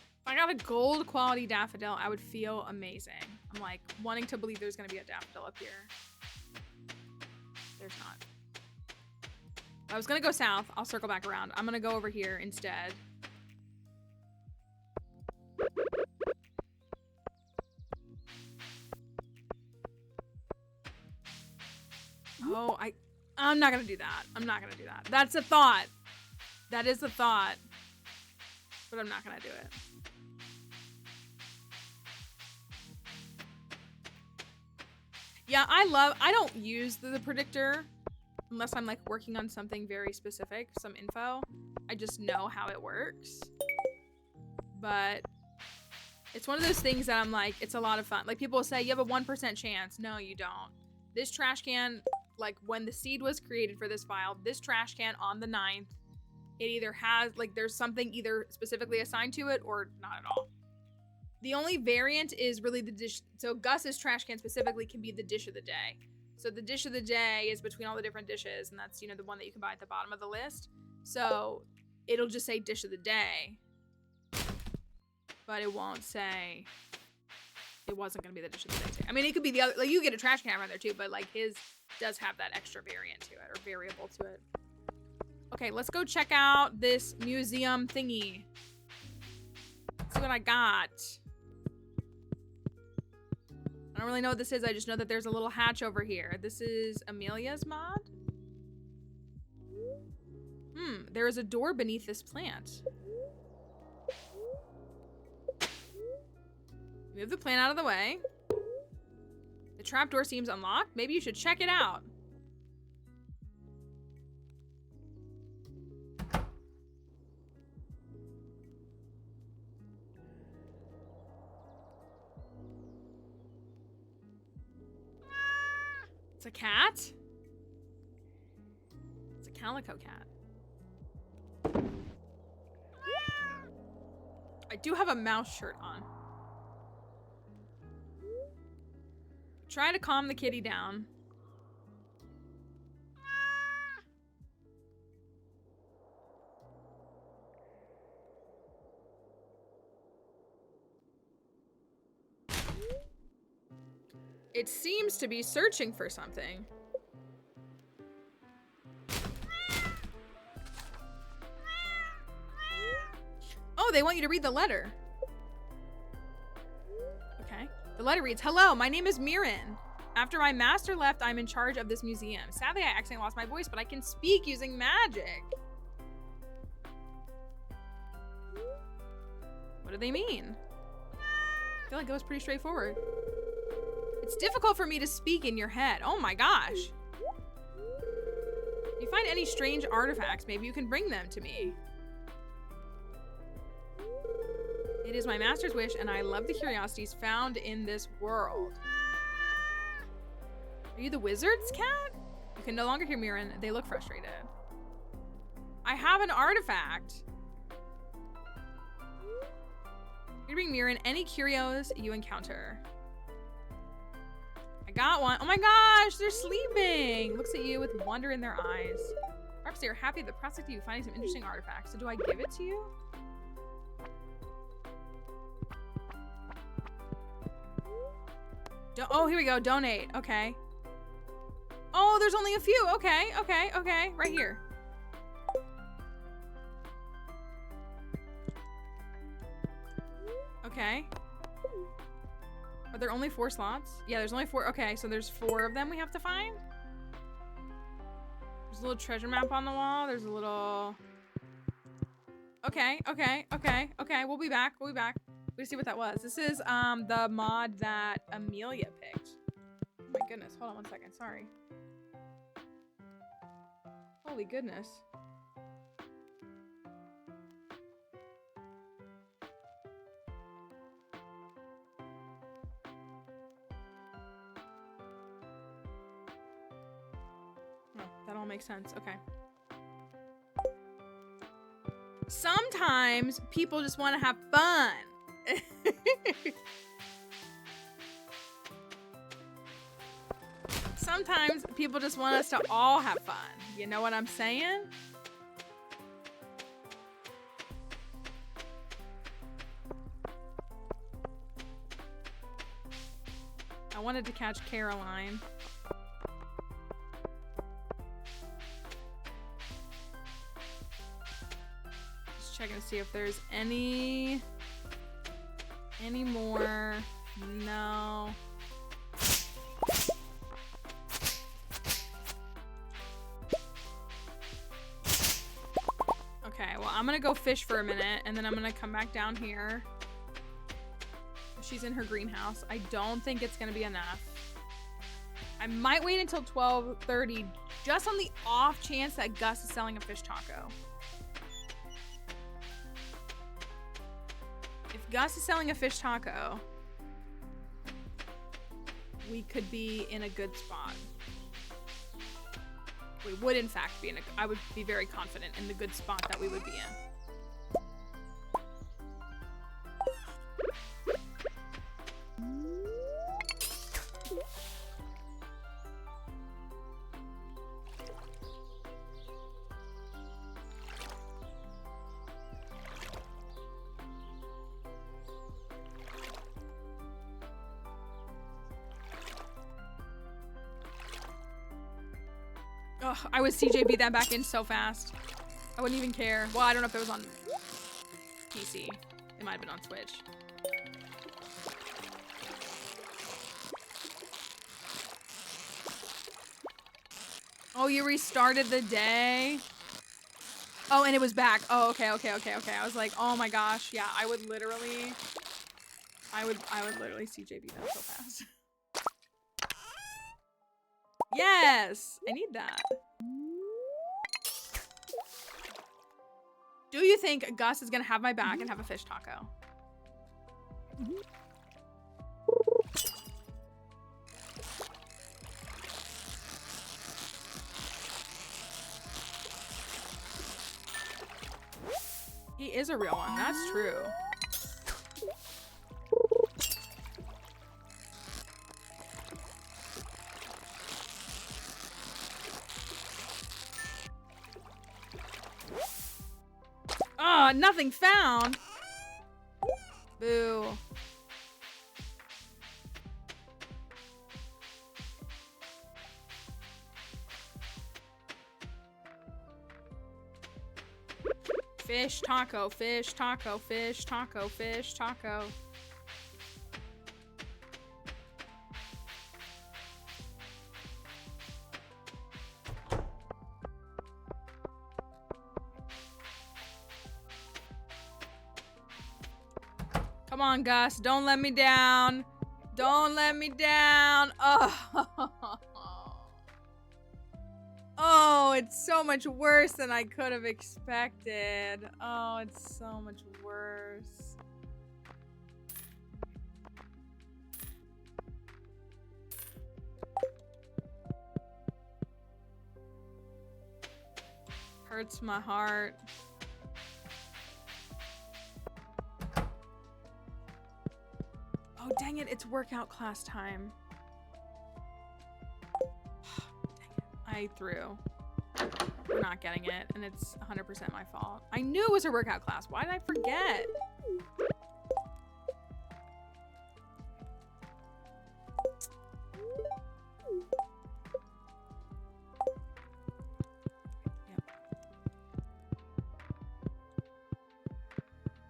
If I got a gold quality daffodil, I would feel amazing. I'm like wanting to believe there's gonna be a daffodil up here. There's not. I was gonna go south. I'll circle back around. I'm gonna go over here instead. Oh, I'm not gonna do that. I'm not gonna do that. That's a thought. That is a thought. But I'm not gonna do it. Yeah, I don't use the predictor unless I'm like working on something very specific, some info. I just know how it works. But it's one of those things that I'm like, it's a lot of fun. Like people will say, you have a 1% chance. No, you don't. This trash can, like when the seed was created for this file, this trash can on the 9th, it either has, like there's something either specifically assigned to it or not at all. The only variant is really the dish. So Gus's trash can specifically can be the dish of the day. So the dish of the day is between all the different dishes, and that's, you know, the one that you can buy at the bottom of the list. So it'll just say dish of the day. but it won't say it wasn't gonna be the dish of the day. I mean, it could be the other, like you get a trash can on there too, but like his does have that extra variant to it or variable to it. Okay, let's go check out this museum thingy. See what I got. I don't really know what this is. I just know that there's a little hatch over here. This is Amelia's mod. There is a door beneath this plant. Move the plant out of the way. The trapdoor seems unlocked. Maybe you should check it out. It's a cat? It's a calico cat. I do have a mouse shirt on. Try to calm the kitty down. It seems to be searching for something. Oh, they want you to read the letter. Okay. The letter reads, "Hello, my name is Mirren. After my master left, I'm in charge of this museum. Sadly, I accidentally lost my voice, but I can speak using magic." What do they mean? I feel like that was pretty straightforward. It's difficult for me to speak in your head. Oh my gosh. If you find any strange artifacts, maybe you can bring them to me. It is my master's wish, and I love the curiosities found in this world. Are you the wizard's cat? You can no longer hear Mirren. They look frustrated. I have an artifact. You bring Mirren any curios you encounter. I got one. Oh my gosh, they're sleeping. Looks at you with wonder in their eyes. Perhaps they are happy at the prospect of you finding some interesting artifacts. So do I give it to you? Oh, here we go. Donate. Okay. Oh, there's only a few. Okay, okay, okay. Right here. Okay. Are there only 4 slots? Yeah, there's only 4. Okay, so there's 4 of them we have to find. There's a little treasure map on the wall. There's a little... Okay, okay, okay, okay. We'll be back. We'll be back. We'll see what that was. This is the mod that Amelia picked. Oh my goodness. Hold on one second. Sorry. Holy goodness. Oh, that all makes sense. Okay. Sometimes people just want to have fun. Sometimes people just want us to all have fun. You know what I'm saying? I wanted to catch Caroline. Just checking to see if there's any more. No. Okay, well, I'm gonna go fish for a minute, and then I'm gonna come back down here. She's in her greenhouse. I don't think it's gonna be enough. I might wait until 12:30, just on the off chance that Gus is selling a fish taco. If Gus is selling a fish taco, we could be in a good spot. We would, in fact, be in I would be very confident in the good spot that we would be in. Ugh, I would CJB that back in so fast. I wouldn't even care. Well, I don't know if it was on PC. It might have been on Switch. Oh, you restarted the day? Oh, and it was back. Oh, okay. I was like, oh my gosh. Yeah, I would literally CJB that so fast. Yes! I need that. Do you think Gus is gonna have my back and have a fish taco? He is a real one. That's true. Ah, nothing found. Boo. Fish taco, fish taco, fish taco, fish taco. Come on, Gus. Don't let me down. Don't let me down. Oh. Oh, it's so much worse than I could have expected. Oh, it's so much worse. Hurts my heart. Oh, dang it. It's workout class time. I threw. We're not getting it, and it's 100% my fault. I knew it was a workout class. Why did I forget? Yep.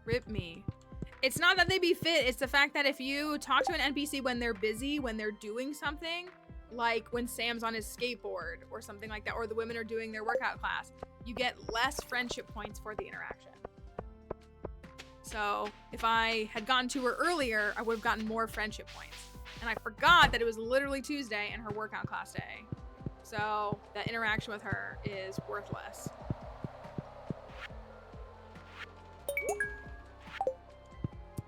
Rip me. It's not that they be fit. It's the fact that if you talk to an NPC when they're busy, when they're doing something, like when Sam's on his skateboard or something like that, or the women are doing their workout class, you get less friendship points for the interaction. So if I had gotten to her earlier, I would have gotten more friendship points. And I forgot that it was literally Tuesday and her workout class day. So that interaction with her is worthless.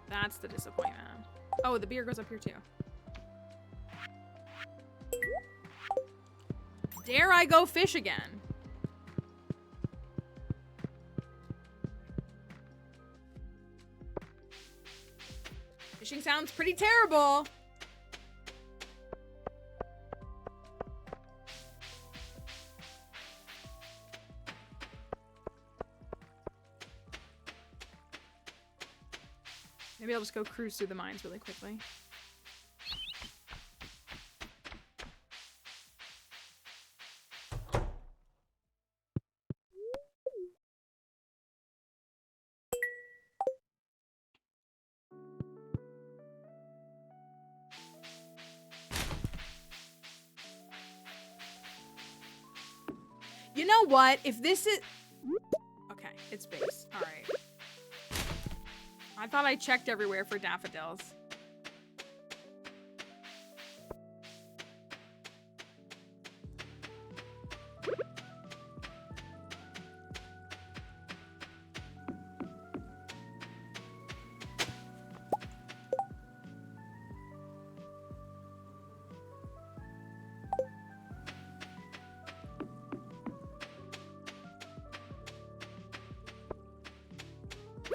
That's the disappointment. Oh, the beer goes up here too. Dare I go fish again? Fishing sounds pretty terrible. Maybe I'll just go cruise through the mines really quickly. You know what? If this is... Okay, it's base. All right. I thought I checked everywhere for daffodils.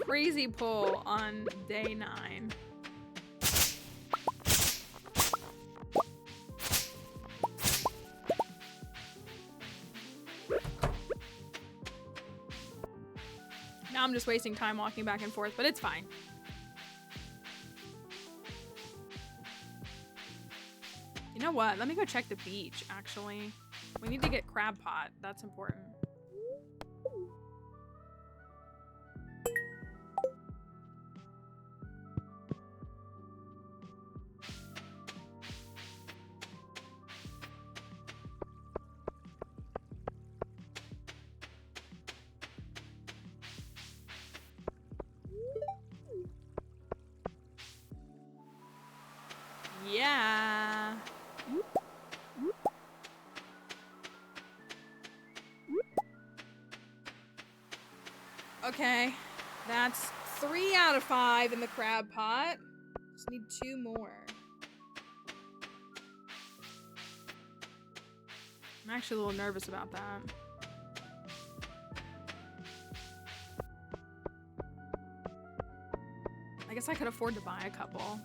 Crazy pull on day 9. Now I'm just wasting time walking back and forth, but it's fine. You know what? Let me go check the beach, actually. We need to get crab pot. That's important. Yeah. Okay, that's 3 out of 5 in the crab pot. Just need 2 more. I'm actually a little nervous about that. I guess I could afford to buy a couple.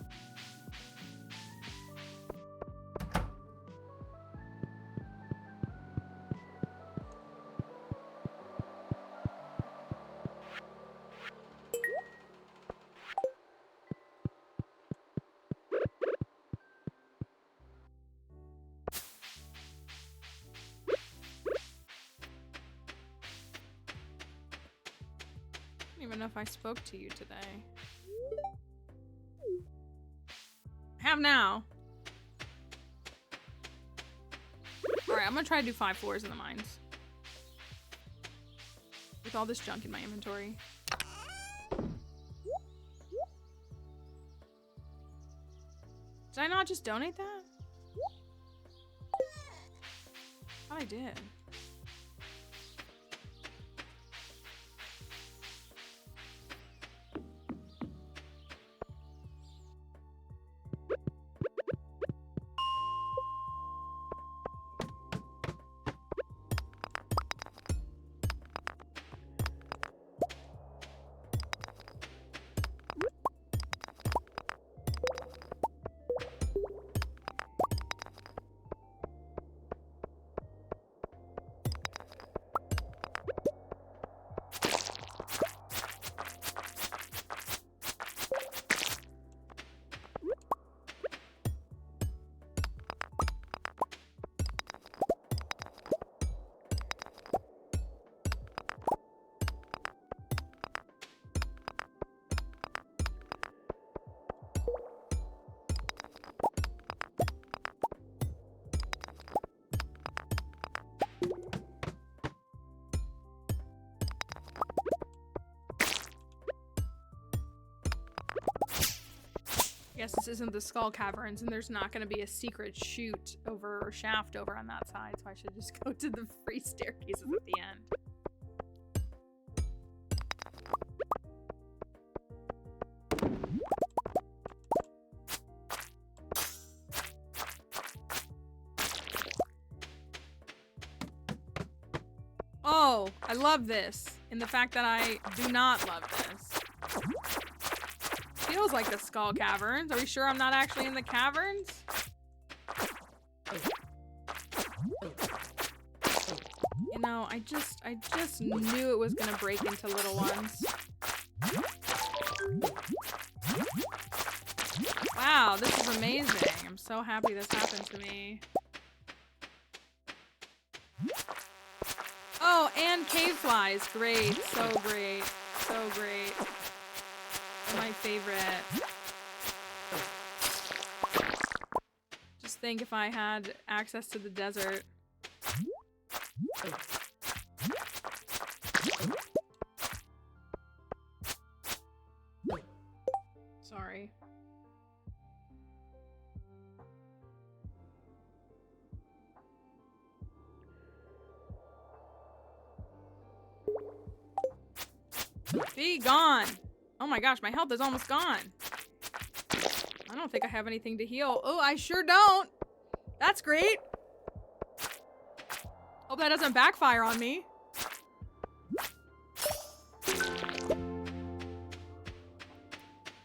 I don't even know if I spoke to you today. I have now. Alright, I'm gonna try to do 5 floors in the mines. With all this junk in my inventory. Did I not just donate that? I thought I did. Yes, this isn't the Skull Caverns, and there's not going to be a secret chute over or shaft over on that side, so I should just go to the free staircases at the end. Oh, I love this, in the fact that I do not love this. Feels like the Skull Caverns. Are we sure I'm not actually in the caverns? You know, I just knew it was gonna break into little ones. Wow, this is amazing. I'm so happy this happened to me. Oh, and cave flies. Great. So great. So great. My favorite. Just think if I had access to the desert. Sorry. Be gone! Oh my gosh, my health is almost gone. I don't think I have anything to heal. Oh, I sure don't. That's great. Hope that doesn't backfire on me.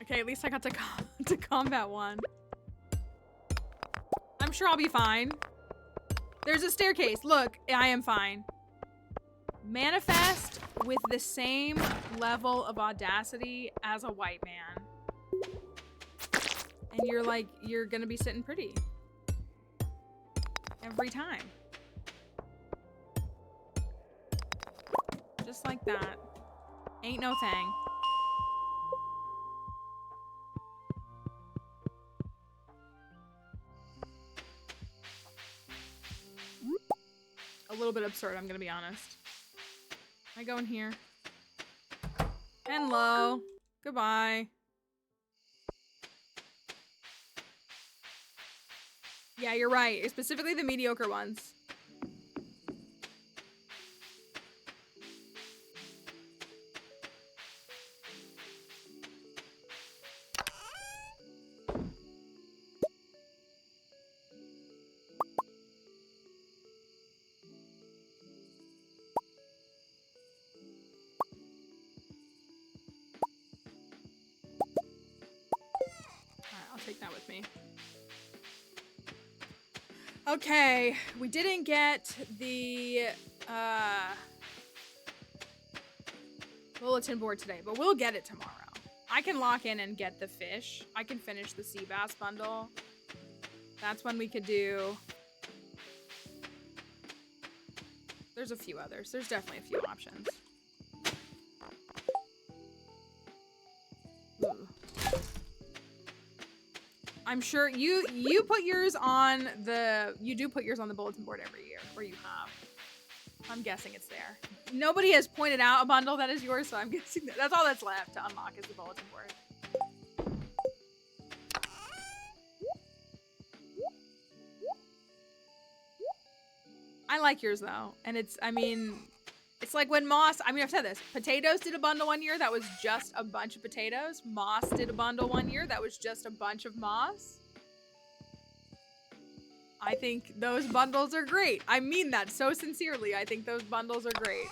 Okay, at least I got to combat one. I'm sure I'll be fine. There's a staircase. Look, I am fine. Manifest with the same level of audacity as a white man. And you're like, you're gonna be sitting pretty. Every time. Just like that. Ain't no thing. A little bit absurd, I'm gonna be honest. I go in here. Hello. Goodbye. Yeah, you're right. Specifically the mediocre ones. Take that with me. Okay, we didn't get the bulletin board today, but we'll get it tomorrow. I can lock in and get the fish. I can finish the sea bass bundle. That's when we could do. There's a few others. There's definitely a few options. Ooh. I'm sure you put yours on the, you do put yours on the bulletin board every year, or you have. I'm guessing it's there. Nobody has pointed out a bundle that is yours, so I'm guessing that's all that's left to unlock is the bulletin board. I like yours though, and it's, I mean, it's like when Moss, I mean, I've said this, Potatoes did a bundle one year that was just a bunch of potatoes. Moss did a bundle one year that was just a bunch of moss. I think those bundles are great. I mean that so sincerely. I think those bundles are great.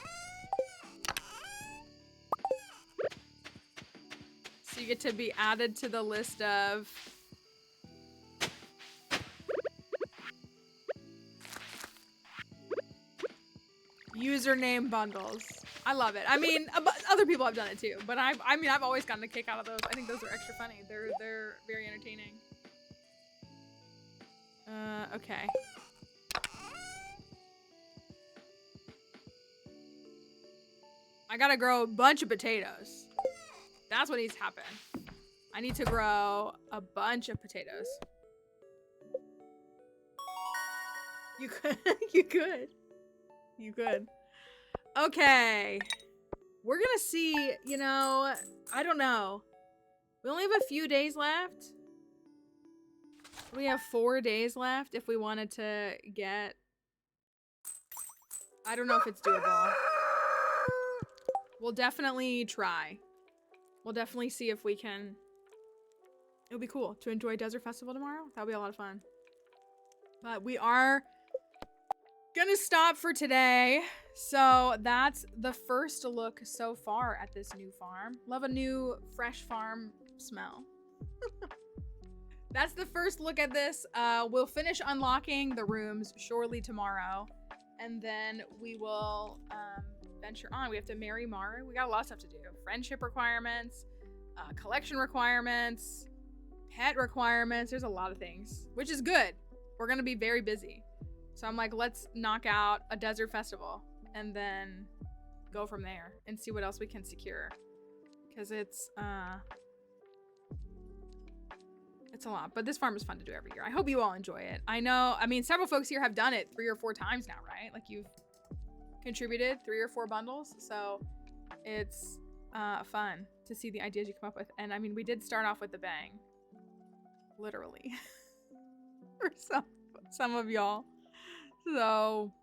So you get to be added to the list of username bundles. I love it. I mean, other people have done it too, but I mean, I've always gotten a kick out of those. I think those are extra funny. They're very entertaining. Okay. I gotta grow a bunch of potatoes. That's what needs to happen. I need to grow a bunch of potatoes. You could. You could. You could. Okay. We're gonna see, you know, I don't know. We only have a few days left. We have 4 days left if we wanted to get... I don't know if it's doable. We'll definitely try. We'll definitely see if we can... It would be cool to enjoy Desert Festival tomorrow. That would be a lot of fun. But we are gonna stop for today. So that's the first look so far at this new farm. Love a new fresh farm smell. That's the first look at this. We'll finish unlocking the rooms shortly tomorrow. And then we will venture on. We have to marry Maru. We got a lot of stuff to do. Friendship requirements, collection requirements, pet requirements. There's a lot of things, which is good. We're gonna be very busy. So I'm like, let's knock out a desert festival and then go from there and see what else we can secure. Because it's a lot, but this farm is fun to do every year. I hope you all enjoy it. I know, I mean, several folks here have done it 3 or 4 times now, right? Like you've contributed 3 or 4 bundles. So it's fun to see the ideas you come up with. And I mean, we did start off with the bang, literally, for some of y'all. So,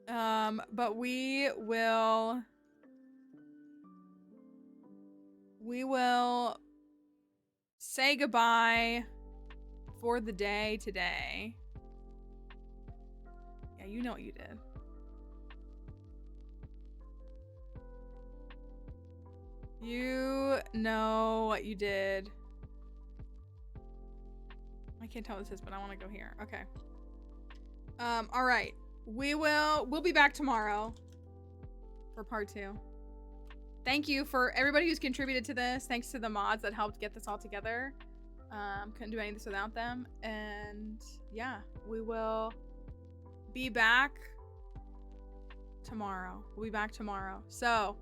but we will say goodbye for the day today. Yeah, you know what you did. You know what you did. I can't tell what this is, but I want to go here. Okay. All right. We'll be back tomorrow for part 2. Thank you for everybody who's contributed to this. Thanks to the mods that helped get this all together. Couldn't do any of this without them. And yeah, we will be back tomorrow. We'll be back tomorrow. So,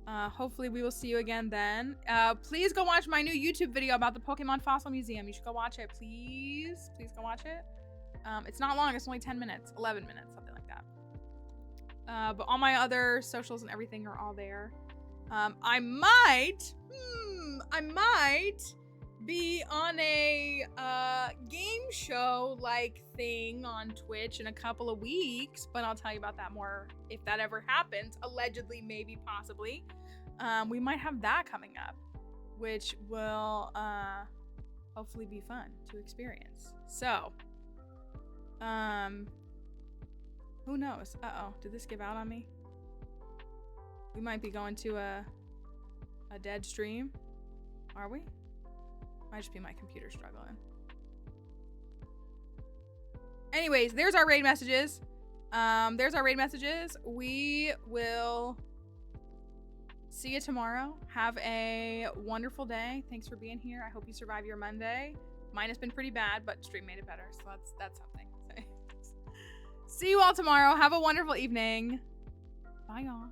hopefully we will see you again then. Please go watch my new YouTube video about the Pokemon Fossil Museum. You should go watch it, please. Please go watch it. It's not long. It's only 10 minutes, 11 minutes, something like that. But all my other socials and everything are all there. I might be on a game show like thing on Twitch in a couple of weeks, but I'll tell you about that more if that ever happens. Allegedly, maybe, possibly. We might have that coming up, which will hopefully be fun to experience. So, who knows? Uh-oh, did this give out on me? We might be going to a dead stream. Are we? Might just be my computer struggling. Anyways, there's our raid messages. We will see you tomorrow. Have a wonderful day. Thanks for being here. I hope you survive your Monday. Mine has been pretty bad, but stream made it better, so that's something. See you all tomorrow. Have a wonderful evening. Bye, y'all.